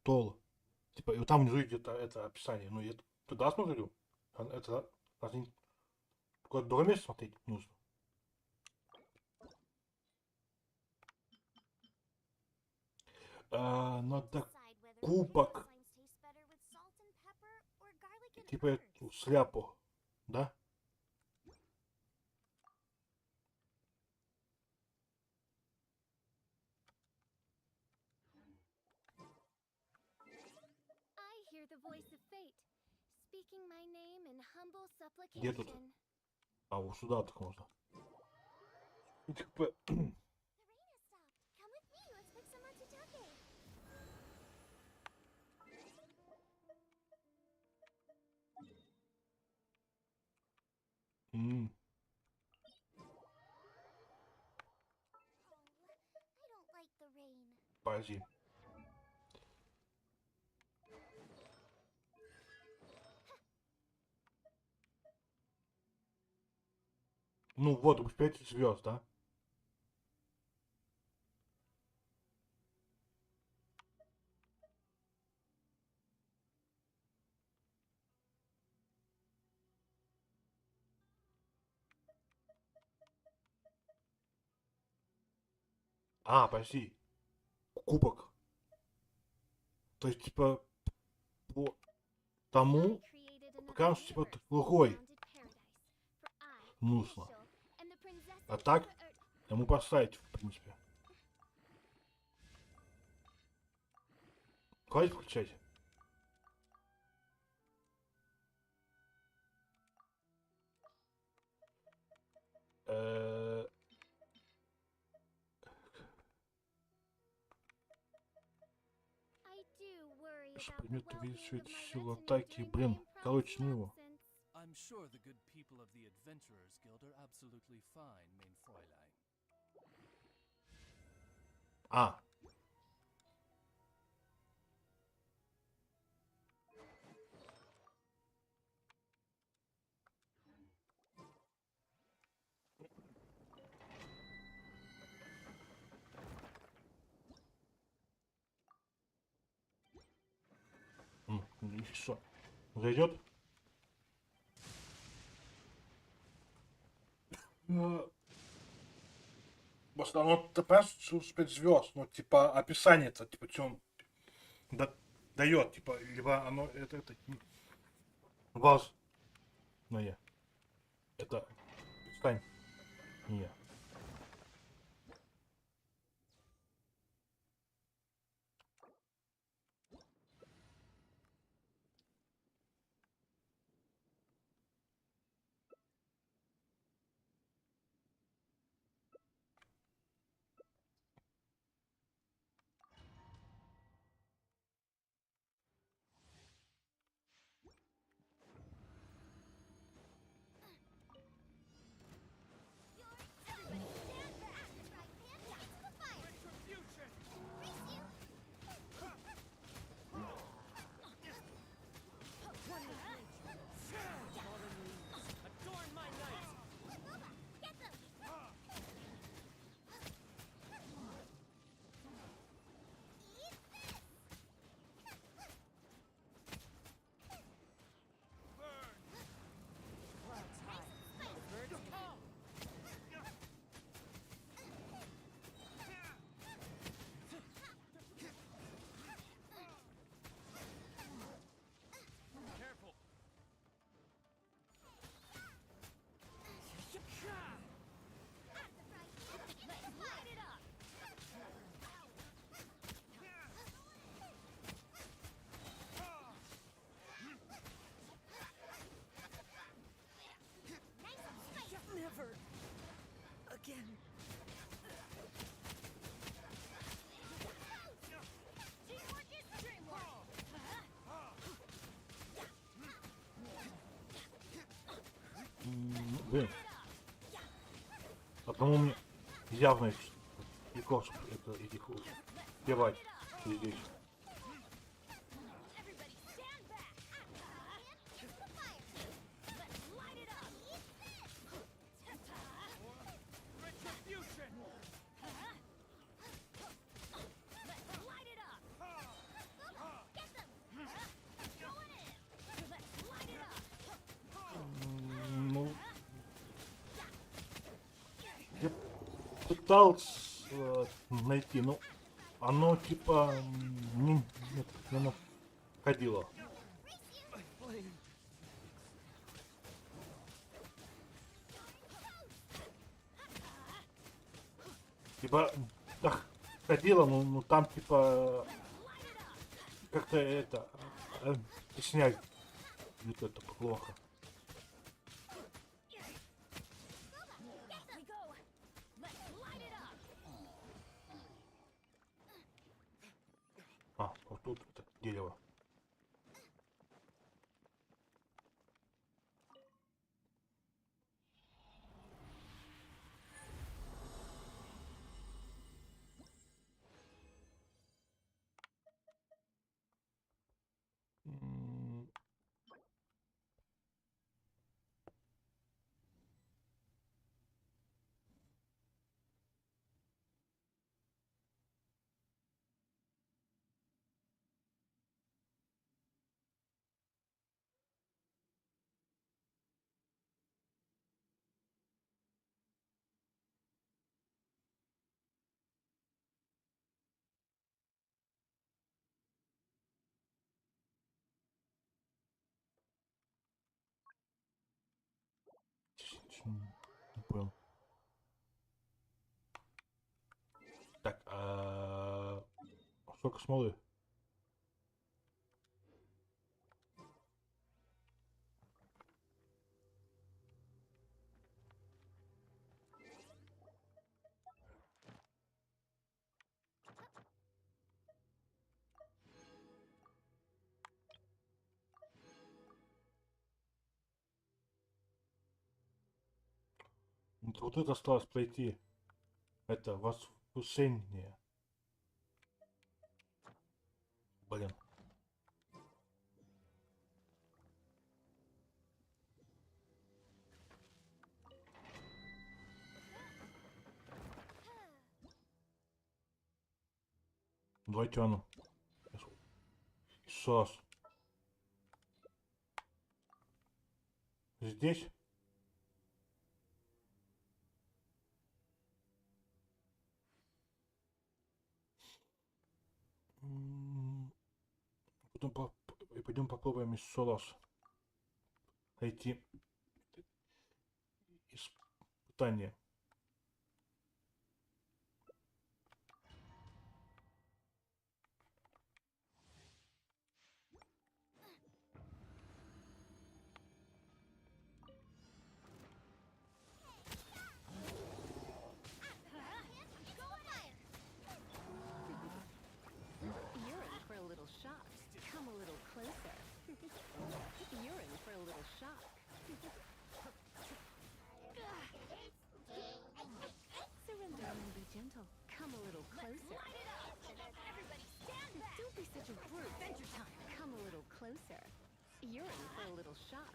тол. Типа, и вот там внизу идет это описание. Ну, я туда смотрю. Это разве в какое-то другое место смотреть нужно? Надо кубок. Типа эту шляпу, да?
I hear the voice of fate, speaking my name in humble
Где тут?
supplication.
А, вот сюда так можно. И типа...
Come with me, let's pick some matsutake. I don't like the rain.
Подожди. Ну вот, 5 звезд, да? А, подожди. Кубок. То есть, типа, по тому, пока что, типа, другой нужно. А так, ему поставить, в принципе. Хватит включать? Предмет увеличивает силу атаки. Блин, короче, не его.
I'm sure the good people of the Adventurers Guild are absolutely fine, mein Fräulein.
А. Что? Зайдет? В основном, ты понимаешь, что 5 звезд, ну, типа, описание-то, типа, что он дает, типа, либо оно, это, Вас. Но я. Это... Стань. Не я.
Never again.
Блин. Одному мне явно прикол, что это этих успевать здесь. Ну, я пытался найти, но оно типа не находило. Типа так ходила, ну там типа как-то это снять вот это плохо. А, вот тут это дерево. Не понял. Так, сколько смолы? Вот это осталось пройти. Это возвышение. Блин. Давайте оно. Еще раз. Здесь. Потом пойдем попробуем еще раз. найти испытание.
You're in for a little shock. Come a little closer. You're in for a little shock. Surrender and be gentle. Come a little closer.
Everybody stand back!
Don't be such a brute. Adventure time. Come a little closer. You're in for a little shock.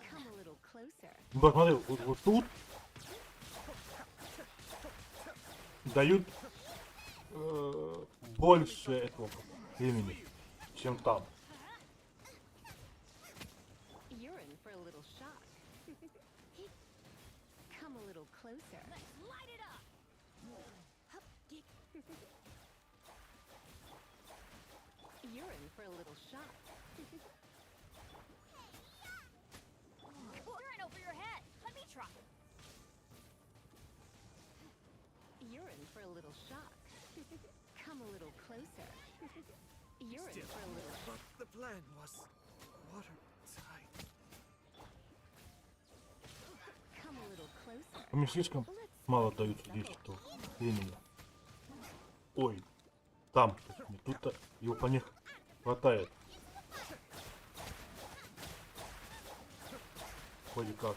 Come a little closer.
Вот смотри, вот тут дают больше этого времени, чем там.
You're in for a little shock. Come a little closer.
Let's light it up!
You're in for a little shock.
You're in over your head! Let me try!
You're in for a little shock. Come a little closer. You're in for a little shock.
The plan was watertight.
Come a little closer.
Мне слишком мало дают здесь этого времени. Ой, там, тут-то его по них хватает. Вроде как.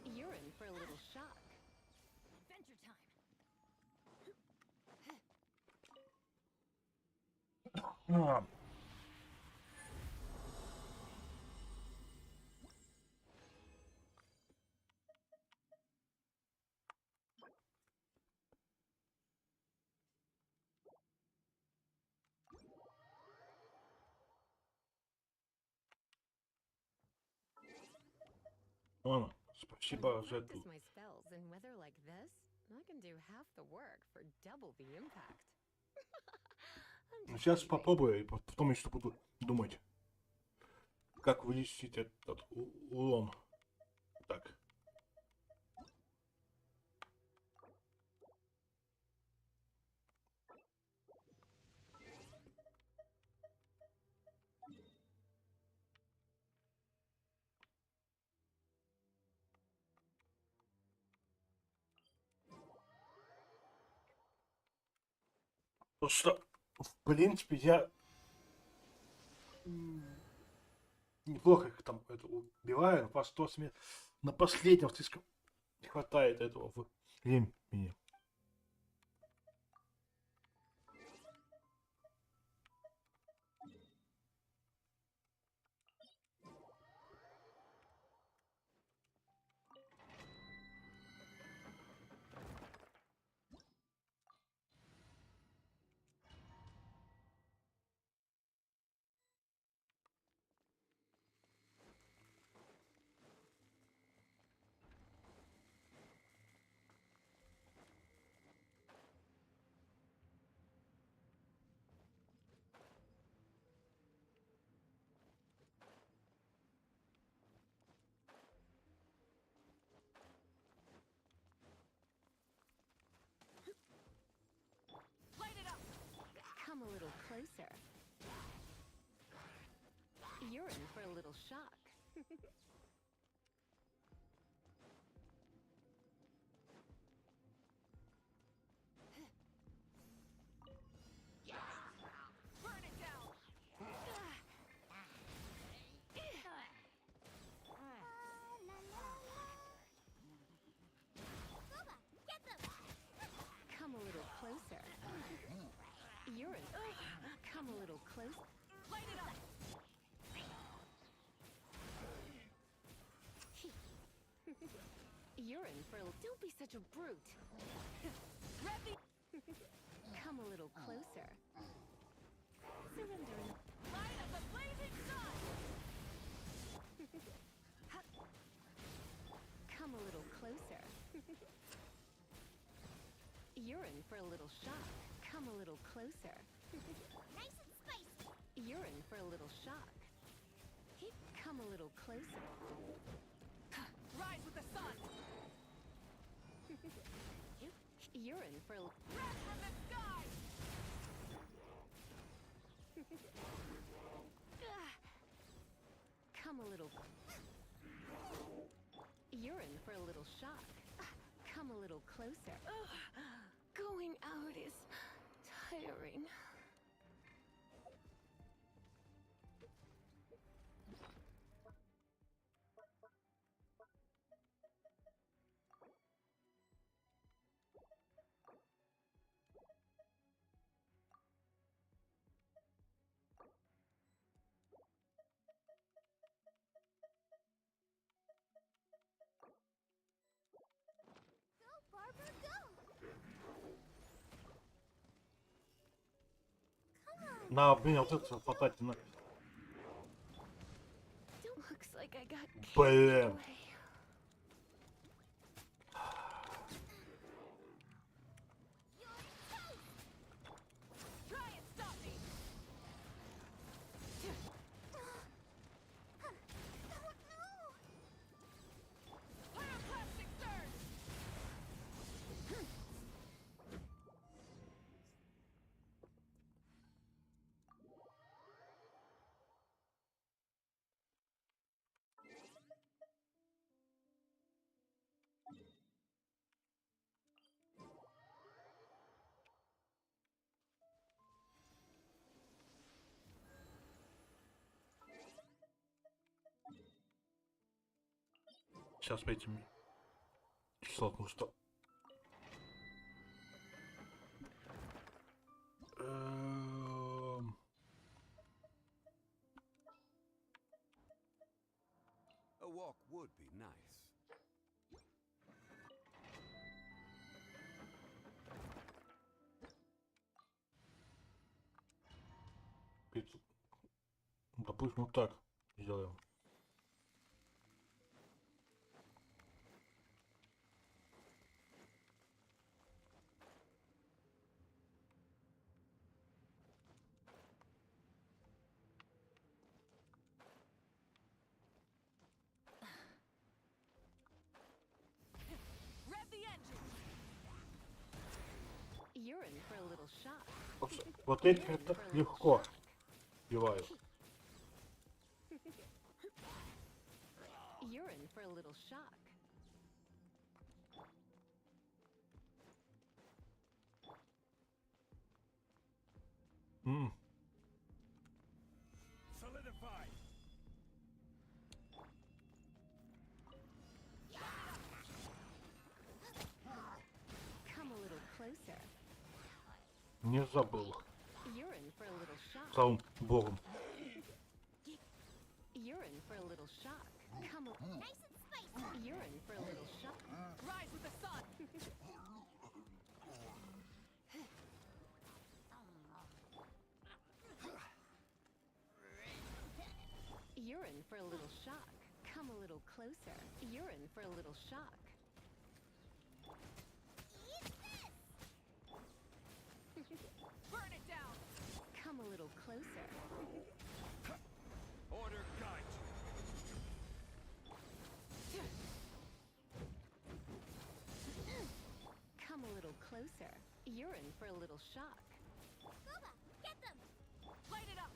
You're in for a little shock.
Adventure time!
А. Ладно, спасибо за эту.
Practice my spells in weather like this, I can do half the work for double the impact.
Сейчас попробую, и потом еще буду думать, как вылечить этот урон. Так. Потому что, в принципе, я неплохо их там убиваю, но просто на последнем слишком не хватает этого времени.
Light it up!
Come a little closer. You're in for a little shock.
Burn it down!
Come a little closer. You're in. Come a little closer.
Light it up!
You're in for a. Don't be such a brute.
Ready?
Come a little closer. Surrender.
Light of the blazing sun!
Come a little closer. You're in for a little shock. Come a little closer.
Nice and
You're in for a little shock. Come a little closer.
Rise with the sun!
You're in for a
Rise from the sky!
Come a little. You're in for a little shock. Come a little closer.
Going out is tiring.
Barbara, go!
На, блин, вот это хватать на.
Looks like I got
Блин.
away. Try and stop me. Pyroclastic surge.
Сейчас по этим кислотным что.
A walk would be nice.
Допустим, вот так сделаем.
Rev the engine.
You're in for a little shock.
Вот эти это легко убиваю.
You're in for a little shock.
Solidify.
Come a little closer.
Не забыл.
You're in for a little shock.
Самым богом.
You're in for a little shock. Come a
Nice and spicy!
You're in for a little shock.
Rise with the sun.
You're in for a little shock. Come a little closer. You're in for a little shock.
Burn it down.
Come a little closer.
Order guide
Come a little closer. You're in for a little shock.
Boba, get them!
Light it up.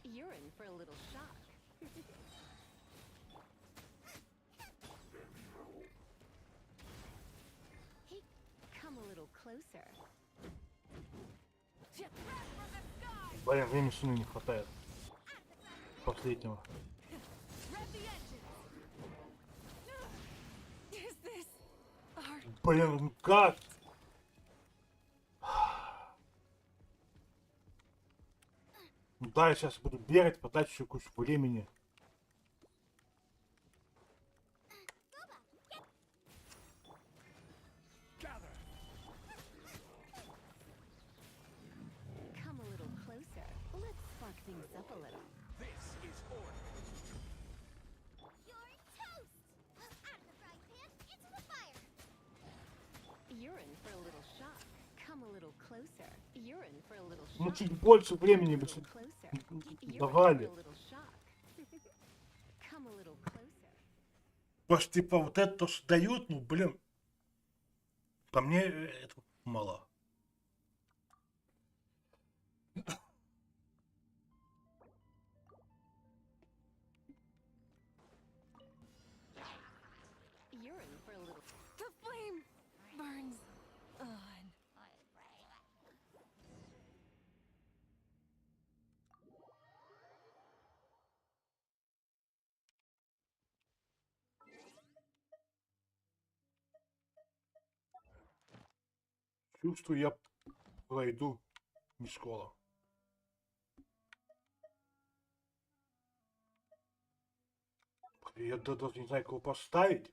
You're in for a little shock. Come a little closer.
Rise from the sky.
Блин, времени сильно не хватает. Последнего.
Rev the engine. Is this our
Блин, ну как? Да, я сейчас буду бегать, потратить еще кучу времени.
gather?
Come a little closer. Let's spark things up a little.
This is order.
You're toast! Out of the frying pan, into the fire!
You're in for a little shock. Come a little closer. closer. You're in for a little
Ну,
shock.
чуть больше времени бы
Closer. You're in for
давали.
a little shock. Come a little closer.
Потому что, типа, вот это то, что дают, ну, блин, по мне это мало.
You're in for a little. The flame burns on.
Чувствую, я пройду не скоро. Я даже не знаю, кого поставить.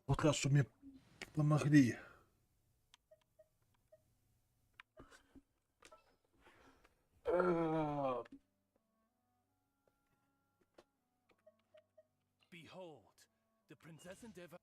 Вот раз, чтобы мне помогли.
Behold, the princess Endeavor.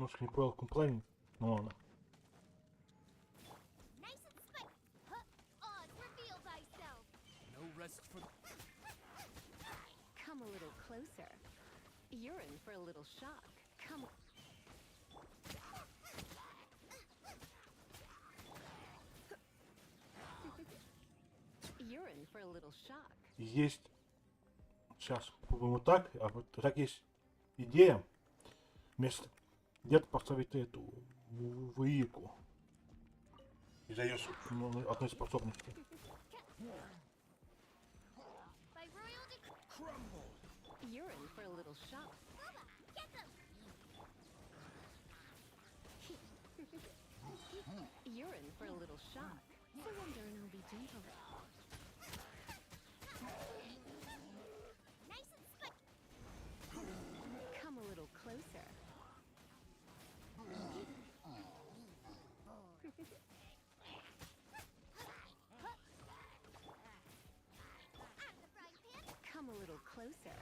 Немножко не понял комплайнинг, ну ладно.
Nice and spike. Huh? Oz, reveal thyself.
No rest for.
Come a little closer. You're in for a little shock. Come. You're in for a little shock.
Есть. Сейчас попробуем вот так, а вот так есть идея. Вместо где-то поставить эту выику. И за ее одной способности.
By royal crumble.
You're in for a little shock.
Get them.
You're in for a little shock. Surrender and I'll be gentle.
Nice and spike.
Come a little closer. Come a little closer.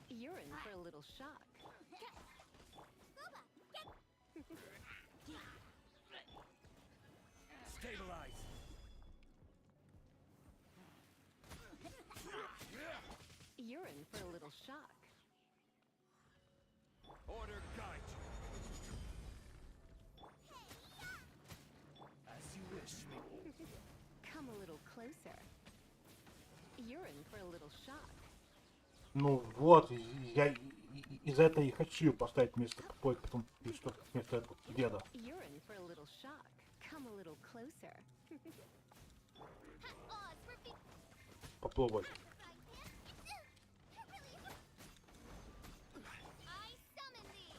You're in for a little shock.
Stabilize.
You're in for a little shock.
Order guide you. As you wish.
Come a little closer. You're in for a little shock.
Ну вот, я из-за этого и хочу поставить вместо какой-то потом что вместо этого деда.
You're in for a little shock. Come a little closer.
Oz, reveal.
Попробовать.
I summon thee.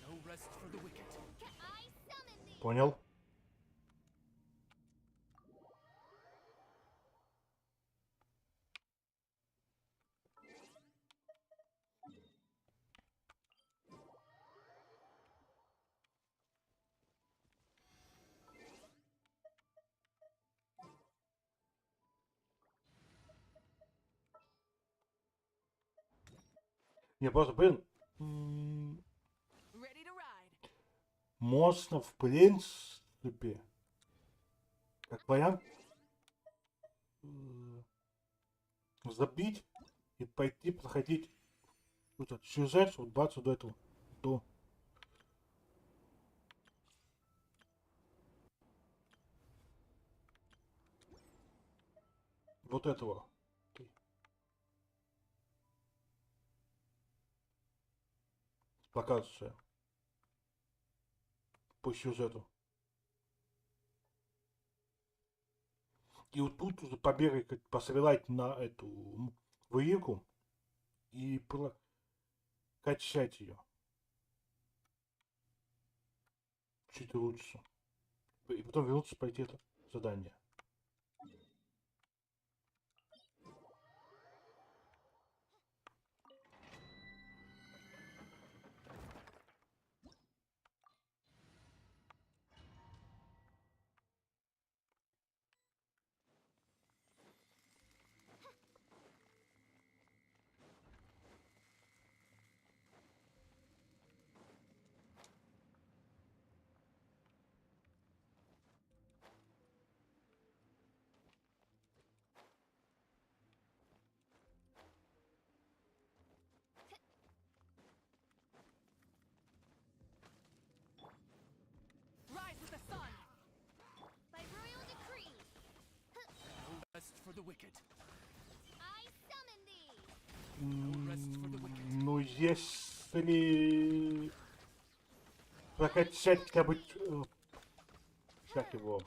No rest for the wicked.
I summon thee.
Понял? Не, просто, блин,
Ready to ride.
можно, в принципе, как вариант, забить и пойти проходить Вот этот сюжет, вот бац, до этого. До. Вот этого. Локация. По сюжету. И вот тут уже побегать, пострелять на эту выемку и качать ее. Чуть лучше. И потом вернуться, пройти это задание.
Rise with the sun!
By royal decree,
No rest for the wicked.
I summon thee!
No rest for the wicked.
Ну, если прокачать хотя бы как его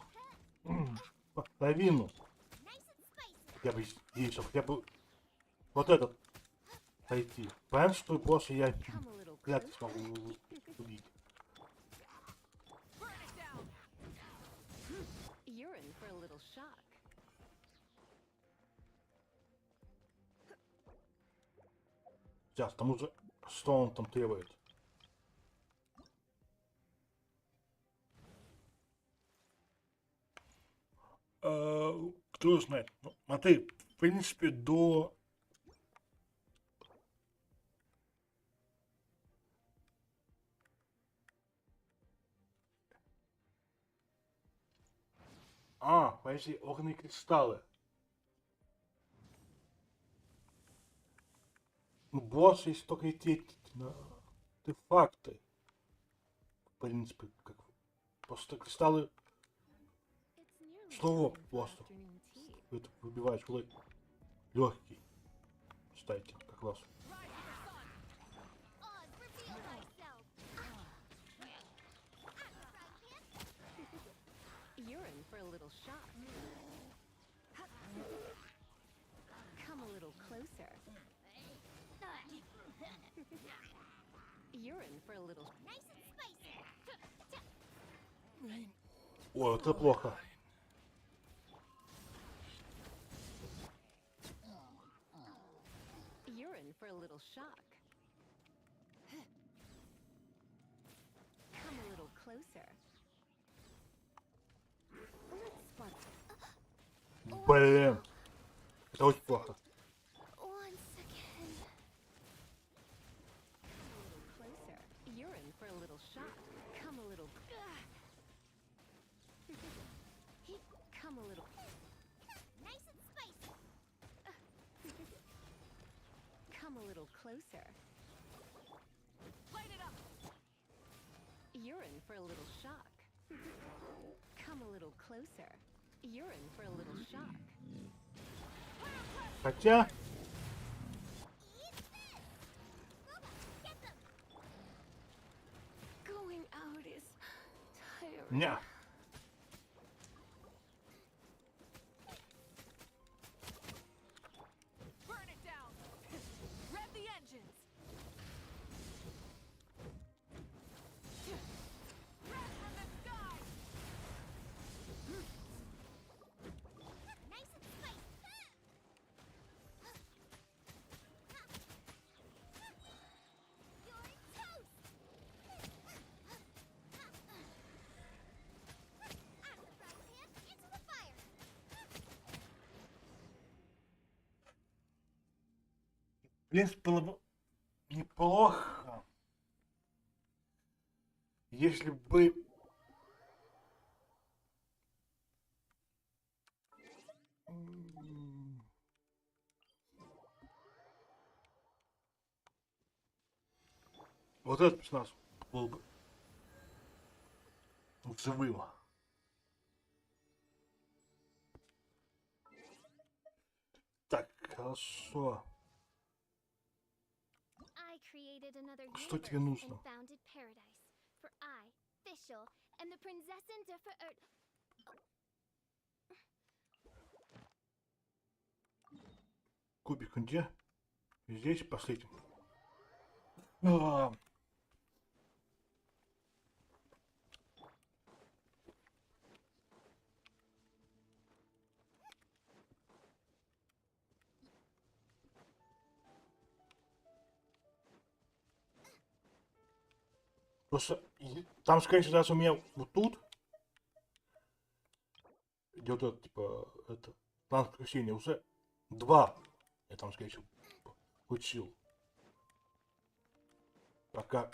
половину, хотя бы здесь, хотя бы вот этот пройти. Понятно, что после я вряд ли смогу убить.
You're in for a little shock.
Сейчас, тому же, что он там требует. Кто знает. Ну, смотри, в принципе, до... Подожди, огненные кристаллы. Ну, босс, если только идти на артефакты. В принципе, как... Просто кристаллы... Снова просто. Это выбиваешь легкий. Кстати, как раз.
You're in for a little shock. Come a little closer. You're in for a little...
Nice and spicy!
Ой, это плохо.
You're in for a little shock. Come a little closer. Let's spark.
Блин. Это очень плохо.
Once again.
Come a little closer. You're in for a little shock. Come a little... Come a little...
Nice and spicy!
Come a little closer.
Light it up!
You're in for a little shock. Come a little closer. You're in for a little shock.
Хотя...
Going out is tiring.
Ня.
Burn it down! Rev the engines! Breath from the sky!
Nice and spicy! You're toast! Out of the frying pan, into the fire!
В принципе, было бы неплохо, если бы... Вот этот персонаж был бы живым. Так, хорошо.
I created another
Что тебе
universe
нужно?
and founded paradise. For I, Fischl, and the Prinzessin de
Кубик где? Здесь последний. А, Просто там, скорее всего, даже у меня вот тут идет это, типа, это, план воскресенья уже 2. Я там, скорее всего, учил. Пока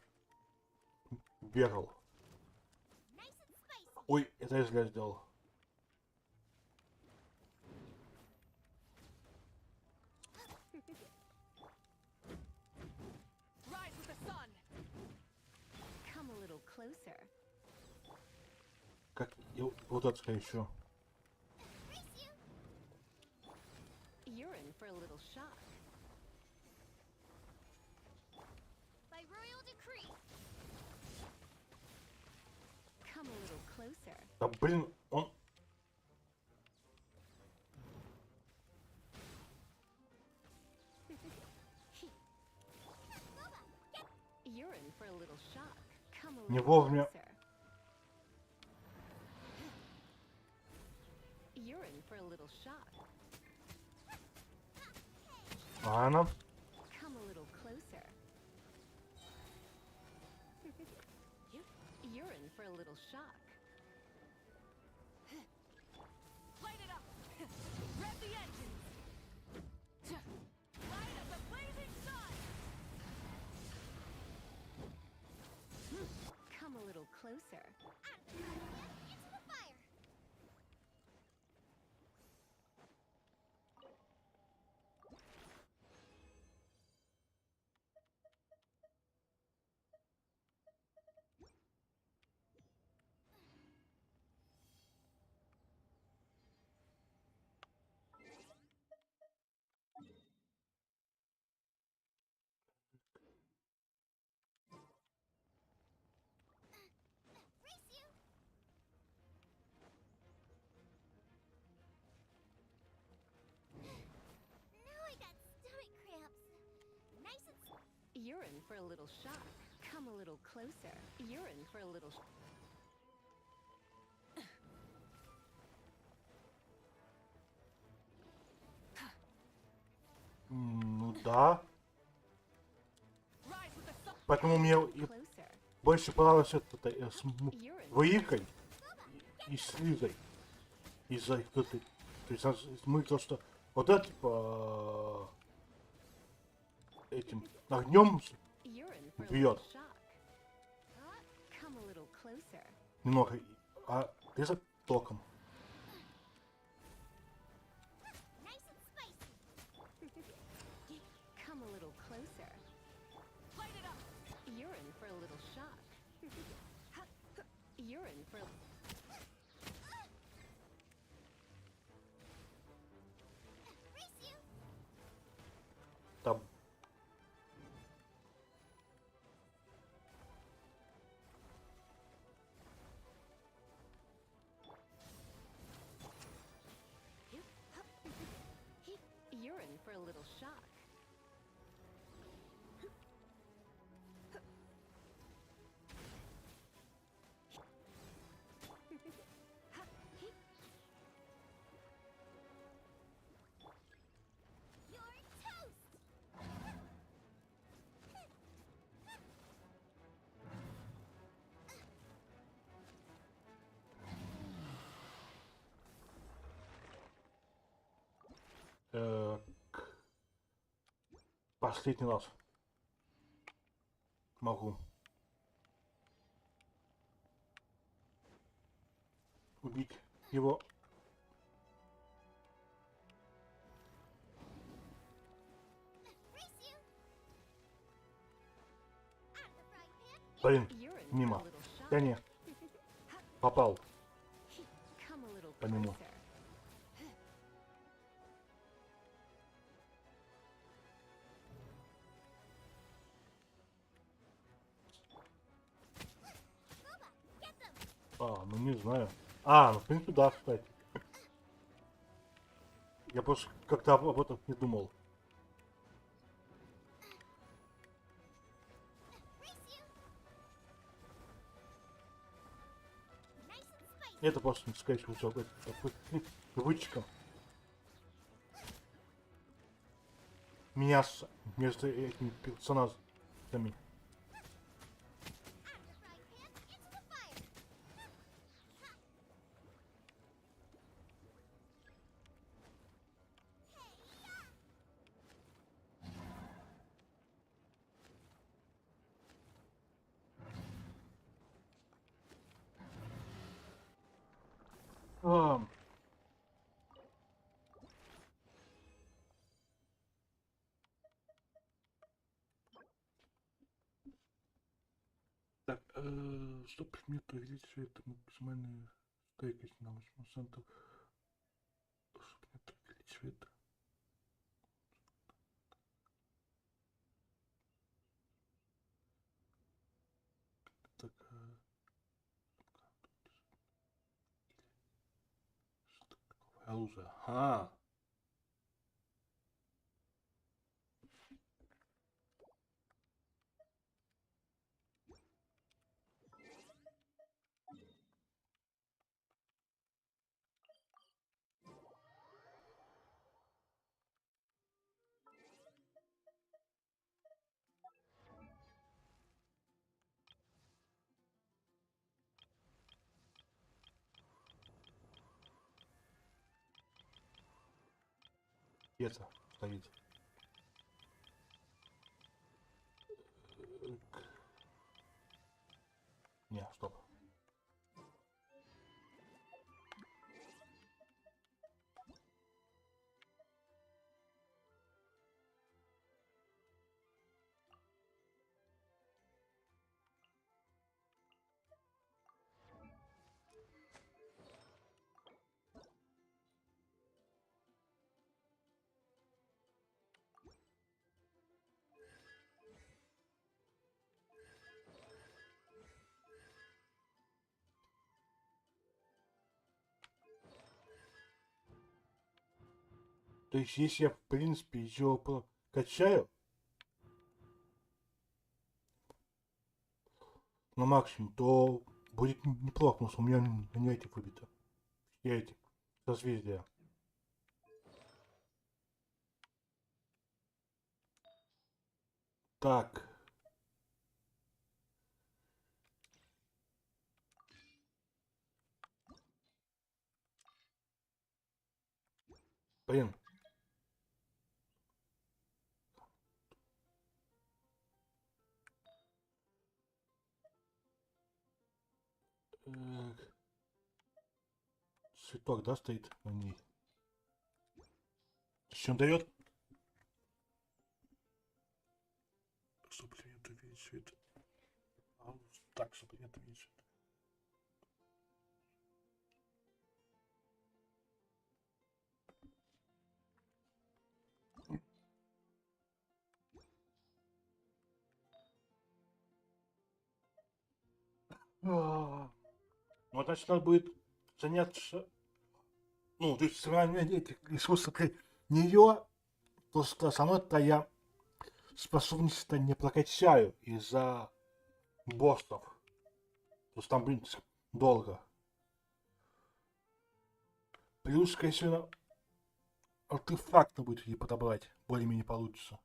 бегал. Ой, это я зря сделал.
Rise with the sun.
Come a little closer.
Как вот это, скорее всего.
You're in for a little shock.
by royal decree.
Come a little closer.
Да блин, он...
You're in for a little shock. Come a
Не
little
вовремя.
closer. You're in for a little shock.
А она?
Come a little closer. You're in for a little shock.
Light it up. Rev the engines. Light up the blazing sun.
Come a little closer.
Into the fire. Race you. Now I got stomach cramps. Nice and
You're in for a little shock. Come a little closer. You're in for a little.
Ну да.
Rise with the sun.
Поэтому мне и
Closer.
больше понравилось это с
You're in.
Ваикой и с Лизой. Из-за их этой... То есть мы то, что вот это типа этим огнем
You're in for a
бьет
little shock. Come a little closer.
немного, а Лиза током.
nice and spicy.
Come a little closer.
Light it up.
You're in for a little shock. You're in for.
Race you.
Там
You're in for a little shock.
You're toast.
последний раз могу убить его.
Race you. Out of the frying
Блин, мимо. Да не. Попал.
Come a little
По нему.
closer.
Ну не знаю. Ну в принципе, да, кстати. Я просто как-то об этом не думал. Это просто, скорее всего, привычка. Меня между этими персонажами. Так, что предмет увеличивает максимальную стойкость на 8%? Что предмет увеличивает? Так, что такое оружие? Это стоит. Не, стоп. То есть, если я, в принципе, ее прокачаю на максимум, то будет неплохо, потому что у меня не эти выбито. Я эти созвездия. Так. Блин. Цветок, да, стоит на ней? Что он дает? Чтобы предмет увеличивает. Так, чтобы предмет увеличивает. Вот, значит, надо будет заняться, ну, то есть, сравнение этих ресурсов нее, просто со мной-то я способность-то не прокачаю из-за боссов. То есть там, блин, долго. Плюс, конечно, артефакты будет ей подобрать. Более-менее получится.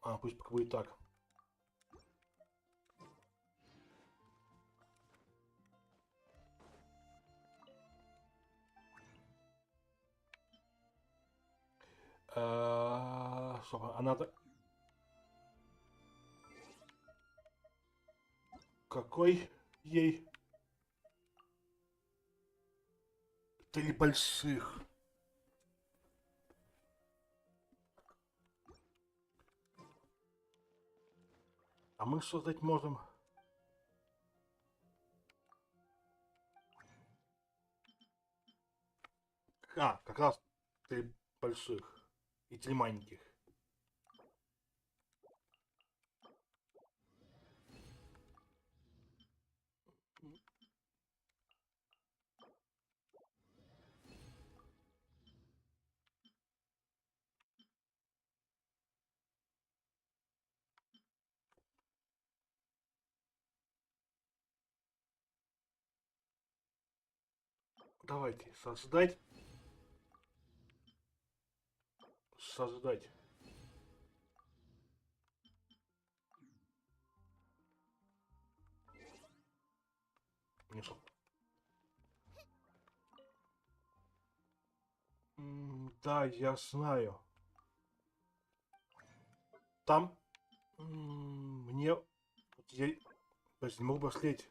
Пусть пока будет так. Что, а надо... Какой ей? 3 больших. А мы создать можем... А, как раз 3 больших и 3 маленьких. Давайте создать. Создать. Не что. Да, я знаю. Там мне я даже не могу последить.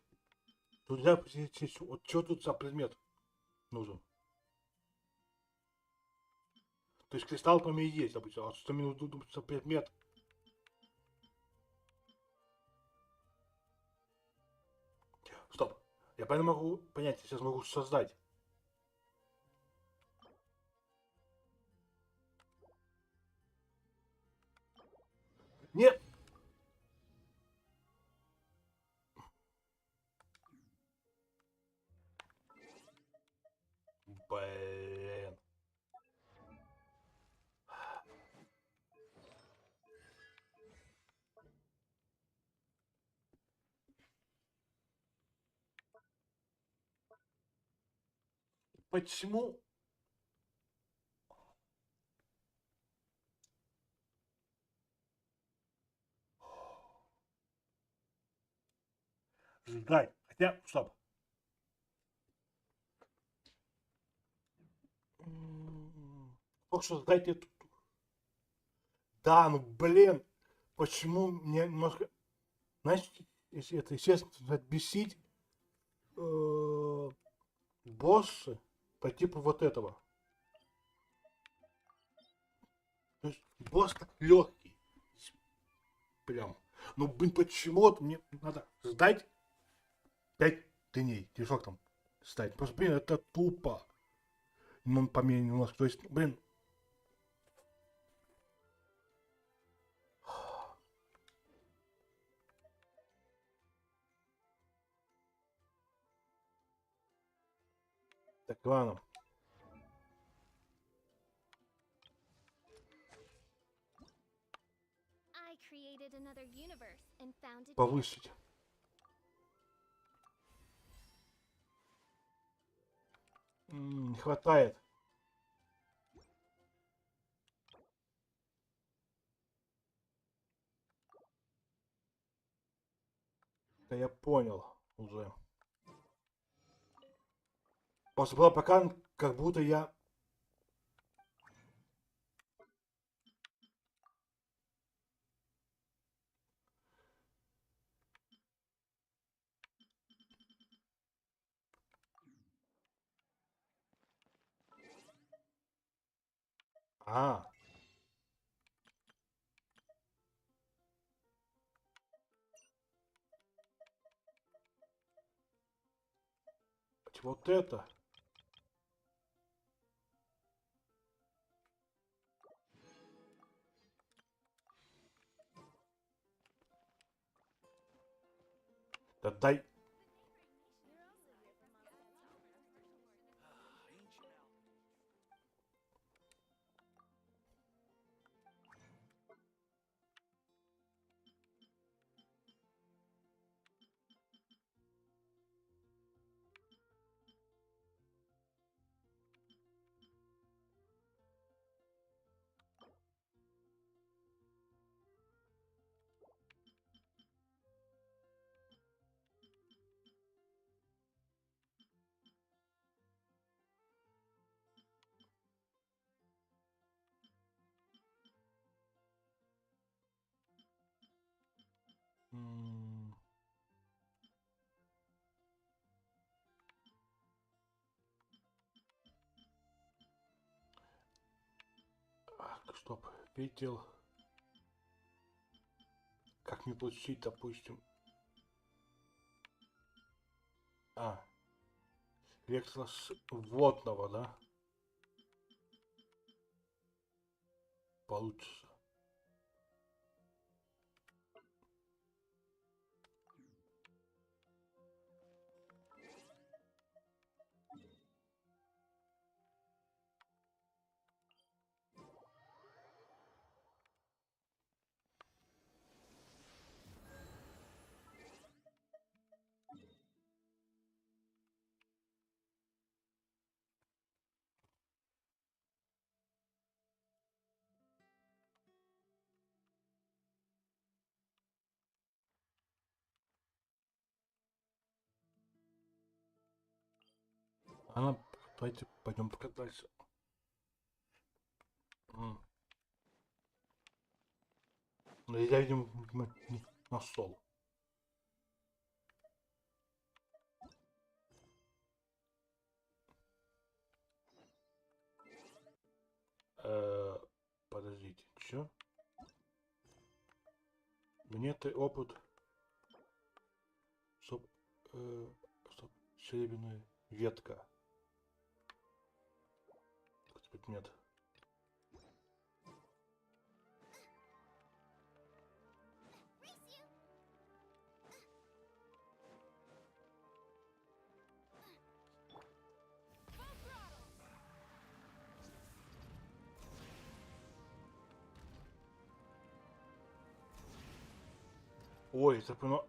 Тут да, вот что тут за предмет нужен? То есть кристалл там и есть, допустим, а что мне нужен за предмет? Стоп. Я правильно могу понять, сейчас могу создать. Нет! Блин. Почему? Ждать. Хотя, стоп. Только что сдать эту. Да, ну блин. Почему мне немножко... Знаешь, если это, естественно, начинает бесить боссы по типу вот этого. То есть босс так легкий. Прям. Ну, блин, почему-то мне надо сдать 5 дней. Или что там сдать? Просто, блин, это тупо. Ну, по мне немножко. То есть, блин. Так, ладно.
I created another universe and found it.
Повысить. Не хватает. Да я понял уже. Просто было пока, как будто я... А. Вот это. Да дай. Стоп, видел. Как как мне получить, допустим... Вектор водного, да? Получится. Давайте пойдем пока дальше. Я, видимо, на стол. Подождите, чё? Мне ты опыт. Стоп, серебряная ветка. Предмет. Ой, это понял.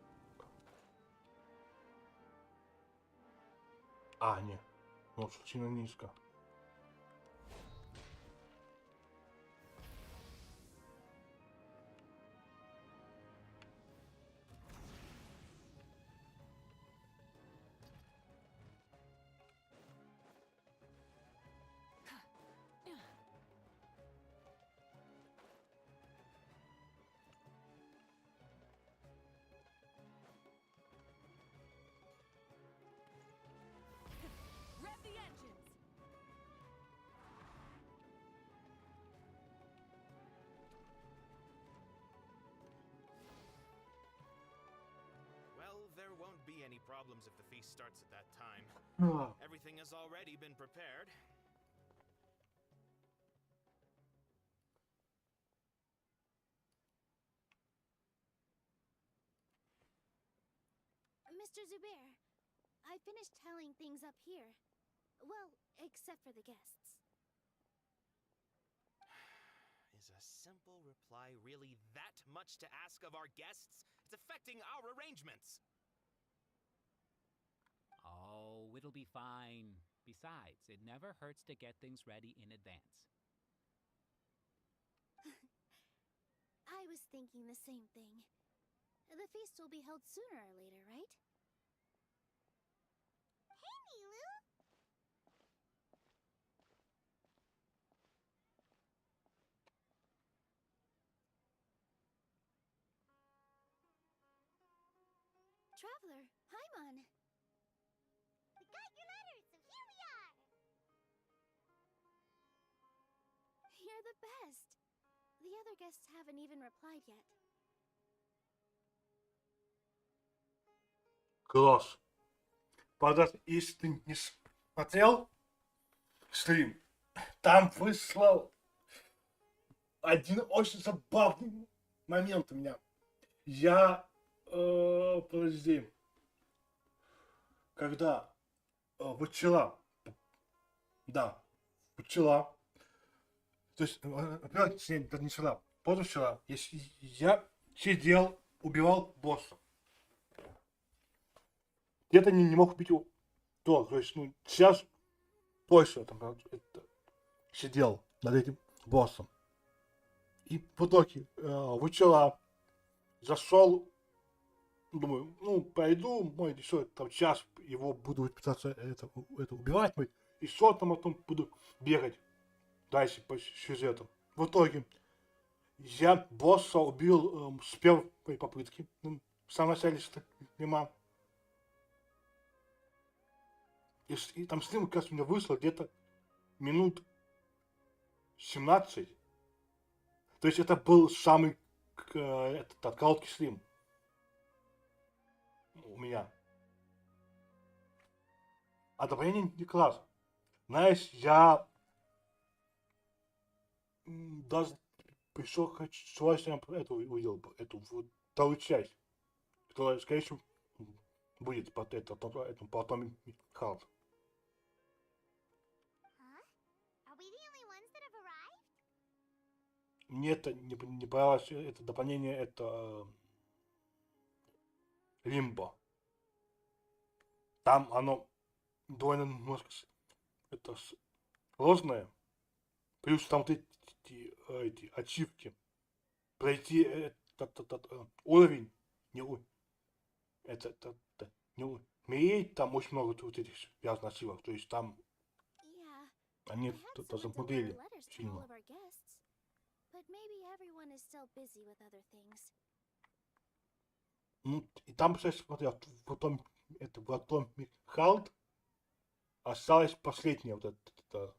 Не. Ну, что сильно низко.
Rev the engines!
Well, there won't be any problems if the feast starts at that time. Everything has already been prepared.
Mr. Zubair, I finished tallying things up here. Well, except for the guests.
Is a simple reply really that much to ask of our guests? It's affecting our arrangements.
Oh, it'll be fine. Besides, it never hurts to get things ready in advance.
I was thinking the same thing. The feast will be held sooner or later, right?
Hey, Milu!
Traveler, Paimon!
We got your letter, so here we are!
You're the best! The other guests haven't even replied yet.
Класс. Подожди, если ты не смотрел стрим, там выслал один очень забавный момент у меня. Я, подожди, когда вчера, вчера, то есть, во-первых, не вчера, позавчера, я сидел, убивал босса. Где-то не мог убить его. То есть, сейчас точно там сидел над этим боссом. И в итоге вчера зашел, думаю, пойду, еще там час его буду пытаться это убивать, и что там потом буду бегать дальше по сюжету. В итоге я босса убил с первой попытки, в самом начале стрима. И там стрим, кажется, у меня вышло где-то минут 17. То есть это был самый этот откалки Slim. У меня. А дополнение не класс. Знаешь, я даже пришел, хочу, я эту увидел, эту вторую часть, которая, скорее всего, будет под этому потом Халт. Мне это не понравилось, это дополнение, это Лимбо. Там оно довольно немножко это сложное. Плюс там вот эти ачивки. Пройти этот уровень, не умеет, там очень много вот этих связанных ачивок. То есть там они даже модели сильно. Ну, и там, кстати, смотри, потом Халт осталось последнее вот это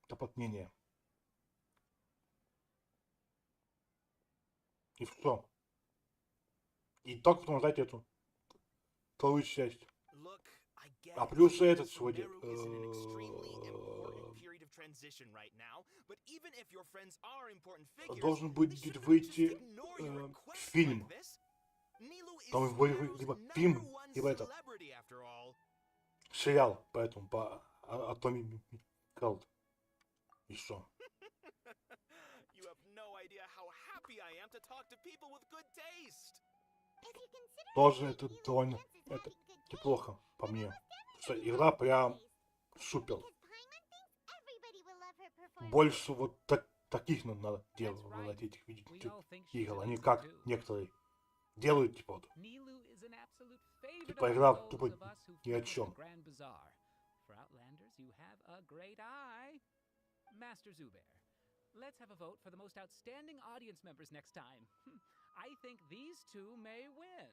дополнение. И все. И только потом ждать эту вторую часть. А плюс этот сегодня должен будет выйти фильм. Там либо фильм, либо этот сериал, поэтому по Atomic Cult. И что? Тоже это довольно это неплохо по мне. Что игра прям супер. Больше вот таких надо делать этих игр. Они как некоторые делают, типа вот. Типа игра тупо ни о чем.
Let's have a vote for the most outstanding audience members next time. I think these two may win.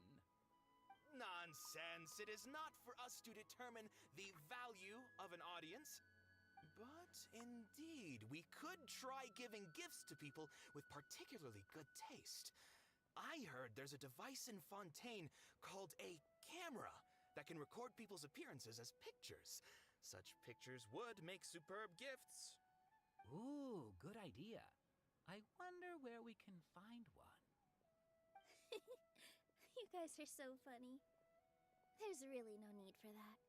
Nonsense! It is not for us to determine the value of an audience. But indeed, we could try giving gifts to people with particularly good taste. I heard there's a device in Fontaine called a camera that can record people's appearances as pictures. Such pictures would make superb gifts.
Ooh, good idea. I wonder where we can find one.
You guys are so funny. There's really no need for that.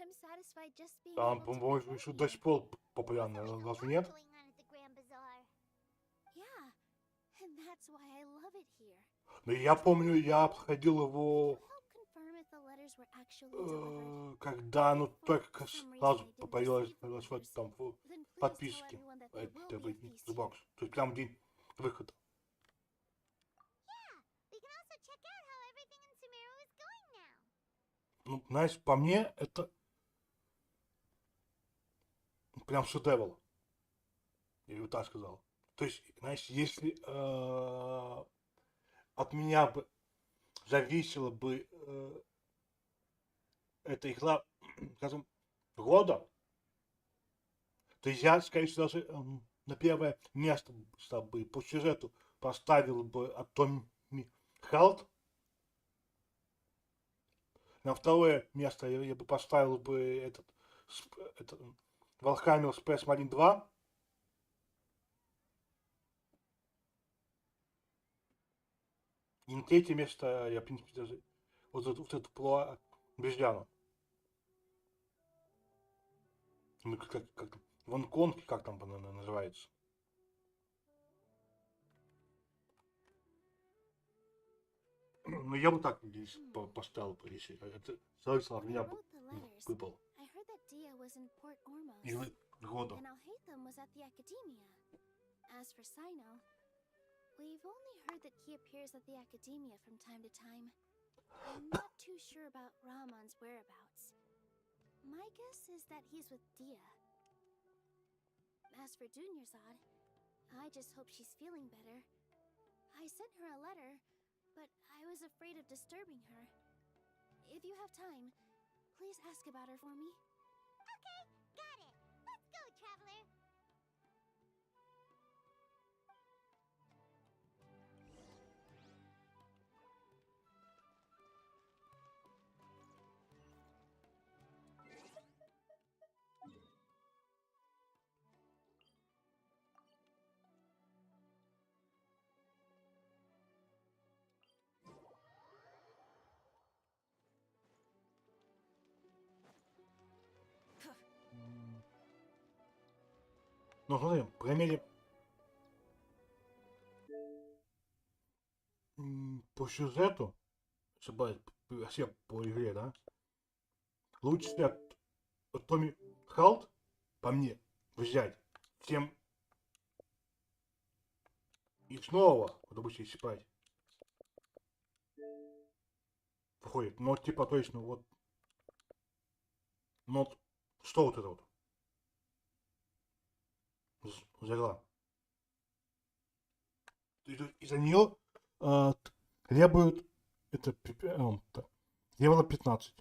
I'm satisfied just being
Там,
able to
по-моему, еще до сих пор популярно, разве нет?
Yeah, and that's why I love it here.
Но я помню, я обходил его,
Confirm if the letters were actually delivered.
когда оно только сразу появилось вот там в подписке. Это Xbox. То есть прям день выхода. Ну, знаешь, по мне это прям шедевр. Я бы так сказал. То есть, знаешь, если от меня бы зависела бы эта игра, скажем, года, то я, скорее всего, даже на первое место бы по сюжету поставил бы Atomic Health. На второе место я бы поставил бы этот Warhammer Space Marine 2. И на третье место я, в принципе, даже вот эту про обезьяну. Ну, как Вонконг, как там она называется. Ну, я бы так здесь поставил бы, если это зависело от меня выбыл. Игры года.
We've only heard that he appears at the Academia from time to time. I'm not too sure about Ramon's whereabouts. My guess is that he's with Dia. As for Dunyarzad, I just hope she's feeling better. I sent her a letter, but I was afraid of disturbing her. If you have time, please ask about her for me.
Okay, got it. Let's go, Traveler.
Ну, смотри, по крайней мере, по сюжету, вообще по игре, да, лучше от Томми Халт, по мне, взять, чем и снова, допустим, если брать, выходит. Но типа, то есть, ну вот, ну вот, что вот это вот за игра? Из-за нее требуют это евро 15.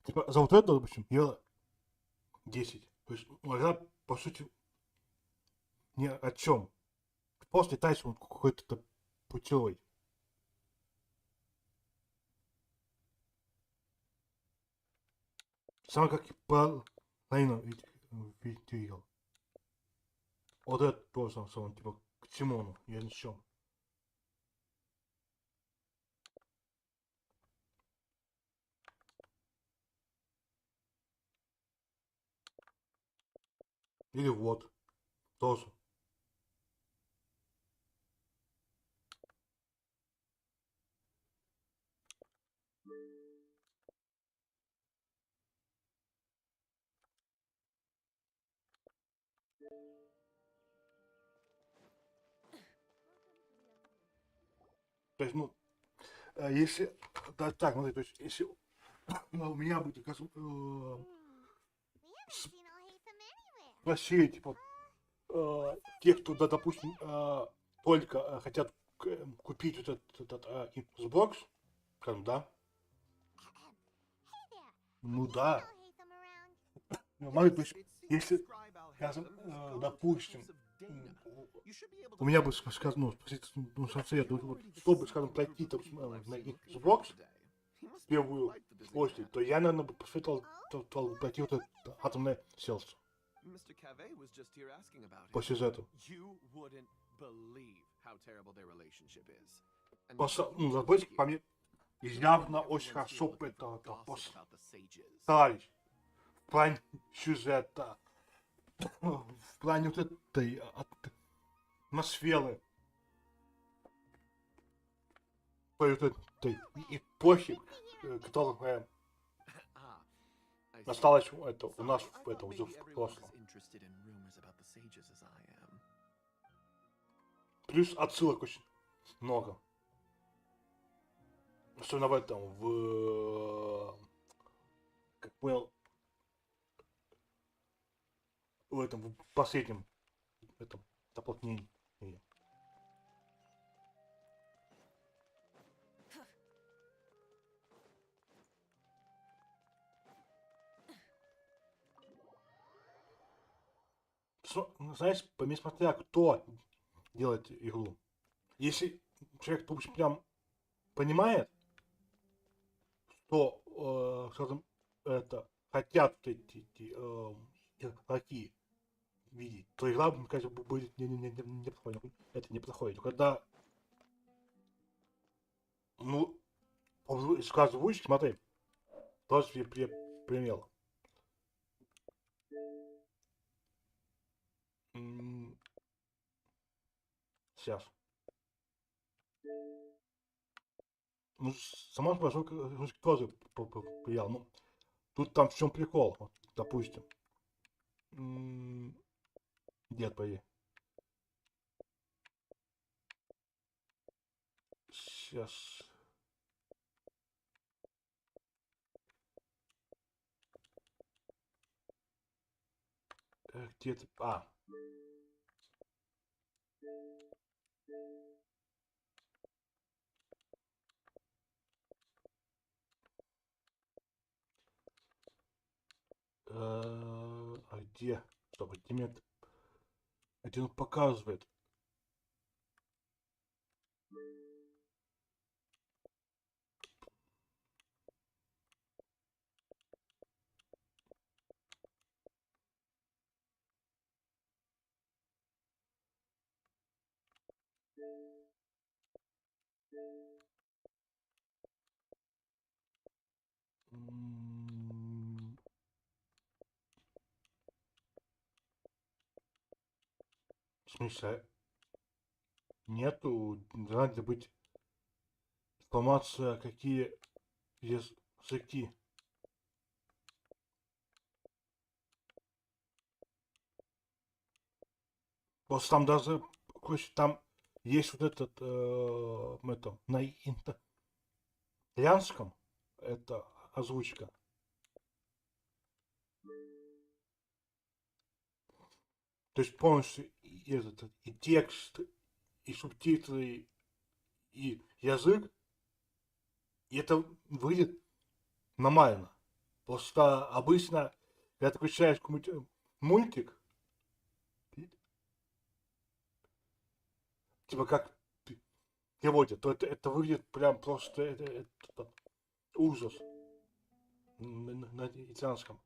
Типа за вот это, допустим, евро 10. То есть ну, игра, по сути, ни о чем. Просто летаешь он какой-то путевой. Самое как и по Лайну видел. Вот это тоже самое, типа, к Тимону, я ни в чем. Или вот, тоже. То есть, ну, если, да, так, смотри, то есть, если у меня будет, спросили, типа, те, кто, да, допустим, только хотят купить вот этот Xbox, скажем, да, ну да. Ну, смотри, то есть, если, скажем, допустим, у меня бы, скажем, ну, спросить, ну, совет, вот, чтобы, скажем, пройти, допустим, на Xbox, первую очередь, то я, наверное, бы посоветовал пройти вот это атомное селство.
Mr. Cave was just here asking about
По
it.
сюжету.
You wouldn't believe how terrible their relationship is. And
Ну, забыть, по мне, явно очень хорошо это постарались. В плане сюжета, в плане вот этой атмосферы, той вот этой эпохи, которая осталась это, у нас в этом уже в прошлом. Плюс отсылок очень много. Особенно в этом, как понял, в этом, в последнем этом дополнении. Знаешь, несмотря кто делает игру, если человек, допустим, прям понимает, что, скажем, это хотят эти игроки видеть, то игра, мне кажется, будет неплохой. Это неплохой. Но когда, ну, скажем, выше, смотри, тоже пример. Сейчас. Ну, сама музыка тоже повлияла. Ну, тут там в чем прикол, вот, допустим. Дед, пойди. Сейчас. Где ты? А. А где? Чтобы где где он показывает? смысле, нету, надо быть информация, какие языки. Просто там даже, короче, там есть вот этот, это, на итальянском, это озвучка. То есть полностью и текст, и субтитры, и язык, и это выйдет нормально. Просто обычно, когда ты включаешь какой-нибудь мультик, типа как переводят, то это выглядит прям просто это ужас на итальянском.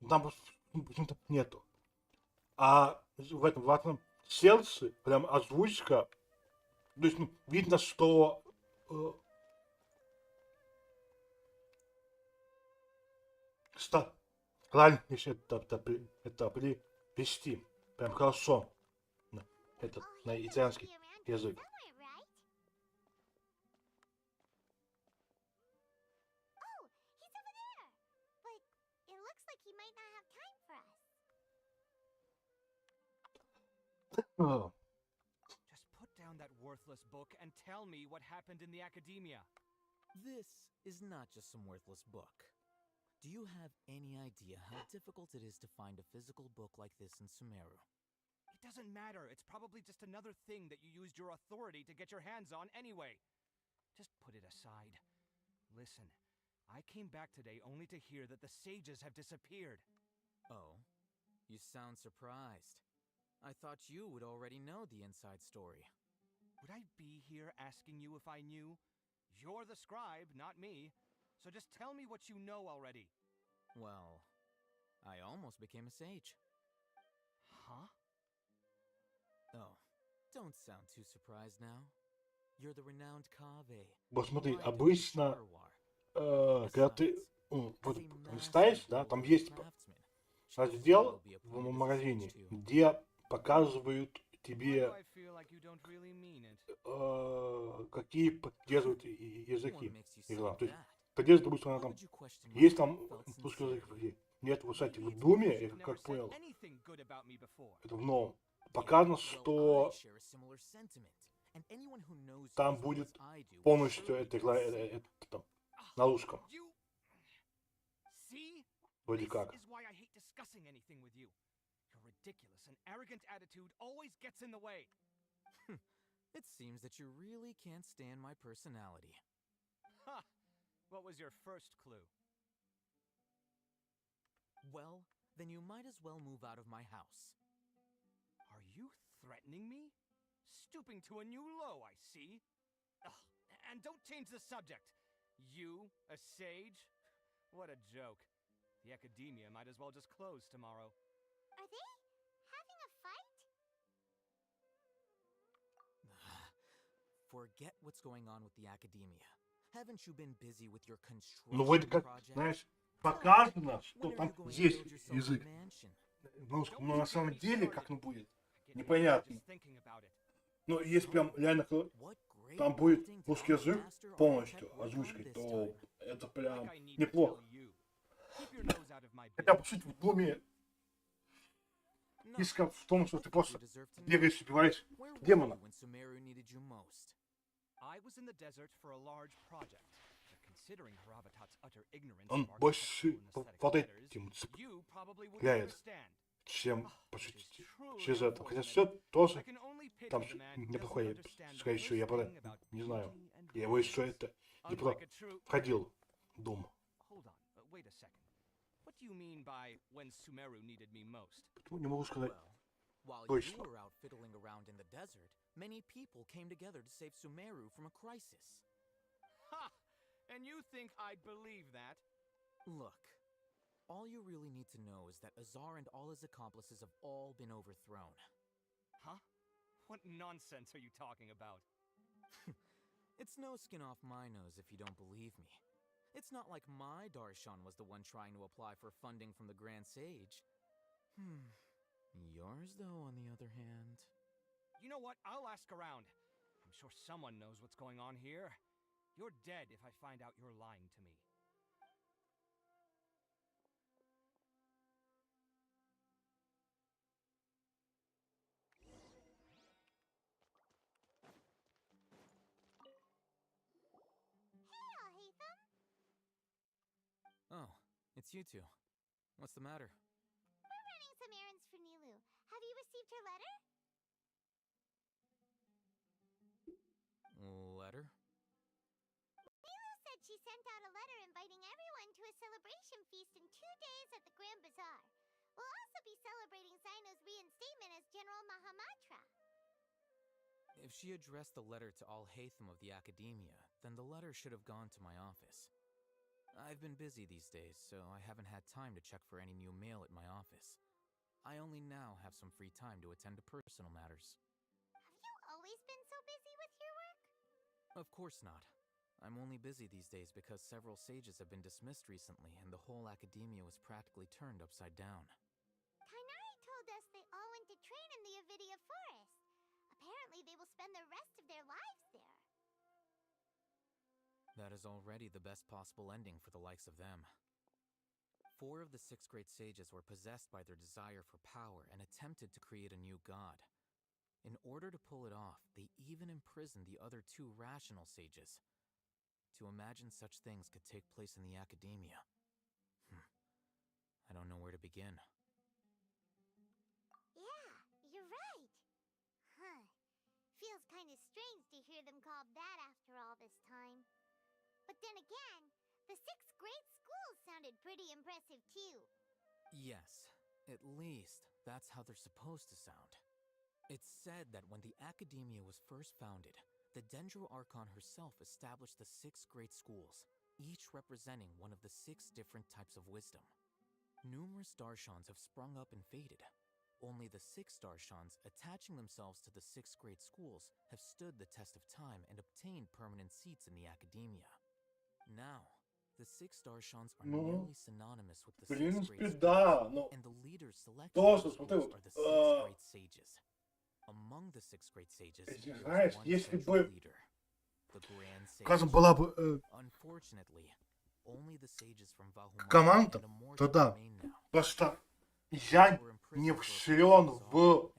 Там просто почему-то нету. А в этом сердце прям озвучка, то есть видно, что старались это привести прям хорошо на итальянский язык.
Just put down that worthless book and tell me what happened in the academia. This is not just some worthless book. Do you have any idea how difficult it is to find a physical book like this in Sumeru? It doesn't matter. It's probably just another thing that you used your authority to get your hands on anyway. Just put it aside. Listen, I came back today only to hear that the sages have disappeared. Oh? You sound surprised. I thought you would already know the inside story. Would I be here asking you if I knew? You're the scribe, not me. So just tell me what you know already. Well, I almost became a sage. Huh? Oh, don't sound too surprised now. You're the renowned Kaveh.
Вот смотри, обычно, когда ты вот листаешь, да, там есть раздел в магазине, где показывают тебе, какие поддерживают языки игра. То есть поддерживает, допустим, она там, есть там русский язык, нет, вот, кстати, в Думе, я как понял, это в новом, показано, что там будет полностью эта игра там, на русском. Вроде как.
Ridiculous and arrogant attitude always gets in the way. It seems that you really can't stand my personality. Ha! What was your first clue? Well, then you might as well move out of my house. Are you threatening me? Stooping to a new low, I see. Ugh, and don't change the subject. You, a sage? What a joke. The academia might as well just close tomorrow.
Are they having a fight?
Forget what's going on with the academia. Haven't you been busy with your construction
Ну, вроде как, знаешь, показано, что там есть язык. Но на самом деле, как он будет, непонятно. Но если прям реально там будет русский язык полностью озвучкой, то это прям неплохо. Хотя, по сути, в Думе фишка в том, что ты просто бегаешь и убиваешь демона. Он больше под этим цепляет, чем по сути через это. Хотя все тоже там неплохое. Скорее всего, я не знаю. Я его еще это не входил в Дум. Почему не могу сказать точно?
Many people came together to save Sumeru from a crisis. Ha! And you think I'd believe that? Look, all you really need to know is that Azar and all his accomplices have all been overthrown. Huh? What nonsense are you talking about? It's no skin off my nose if you don't believe me. It's not like my Darshan was the one trying to apply for funding from the Grand Sage. Yours, though, on the other hand.
You know what? I'll ask around. I'm sure someone knows what's going on here. You're dead if I find out you're lying to me.
Oh, it's you two. What's the matter?
We're running some errands for Nilu. Have you received her letter?
Letter?
Nilu said she sent out a letter inviting everyone to a celebration feast in 2 days at the Grand Bazaar. We'll also be celebrating Zaino's reinstatement as General Mahamatra.
If she addressed the letter to all Hatham of the Academia, then the letter should have gone to my office. I've been busy these days, so I haven't had time to check for any new mail at my office. I only now have some free time to attend to personal matters.
Have you always been so busy with your work?
Of course not. I'm only busy these days because several sages have been dismissed recently and the whole Academia was practically turned upside down.
Kainari told us they all went to train in the Avidia Forest. Apparently they will spend the rest of their lives there.
That is already the best possible ending for the likes of them. 4 of the 6 great sages were possessed by their desire for power and attempted to create a new god. In order to pull it off, they even imprisoned the other 2 rational sages. To imagine such things could take place in the Academia. I don't know where to begin.
Yeah, you're right. Huh. Feels kind of strange to hear them called that after all this time. But then again, the 6 great schools sounded pretty impressive too.
Yes, at least that's how they're supposed to sound. It's said that when the Academia was first founded, the Dendro Archon herself established the 6 great schools, each representing one of the 6 different types of wisdom. Numerous Darshans have sprung up and faded. Only the 6 Darshans, attaching themselves to the 6 great schools, have stood the test of time and obtained permanent seats in the Academia. Now, the 6 Darshans are nearly synonymous with the 6 great schools, and the leaders selected for the schools are the 6 great sages. Among the 6 great sages, there is one central leader, the Grand Sage. Unfortunately, only the sages from Vahumar
Команда
and Amorta
тогда,
remain now.
потому что я не силен в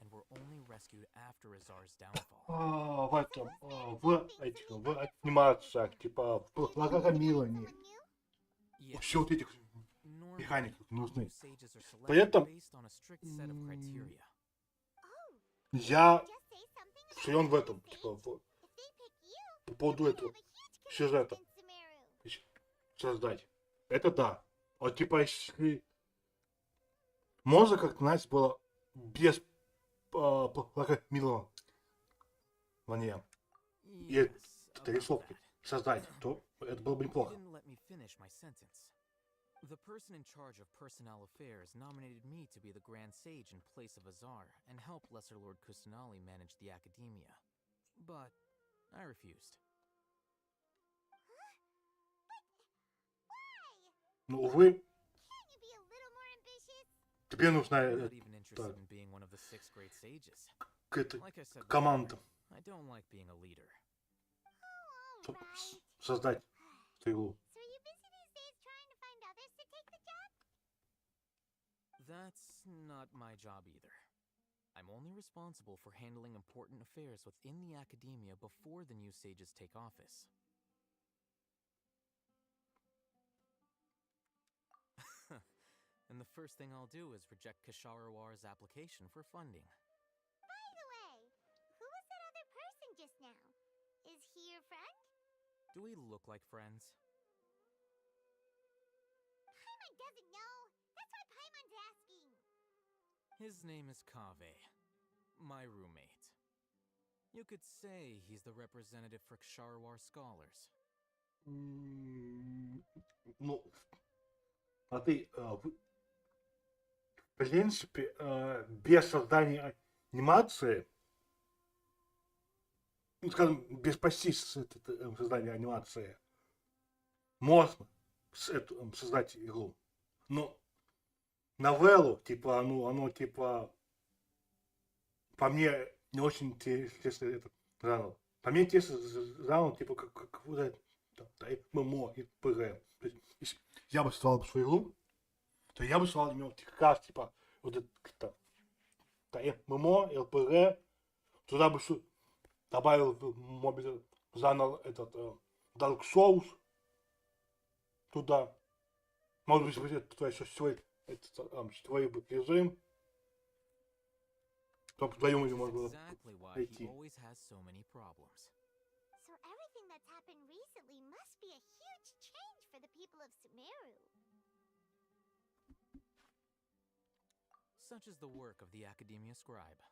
этом, в анимациях, типа в программировании. Все вот этих механик нужны. При этом я силен в этом, типа по поводу этого сюжета создать. Это да. Вот типа если можно как-то, знаете, было без программирования и рисовки создать, то это было бы неплохо.
The person in charge of personnel affairs nominated me to be the Grand Sage in place of Azar and help Lesser Lord Kusanali manage the Academia. But I refused.
Ну, увы, тебе нужна команда, чтобы создать эту игру.
That's not my job either. I'm only responsible for handling important affairs within the Academia before the new sages take office. And the first thing I'll do is reject Kasharawar's application for funding.
By the way, who was that other person just now? Is he your friend?
Do we look like friends?
Paimon doesn't know. That's why Paimon's asking.
His name is Kaveh, my roommate. You could say he's the representative for Ksharawar scholars.
Ну, смотри, в принципе, без создания анимации, ну, скажем, без почти создания анимации, можно создать игру. Но новеллу, типа, оно типа, по мне, не очень интересно это жанр. По мне интересно жанр, типа, как вот это, да, ММО и ПГ. То есть, если я бы создавал бы свою игру, то я бы создавал именно как раз, типа, вот это, да, ММО, ЛПГ, туда бы добавил может быть, жанр этот Dark Souls туда. Может быть, это твой свой режим. Чтобы вдвоем его можно было
Exactly why he
найти.
always has so many problems.
So everything that's happened recently must be a huge change for the people of Sumeru.
Such is the work of the Academia Scribe.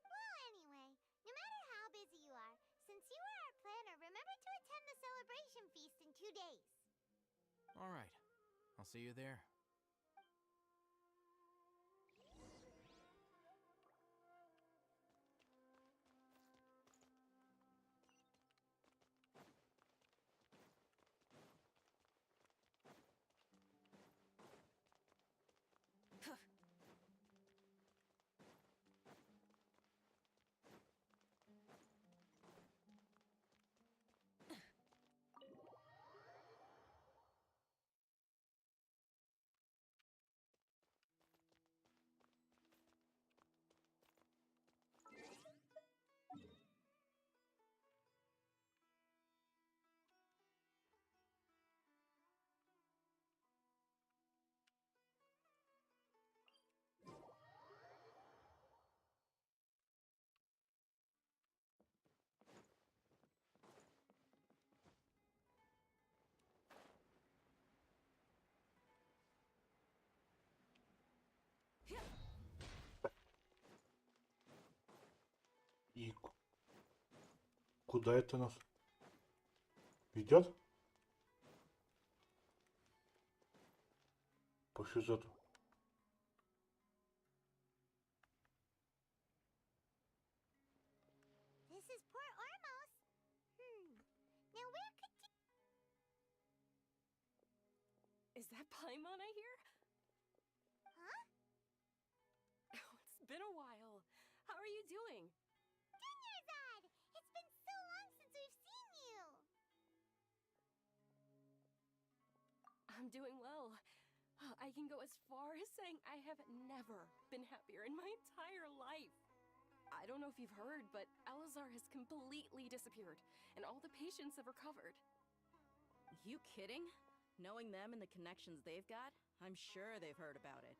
Well, anyway, no matter how busy you are, since you are our planner, remember to attend the celebration feast in 2 days.
All right, I'll see you there.
И куда это нас ведет? По сюжету.
This is Port Ormos. Now where could
Is that Paimon I hear?
Huh?
Oh, it's been a while. How are you doing?
Dunyarzad! It's been so long since we've seen you!
I'm doing well. I can go as far as saying I have never been happier in my entire life. I don't know if you've heard, but Elazar has completely disappeared, and all the patients have recovered.
You kidding? Knowing them and the connections they've got, I'm sure they've heard about it.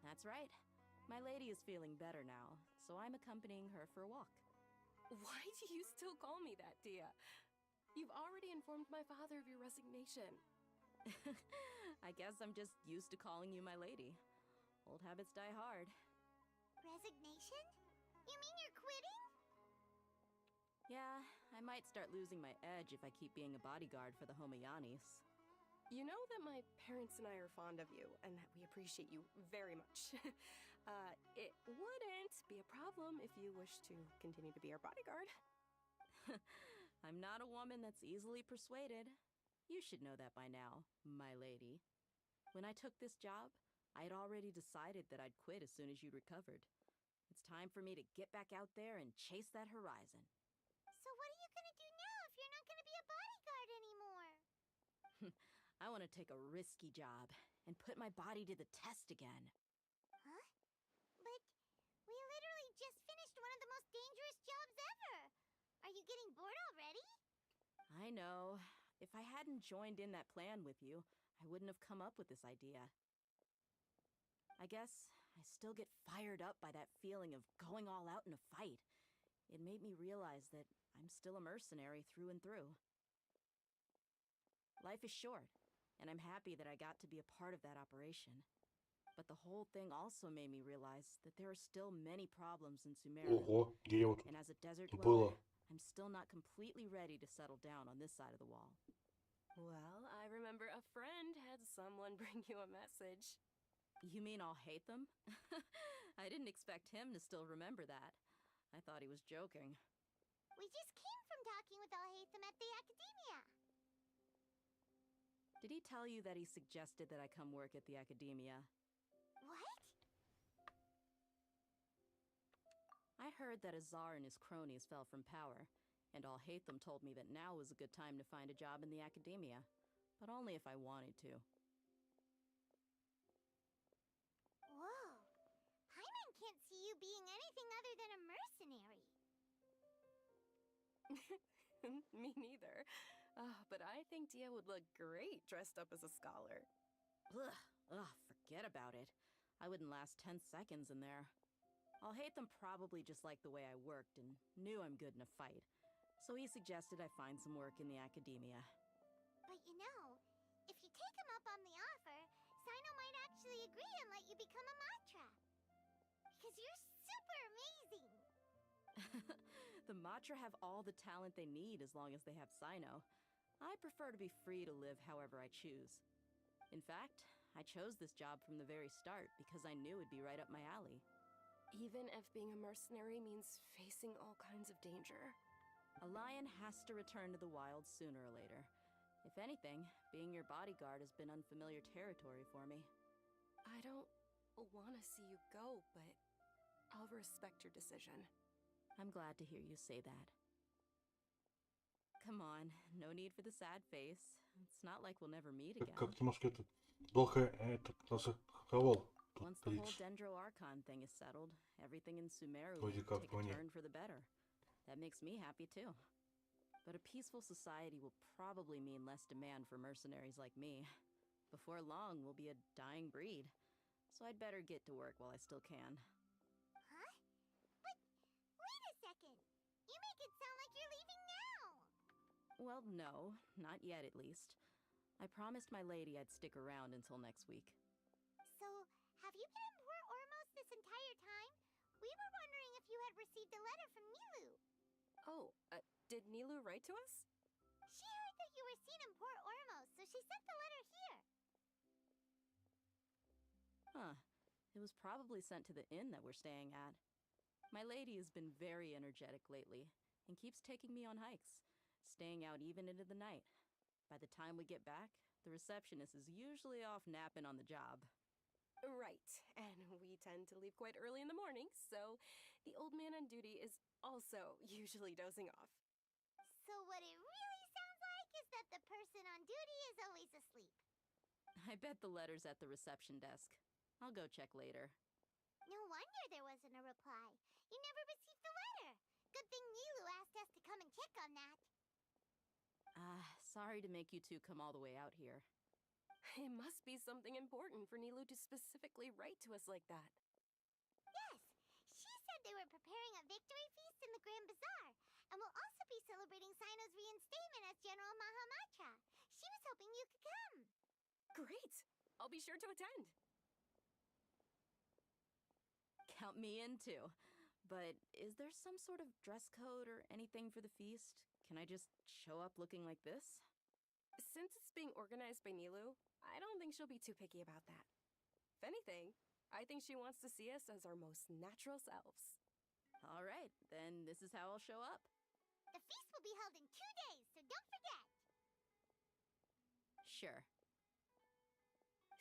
That's right. My lady is feeling better now, so I'm accompanying her for a walk.
Why do you still call me that, Dia? You've already informed my father of your resignation.
I guess I'm just used to calling you my lady. Old habits die hard.
Resignation? You mean you're quitting?
Yeah, I might start losing my edge if I keep being a bodyguard for the Homayanis.
You know that my parents and I are fond of you, and that we appreciate you very much. It wouldn't be a problem if you wish to continue to be our bodyguard.
I'm not a woman that's easily persuaded. You should know that by now, my lady. When I took this job, I had already decided that I'd quit as soon as you'd recovered. It's time for me to get back out there and chase that horizon.
So what are you gonna do now if you're not gonna be a bodyguard anymore?
I want to take a risky job and put my body to the test again.
Huh? But we literally just finished one of the most dangerous jobs ever! Are you getting bored already?
I know. If I hadn't joined in that plan with you, I wouldn't have come up with this idea. I guess I still get fired up by that feeling of going all out in a fight. It made me realize that I'm still a mercenary through and through. Life is short, and I'm happy that I got to be a part of that operation. But the whole thing also made me realize that there are still many problems in Sumeru.
Ого, где я вот
And as a desert
было?
dweller, I'm still not completely ready to settle down on this side of the wall.
Well, I remember a friend had someone bring you a message.
You mean I'll hate them? I didn't expect him to still remember that. I thought he was joking.
We just came from talking with Alhaitham at the Academia.
Did he tell you that he suggested that I come work at the Academia?
What?
heard that Azar and his cronies fell from power, and Alhaitham told me that now was a good time to find a job in the academia, but only if I wanted to.
Whoa. Paimon can't see you being anything other than a mercenary.
Me neither. But I think Dia would look great dressed up as a scholar.
Ugh, forget about it. I wouldn't last 10 seconds in there. Alhaitham probably just liked the way I worked and knew I'm good in a fight, so he suggested I find some work in the academia.
But you know, if you take him up on the offer, Sino might actually agree and let you become a Matra. Because you're super amazing!
The Matra have all the talent they need as long as they have Sino. I prefer to be free to live however I choose. In fact, I chose this job from the very start because I knew it'd be right up my alley.
Even if being a mercenary means facing all kinds of danger.
A lion has to return to the wild sooner or later. If anything, being your bodyguard has been unfamiliar territory for me.
I don't want to see you go, but I'll respect your decision.
I'm glad to hear you say that. Come on, no need for the sad face. It's not like we'll never meet again.
Как немножко это долго разговор.
Once the whole Dendro Archon thing is settled, everything in Sumeru will
Вроде
take
как
a
мне.
turn for the better. That makes me happy too. But a peaceful society will probably mean less demand for mercenaries like me. Before long, we'll be a dying breed. So I'd better get to work while I still can.
Huh? But wait a second! You make it sound like you're leaving now!
Well, no, not yet at least. I promised my lady I'd stick around until next week.
So, have you been in Port Ormos this entire time? We were wondering if you had received a letter from Nilu.
Oh, did Nilu write to us?
She heard that you were seen in Port Ormos, so she sent the letter here.
Huh. It was probably sent to the inn that we're staying at. My lady has been very energetic lately, and keeps taking me on hikes, staying out even into the night. By the time we get back, the receptionist is usually off napping on the job.
Right, and we tend to leave quite early in the morning, so the old man on duty is also usually dozing off.
So what it really sounds like is that the person on duty is always asleep.
I bet the letter's at the reception desk. I'll go check later.
No wonder there wasn't a reply. You never received the letter. Good thing Nilu asked us to come and check on that.
Sorry to make you two come all the way out here.
It must be something important for Nilu to specifically write to us like that.
Yes, she said they were preparing a victory feast in the Grand Bazaar, and will also be celebrating Sino's reinstatement as General Mahamatra. She was hoping you could come.
Great! I'll be sure to attend.
Count me in too. But is there some sort of dress code or anything for the feast? Can I just show up looking like this?
Since it's being organized by Nilu, I don't think she'll be too picky about that. If anything, I think she wants to see us as our most natural selves.
All right, then this is how I'll show up.
The feast will be held in 2 days, so don't forget.
Sure.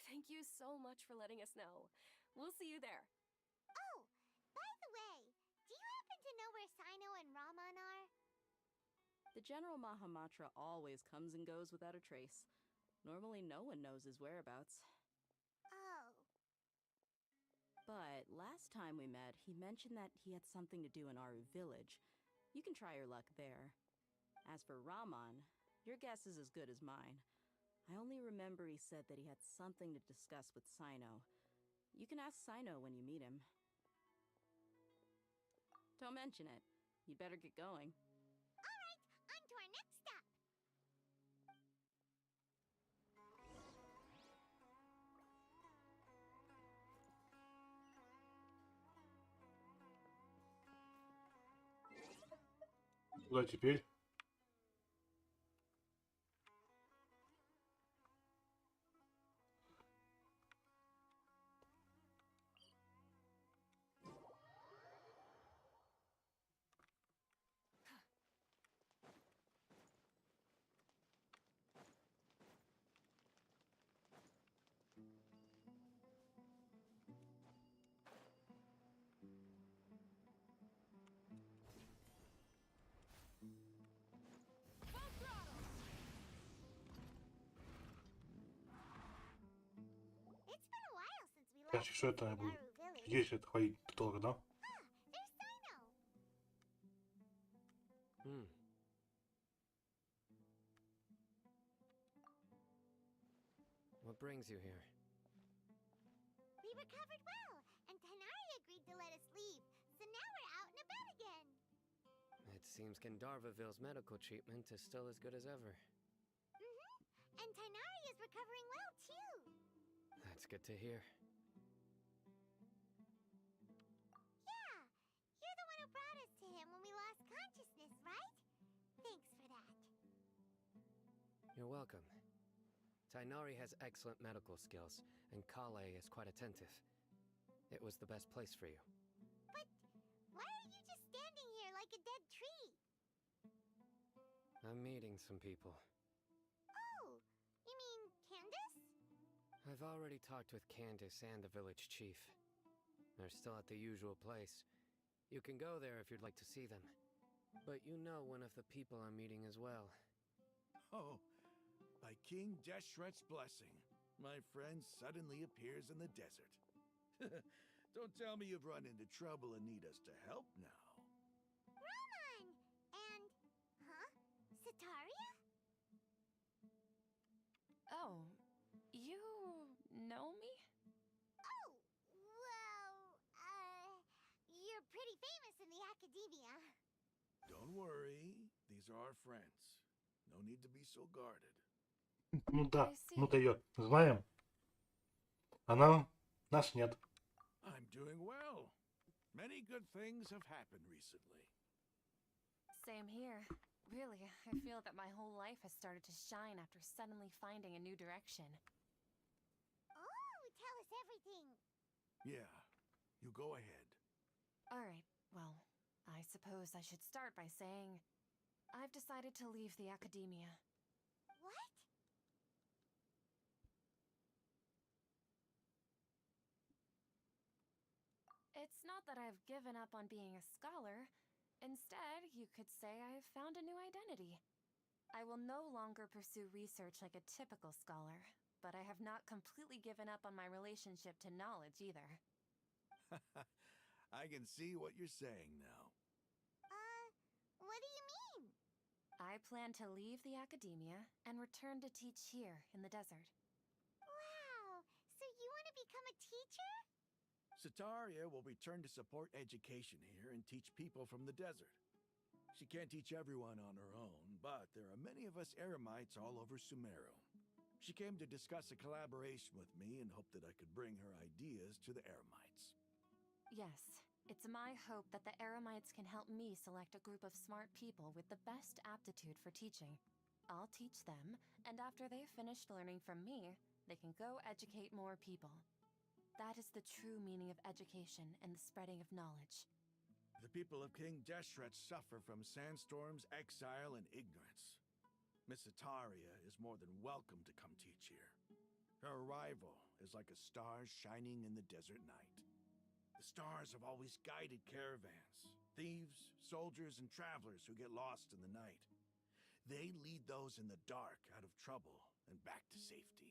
Thank you so much for letting us know. We'll see you there.
Oh, by the way, do you happen to know where Sino and Raman are?
The General Mahamatra always comes and goes without a trace. Normally no one knows his whereabouts.
Oh.
But last time we met, he mentioned that he had something to do in Aru village. You can try your luck there. As for Raman, your guess is as good as mine. I only remember he said that he had something to discuss with Sino. You can ask Sino when you meet him. Don't mention it. You'd better get going.
All right, on to our next stop.
Куда теперь? Значит, что это будет? Здесь это ходить долго, да?
Hmm. What brings you here?
We recovered well, and Tanari agreed to let us leave, so now we're out and about again.
It seems Gandharvaville's medical treatment is still as good as ever.
And Tanari is recovering well, too.
That's good to hear.
Yeah, you're the one who brought us to him when we lost consciousness, right? Thanks for that.
You're welcome. Tainari has excellent medical skills, and Kale is quite attentive. It was the best place for you.
But why are you just standing here like a dead tree?
I'm meeting some people.
Oh, you mean Candace?
I've already talked with Candace and the village chief. They're still at the usual place. You can go there if you'd like to see them. But you know one of the people I'm meeting as well.
Oh, by King Deshret's blessing, my friend suddenly appears in the desert. Don't tell me you've run into trouble and need us to help now.
Raman! And... huh? Sataria?
Oh, you know me?
Oh, well, you're pretty famous in the academia.
Don't worry, these are our friends. No need to be so guarded.
Ну да, мы-то ее знаем. Она нас нет.
I'm doing well. Many good things have happened recently.
Same here. Really, I feel that my whole life has started to shine after suddenly finding a new direction.
Oh, tell us everything.
Yeah, you go ahead.
Alright, well, I suppose I should start by saying I've decided to leave the academia.
What?
It's not that I've given up on being a scholar. Instead, you could say I've found a new identity. I will no longer pursue research like a typical scholar, but I have not completely given up on my relationship to knowledge either.
I can see what you're saying now.
What do you mean?
I plan to leave the academia and return to teach here in the desert.
Wow, so you want to become a teacher?
Sataria will return to support education here and teach people from the desert. She can't teach everyone on her own, but there are many of us Eremites all over Sumeru. She came to discuss a collaboration with me and hoped that I could bring her ideas to the Eremites.
Yes, it's my hope that the Eremites can help me select a group of smart people with the best aptitude for teaching. I'll teach them, and after they've finished learning from me, they can go educate more people. That is the true meaning of education and the spreading of knowledge.
The people of King Deshret suffer from sandstorms, exile, and ignorance. Miss Sataria is more than welcome to come teach here. Her arrival is like a star shining in the desert night. The stars have always guided caravans, thieves, soldiers, and travelers who get lost in the night. They lead those in the dark out of trouble and back to safety.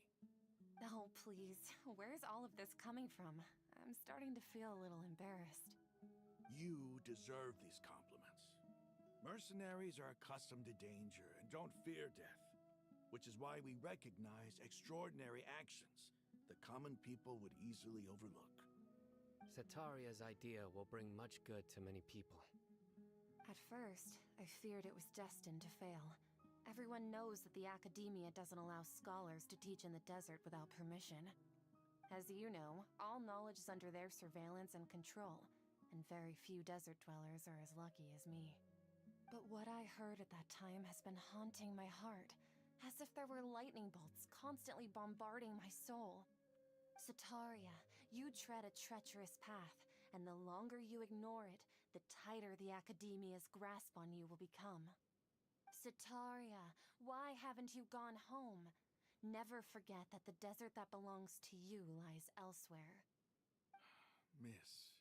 Oh, please. Where's all of this coming from? I'm starting to feel a little embarrassed.
You deserve these compliments. Mercenaries are accustomed to danger and don't fear death, which is why we recognize extraordinary actions that common people would easily overlook.
Sataria's idea will bring much good to many people.
At first, I feared it was destined to fail. Everyone knows that the academia doesn't allow scholars to teach in the desert without permission. As you know, all knowledge is under their surveillance and control, and very few desert dwellers are as lucky as me. But what I heard at that time has been haunting my heart, as if there were lightning bolts constantly bombarding my soul. Sataria, you tread a treacherous path, and the longer you ignore it, the tighter the academia's grasp on you will become. Sataria, why haven't you gone home? Never forget that the desert that belongs to you lies elsewhere.
Miss.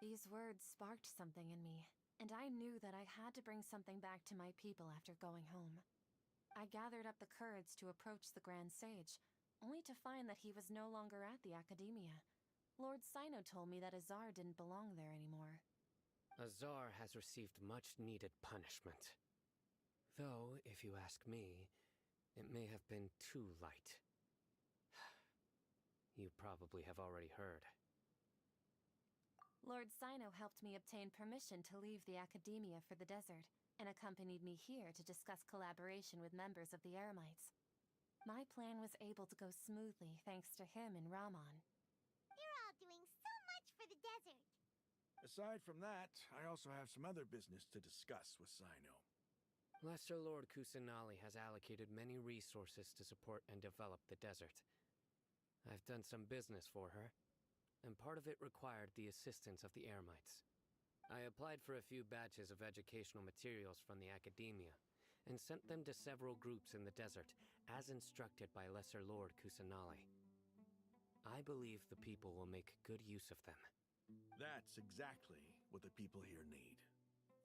These words sparked something in me, and I knew that I had to bring something back to my people after going home. I gathered up the courage to approach the Grand Sage, only to find that he was no longer at the academia. Lord Sino told me that Azar didn't belong there anymore.
Azar has received much needed punishment. Though, if you ask me, it may have been too light. You probably have already heard.
Lord Sino helped me obtain permission to leave the Academia for the desert, and accompanied me here to discuss collaboration with members of the Eremites. My plan was able to go smoothly thanks to him and Rahman.
You're all doing so much for the desert.
Aside from that, I also have some other business to discuss with Sino.
Lesser Lord Kusanali has allocated many resources to support and develop the desert. I've done some business for her, and part of it required the assistance of the Eremites. I applied for a few batches of educational materials from the Academia, and sent them to several groups in the desert, as instructed by Lesser Lord Kusanali. I believe the people will make good use of them.
That's exactly what the people here need.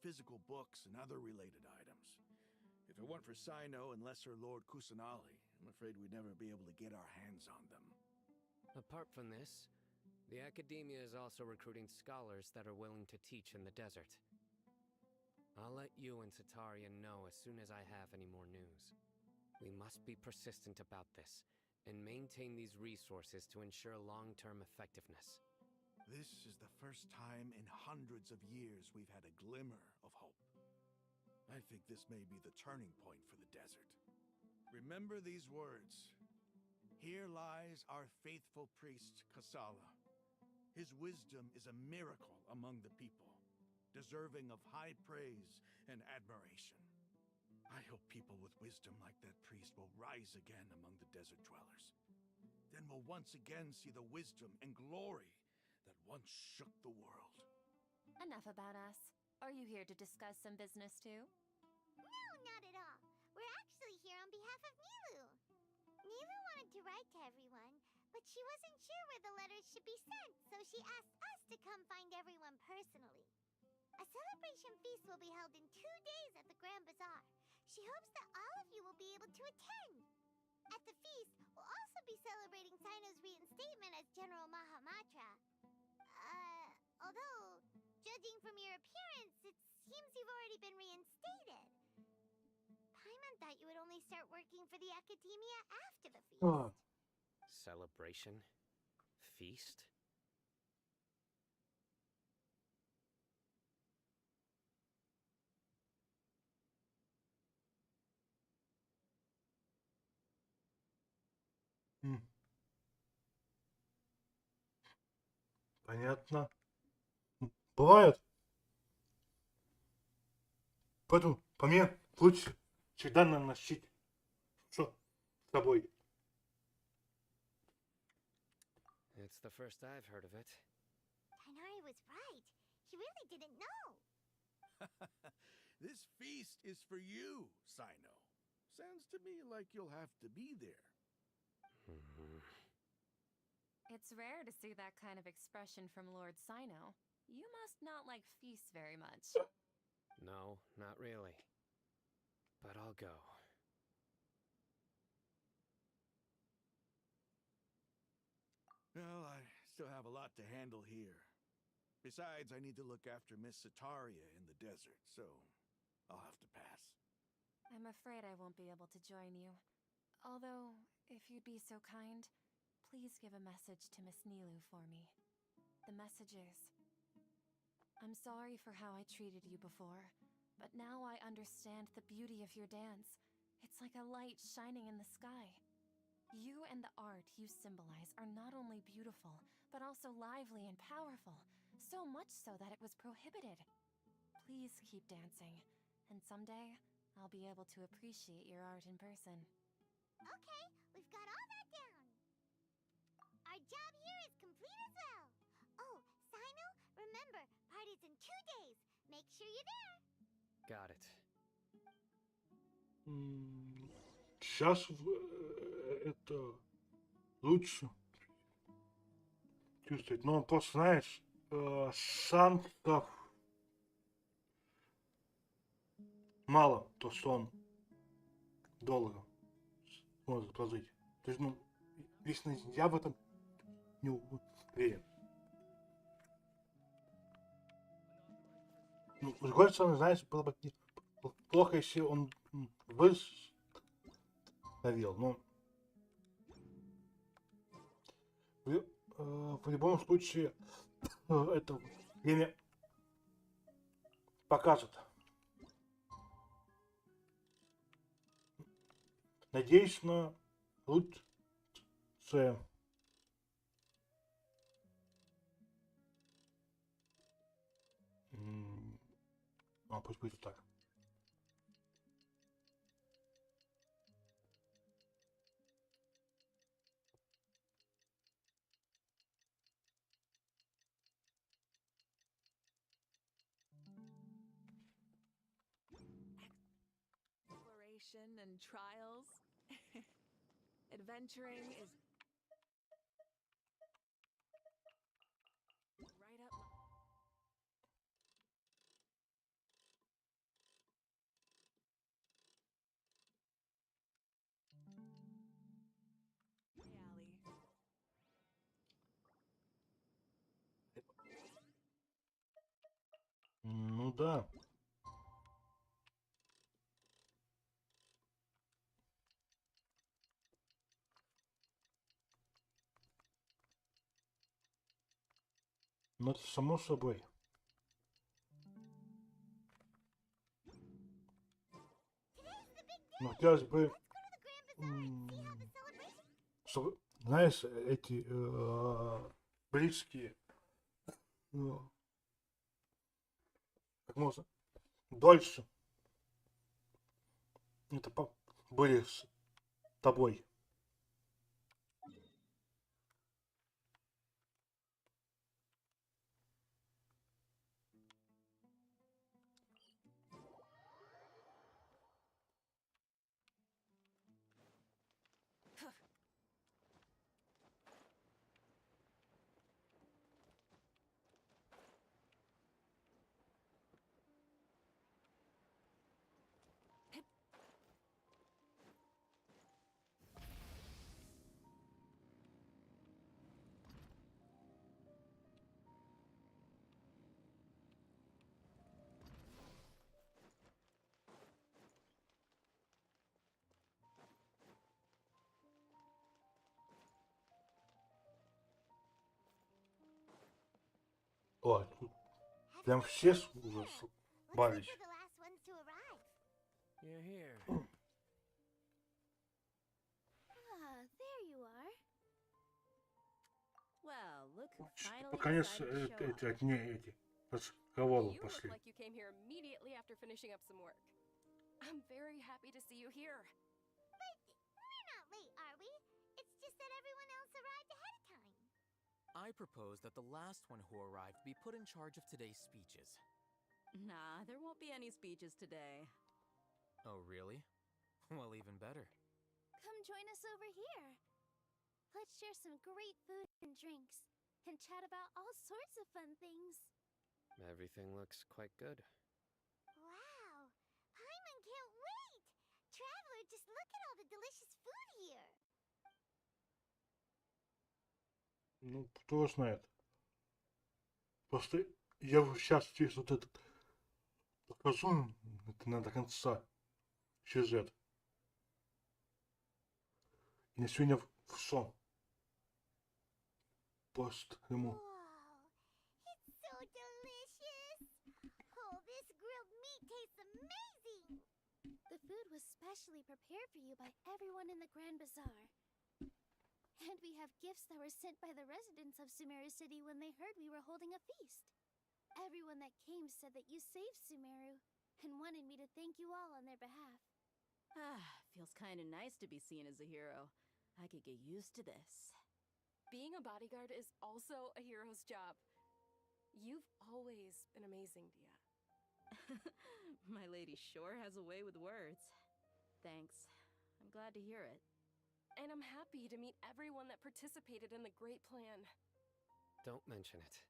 Physical books and other related items. If it weren't for Sino and Lesser Lord Kusanali, I'm afraid we'd never be able to get our hands on them.
Apart from this, the Academia is also recruiting scholars that are willing to teach in the desert. I'll let you and Sataria know as soon as I have any more news. We must be persistent about this, and maintain these resources to ensure long-term effectiveness.
This is the first time in hundreds of years we've had a glimmer of hope. I think this may be the turning point for the desert. Remember these words. Here lies our faithful priest, Kasala. His wisdom is a miracle among the people, deserving of high praise and admiration. I hope people with wisdom like that priest will rise again among the desert dwellers. Then we'll once again see the wisdom and glory that once shook the world.
Enough about us. Are you here to discuss some business too?
No, not at all. We're actually here on behalf of Nilu. Nilu wanted to write to everyone, but she wasn't sure where the letters should be sent, so she asked us to come find everyone personally. A celebration feast will be held in 2 days at the Grand Bazaar. She hopes that all of you will be able to attend. At the feast, we'll also be celebrating Sino's reinstatement as General Mahamatra. Although, judging from your appearance, it seems you've already been reinstated. Paimon thought you would only start working for the Academia after the feast.
Celebration? Feast?
Понятно. Бывает. Поэтому по мне лучше всегда наносить что с собой.
It's the first I've heard of it.
Tainari was right. He really didn't know.
This feast is for you, Sino. Sounds to me like you'll have to be there.
It's rare to see that kind of expression from Lord Sino. You must not like feasts very much.
No, not really. But I'll go.
Well, I still have a lot to handle here. Besides, I need to look after Miss Sataria in the desert, so I'll have to pass.
I'm afraid I won't be able to join you. Although, if you'd be so kind, please give a message to Miss Nilu for me. The message is, I'm sorry for how I treated you before, but now I understand the beauty of your dance. It's like a light shining in the sky. You and the art you symbolize are not only beautiful, but also lively and powerful, so much so that it was prohibited. Please keep dancing, and someday I'll be able to appreciate your art in person.
Okay, we've got all that down. Our job here is complete as well. Oh, Sino, remember, party's in 2 days. Make sure you're there.
Got it.
Сейчас это лучше чувствовать. Но просто, знаешь, шансов мало, то, что он долго может прожить. То есть, ну, лично я в этом не уверен. Ну, с другой стороны, знаешь, было бы плохо, если он выставил, но в любом случае это время покажет. Надеюсь на лучшее. Пусть будет так.
Exploration and trials. Adventuring is right up my... alley.
Ну да. Ну это само собой. Но хотелось бы, чтобы, знаешь, эти близкие, как можно дольше это были с тобой. Ой, тут прям все уже бались.
You're here.
Ah, there you are.
Well, look who finally
Наконец,
decided to show up.
от ней эти разговоры
You look
пошли.
like you came here immediately after finishing up some work. I'm very happy to see you here.
But we're not late, are we? It's just that everyone else arrived ahead of time.
I propose that the last one who arrived be put in charge of today's speeches.
Nah, there won't be any speeches today.
Oh, really? Well, even better.
Come join us over here. Let's share some great food and drinks, and chat about all sorts of fun things.
Everything looks quite good.
Wow! Paimon can't wait! Traveler, just look at all the delicious food here!
Ну, кто знает. Просто я сейчас через вот этот покажу, это надо до конца сюжет. И на сегодня все. Пост ему.
It's so delicious! Oh, this grilled meat tastes amazing!
The food was specially prepared for you by everyone in the Grand Bazaar. And we have gifts that were sent by the residents of Sumeru City when they heard we were holding a feast. Everyone that came said that you saved Sumeru and wanted me to thank you all on their behalf.
Ah, feels kinda nice to be seen as a hero. I could get used to this.
Being a bodyguard is also a hero's job. You've always been amazing, Dia.
My lady sure has a way with words. Thanks. I'm glad to hear it.
And I'm happy to meet everyone that participated in the great plan.
Don't mention it.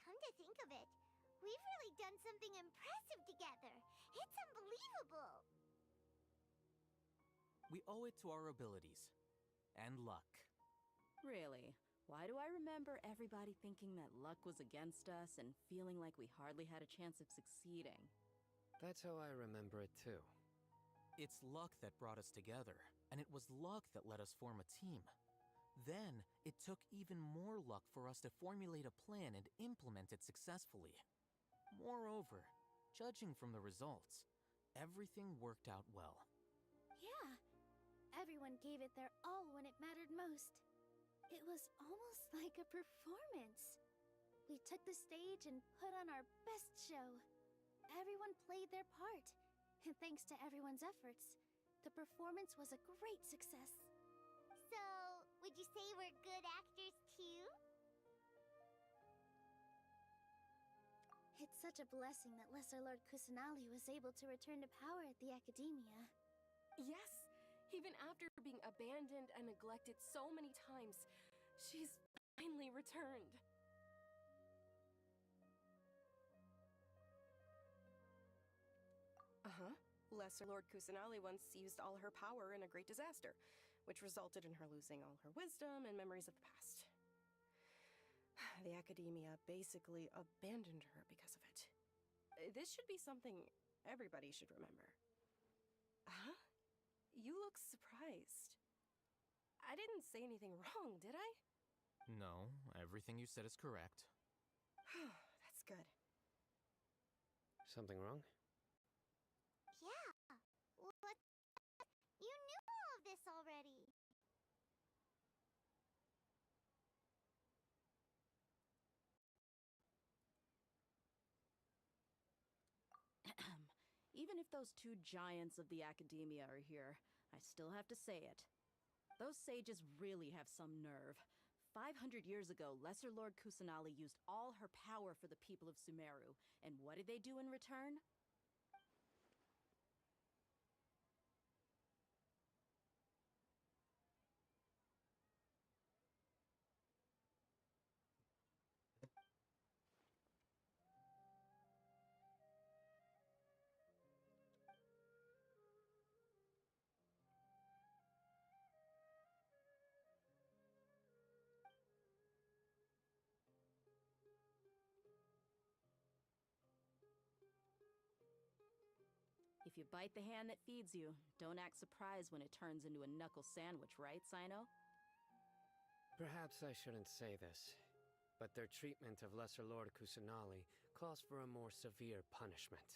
Come to think of it, we've really done something impressive together. It's unbelievable.
We owe it to our abilities. And luck.
Really? Why do I remember everybody thinking that luck was against us and feeling like we hardly had a chance of succeeding?
That's how I remember it too.
It's luck that brought us together, and it was luck that let us form a team. Then, it took even more luck for us to formulate a plan and implement it successfully. Moreover, judging from the results, everything worked out well.
Yeah, everyone gave it their all when it mattered most. It was almost like a performance. We took the stage and put on our best show. Everyone played their part, and thanks to everyone's efforts, the performance was a great success.
So, would you say we're good actors too?
It's such a blessing that Lesser Lord Kusanali was able to return to power at the Academia.
Yes, even after being abandoned and neglected so many times, she's finally returned. Lesser Lord Kusanali once used all her power in a great disaster, which resulted in her losing all her wisdom and memories of the past. The Academia basically abandoned her because of it. This should be something everybody should remember. Huh? You look surprised. I didn't say anything wrong, did I?
No, everything you said is correct.
That's good.
Something wrong?
Yeah. What? You knew all of this already.
Even if those two giants of the Academia are here, I still have to say it. Those sages really have some nerve. 500 years ago, Lesser Lord Kusanali used all her power for the people of Sumeru, and what did they do in return? If you bite the hand that feeds you, don't act surprised when it turns into a knuckle sandwich, right, Sino?
Perhaps I shouldn't say this, but their treatment of Lesser Lord Kusanali calls for a more severe punishment.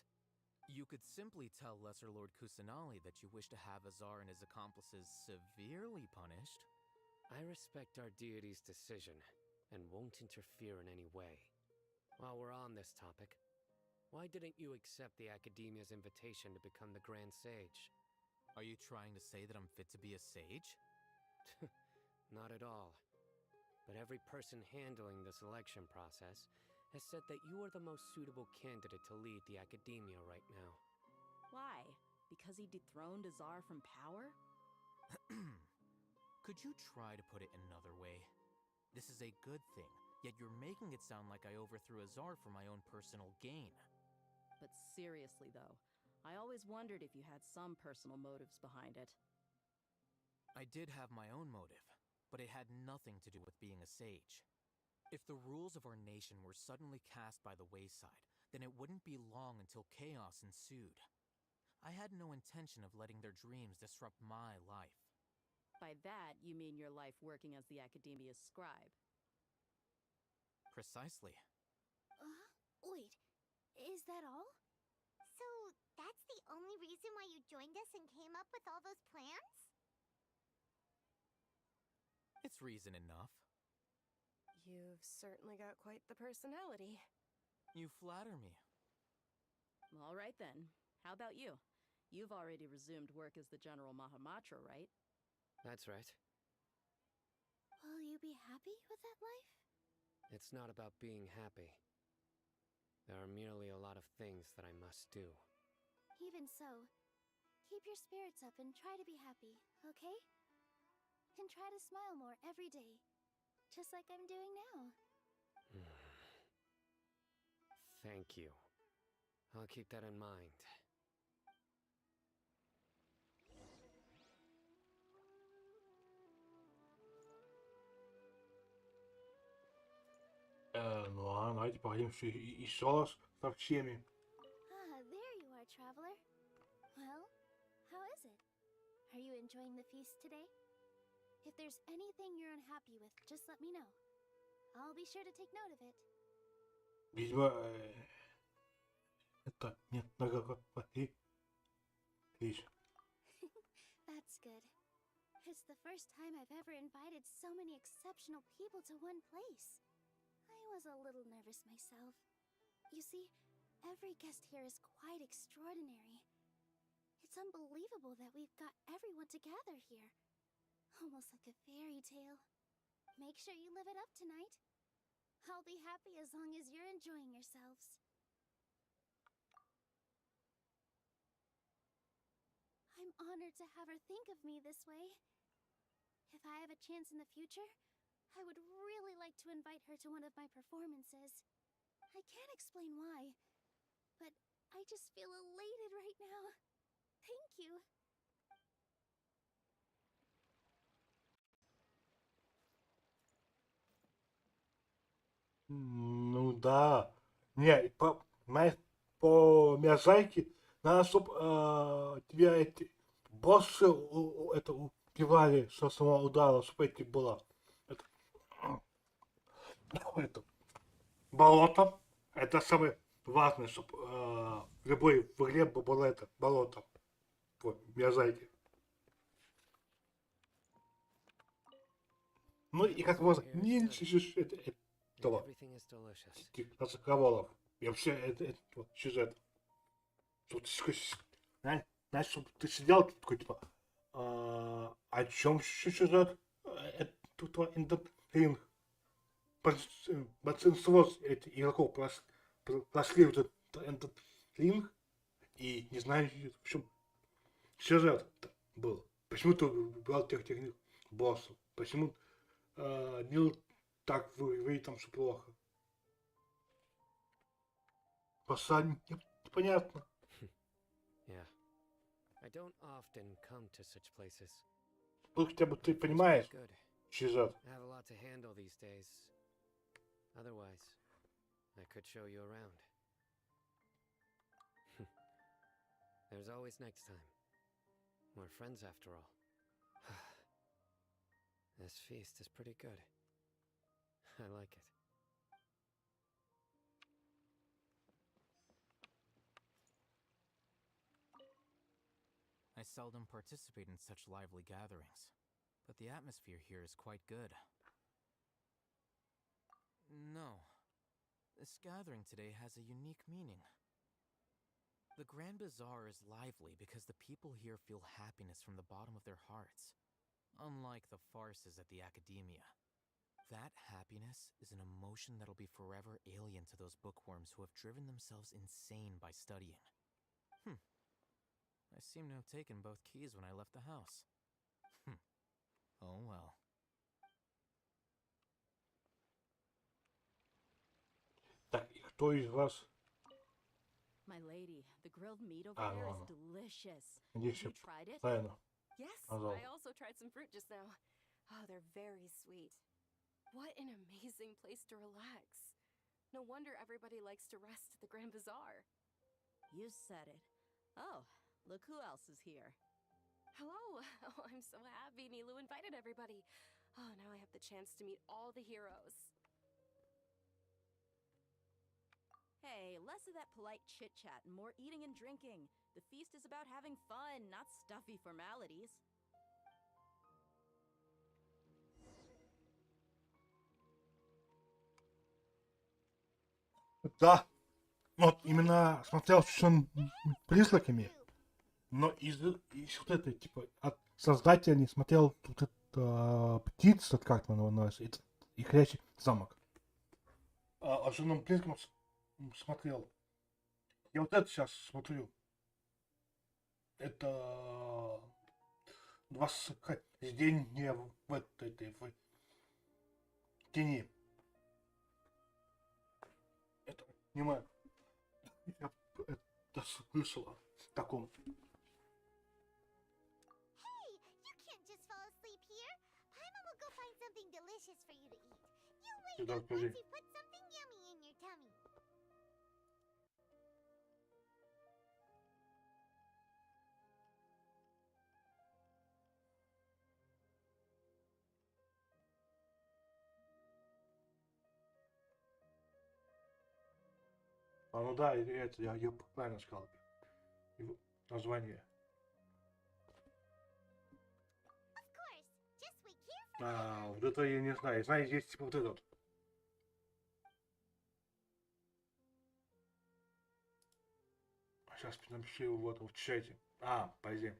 You could simply tell Lesser Lord Kusanali that you wish to have Azar and his accomplices severely punished.
I respect our deity's decision, and won't interfere in any way. While we're on this topic, why didn't you accept the Academia's invitation to become the Grand Sage?
Are you trying to say that I'm fit to be a sage?
Not at all. But every person handling the selection process has said that you are the most suitable candidate to lead the Academia right now.
Why? Because he dethroned Azar from power?
Could you try to put it another way? This is a good thing, yet you're making it sound like I overthrew Azar for my own personal gain.
But seriously, though, I always wondered if you had some personal motives behind it.
I did have my own motive, but it had nothing to do with being a sage. If the rules of our nation were suddenly cast by the wayside, then it wouldn't be long until chaos ensued. I had no intention of letting their dreams disrupt my life.
By that, you mean your life working as the Academia's scribe?
Precisely.
Wait, is that all?
So, that's the only reason why you joined us and came up with all those plans?
It's reason enough.
You've certainly got quite the personality.
You flatter me.
All right then. How about you? You've already resumed work as the General Mahamatra, right?
That's right.
Will you be happy with that life?
It's not about being happy. There are merely a lot of things that I must do.
Even so, keep your spirits up and try to be happy, okay? And try to smile more every day, just like I'm doing now.
Thank you. I'll keep that in mind.
Ну а давайте поговорим еще раз со всеми.
Ah, there you are, traveler. Well, how is it? Are you enjoying the feast today? If there's anything you're unhappy with, just let me know. I'll be sure to take note of it.
Видимо, это не наговорили.
That's good. It's the first time I've ever invited so many exceptional people to one place. I was a little nervous myself. You see, every guest here is quite extraordinary. It's unbelievable that we've got everyone together here. Almost like a fairy tale. Make sure you live it up tonight. I'll be happy as long as you're enjoying yourselves. I'm honored to have her think of me this way. If I have a chance in the future, I would really like to invite her to one of my performances. I can't explain why, but I just feel elated right now. Thank you.
Ну да. Не, по Миязаки надо, чтобы тебя эти боссы это убивали со самого удара, чтобы эти было. Это болото. Это самое важное, чтобы в любой игре было это болото. По Миязаки. Ну и как можно меньше этого разговоров. И вообще это сюжет. Тут, знаешь, чтобы ты сидел тут такой, типа, о чем сюжет? Это тут эндокрин. Большинство этих игроков прошли вот этот эндокрин и не знаю, в чем сюжет был. Почему ты убрал тех боссов? Почему Нил так выглядит там все плохо? Непонятно.
Yeah. I don't often come to such places.
Ну, хотя бы ты понимаешь сюжет.
I have a lot to handle these days. Otherwise, I could show you around. There's always next time. We're friends after all. This feast is pretty good. I like it.
I seldom participate in such lively gatherings, but the atmosphere here is quite good. No. This gathering today has a unique meaning. The Grand Bazaar is lively because the people here feel happiness from the bottom of their hearts, unlike the farces at the Academia. That happiness is an emotion that'll be forever alien to those bookworms who have driven themselves insane by studying. I seem to have taken both keys when I left the house. Oh well.
Так, и кто из вас?
My lady, the grilled meat over there is delicious. Have you tried it?
Правильно.
Yes,
Пожалуйста.
I also tried some fruit just now. Oh, they're very sweet. What an amazing place to relax. No wonder everybody likes to rest at the Grand Bazaar.
You said it. Oh, look who else is here.
Hello! Oh, I'm so happy Nilu invited everybody. Oh, now I have the chance to meet all the heroes.
Hey, less of that polite chit-chat and more eating and drinking. The feast is about having fun, not stuffy formalities.
Да. Вот именно смотрел с признаками, но из вот этой, типа, от создателя не смотрел вот это птица, как она называется, и Ходячий замок. А женом признаком смотрел. Я вот это сейчас смотрю. Это восхождение в этой в тени. Это аниме. Я это слышал в таком.
Hey, you can't just fall asleep here. Paimon will go find something delicious for you to eat. You wake
Сюда
up
скажи.
once you put something
А, ну да, это я правильно сказал. Его название. А, вот это я не знаю. Я знаю, есть типа вот этот. Сейчас напишу вот в чате. А, пойди.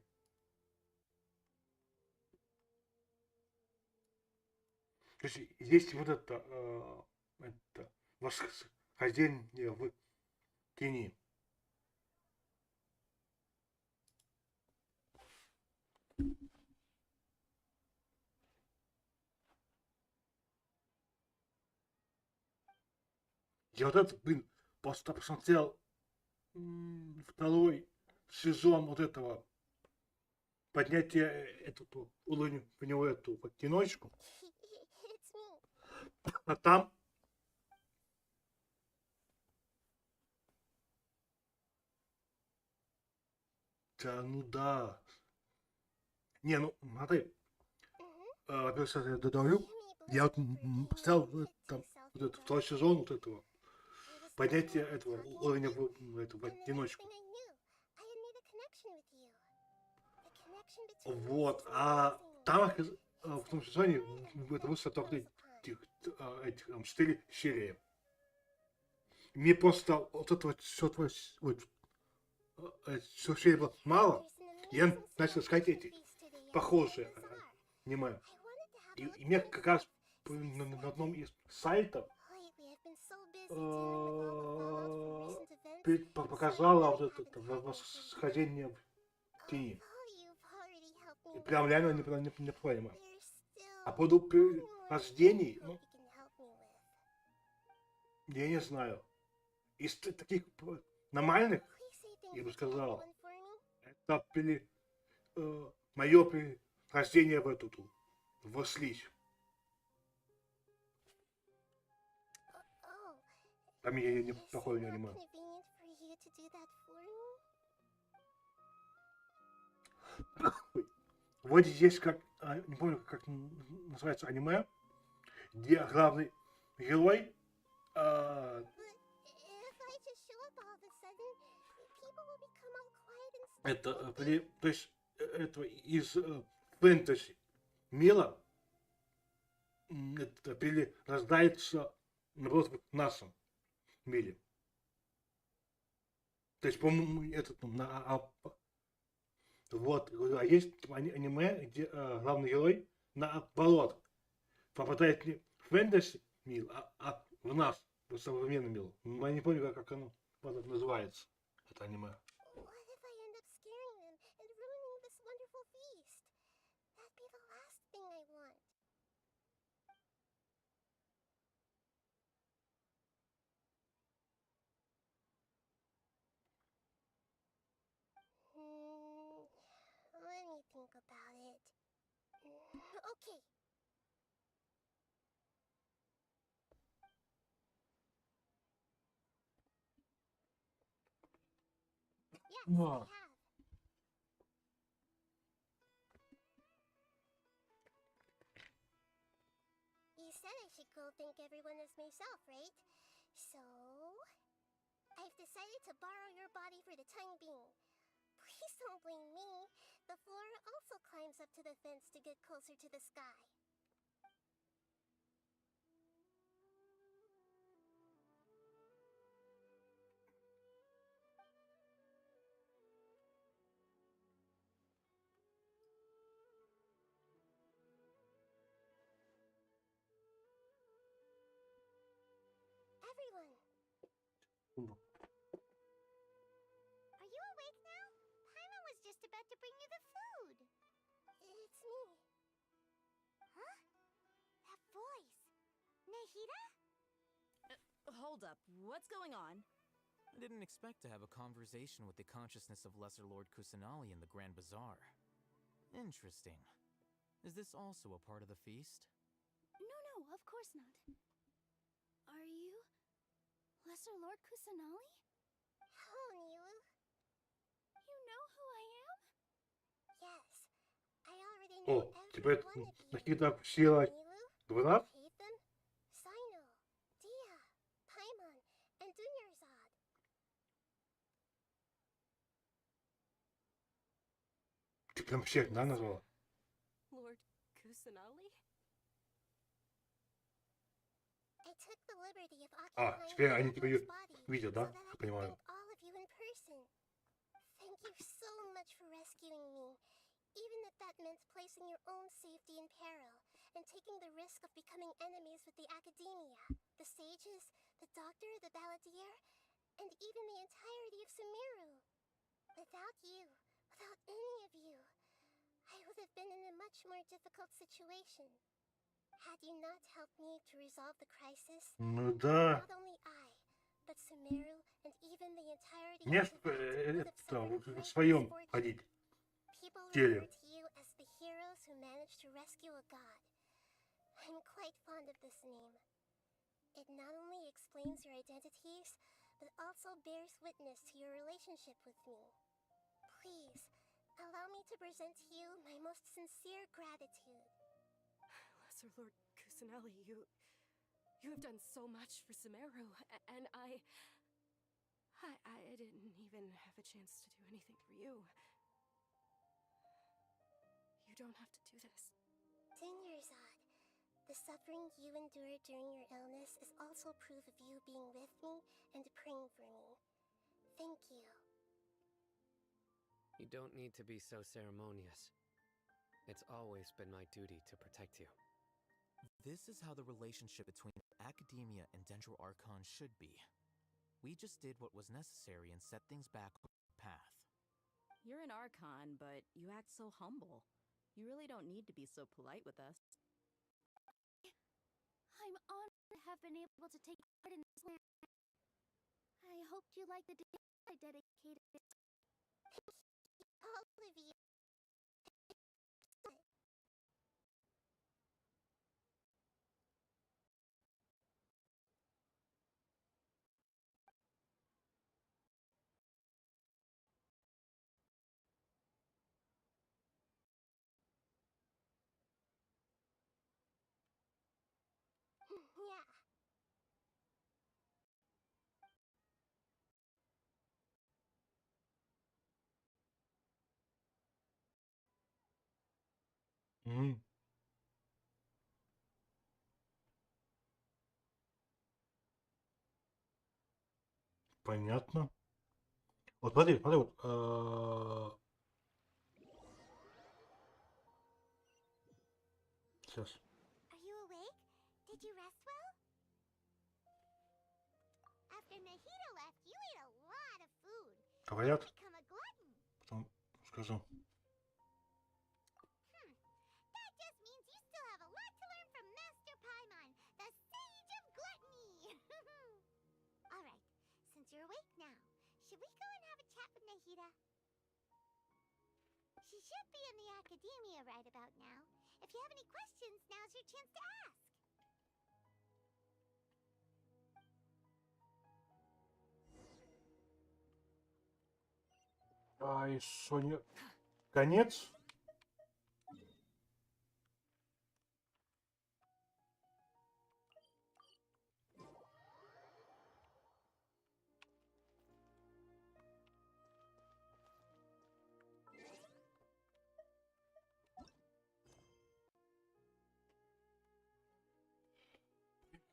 То есть есть вот это восхождение в тени. Я вот это, блин, просто посмотрел второй сезон вот этого поднятия этого уровня в него эту вот одиночку. А там да, ну да. Не, ну смотри, во-первых, сейчас я додаю. Я вот поставил там вот этот второй сезон вот этого поднятия этого уровня в эту в одиночку. Вот, а там в том сезоне это вышло только этих 4 серии. Мне просто вот этого все вот, все серии было мало. Я начал искать эти похожие аниме. И мне как раз на одном из сайтов показало вот это восхождение в тени. И прям реально не понимаю. А по поводу рождений, ну, я не знаю. Из таких нормальных, я бы сказал, это мое рождение в эту в слизь. Там я не плохое аниме. Вот здесь как, не помню, как называется аниме, где главный герой это, то есть, это из фэнтези мира это перерождается, наоборот, в нашем мире. То есть, по-моему, этот, вот, а есть аниме, где главный герой наоборот попадает не в фэнтези мир, а в нас, в современный мир. Я не помню, как оно называется, это аниме.
Let me think about it. Okay. Yes, I have. You said I should go think everyone is myself, right? So, I've decided to borrow your body for the time being. Please don't blame me. The flora also climbs up to the fence to get closer to the sky. Everyone! Are you awake now? Paimon was just about to bring you the food. It's me. Huh? That voice. Nehira?
Hold up, what's going on?
I didn't expect to have a conversation with the consciousness of Lesser Lord Kusanali in the Grand Bazaar. Interesting. Is this also a part of the feast?
No, of course not. Are you Lesser Lord Kusanali?
Oh, Nilu.
You know who I am?
Yes. I already know
О, типа это
every one of you.
какие-то сила глаз?
Ethan, Sino, Dia, Paimon, and Dunyarzad.
Ты прям всех, да, назвала?
Lord Kusanali?
I took the liberty of
А,
occupying
теперь
the
они тебя
Emperor's body
видят,
so
да?
that I
Я
could
понимаю.
meet all of you in person. Thank you so much for rescuing me, even if that meant placing your own safety in peril and taking the risk of becoming enemies with the Academia, the sages, the doctor, the balladeer, and even the entirety of Sumeru. Without you, without any of you, I would have been in a much more difficult situation. Had you not helped me to resolve the crisis,
Ну да.
not only I, but Sumeru and even the entirety
Мне
of the Tibet would have suffered
в
great
своем
misfortune.
ходить.
People
Теле.
refer to you as the heroes who managed to rescue a god. I'm quite fond of this name. It not only explains your identities, but also bears witness to your relationship with me. Please, allow me to present to you my most sincere gratitude.
Lesser Lord Kusanali, you have done so much for Sumeru, and I didn't even have a chance to do anything for you. You don't have to do this.
Dinyarzad, the suffering you endured during your illness is also proof of you being with me and praying for me. Thank you.
You don't need to be so ceremonious. It's always been my duty to protect you.
This is how the relationship between Academia and Dendro Archon should be. We just did what was necessary and set things back on the path.
You're an Archon, but you act so humble. You really don't need to be so polite with us.
I'm honored to have been able to take part in this land. I hoped you liked the day I dedicated it.
All of you. Yeah.
М. Понятно. Вот смотри, смотри, вот. Сейчас.
Are you awake? Did you rest well? After Nahida left, you ate a lot of food.
Говорят.
You've become a glutton.
Потом скажу.
That just means you still have a lot to learn from Master Paimon, the Sage of Gluttony. All right, since you're awake now, should we go and have a chat with Nahida? She should be in the Academia right about now. If you have any questions, now's your chance to ask.
А и Соня... Конец?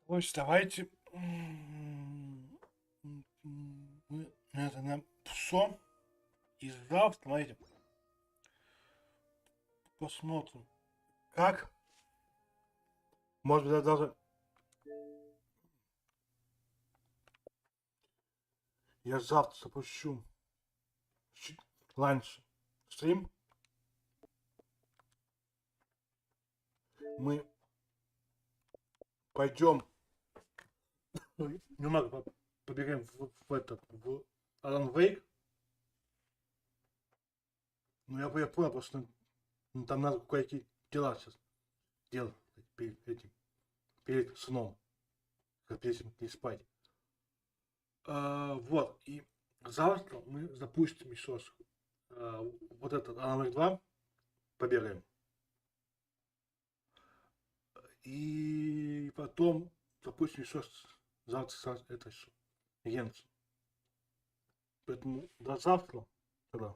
Ось, давайте... Мы это на все. И завтра, смотрите, посмотрим, как, может быть, я даже я завтра запущу чуть раньше стрим. Мы пойдем немного побегаем в этот, в Alan Wake. Ну, я понял, просто там надо кое-какие дела сейчас делать перед этим, перед сном, как перед этим не спать. Вот, и завтра мы запустим еще раз вот этот Alan Wake 2, побегаем. И потом запустим еще раз завтра это еще Геншин. Поэтому до завтра. Тогда.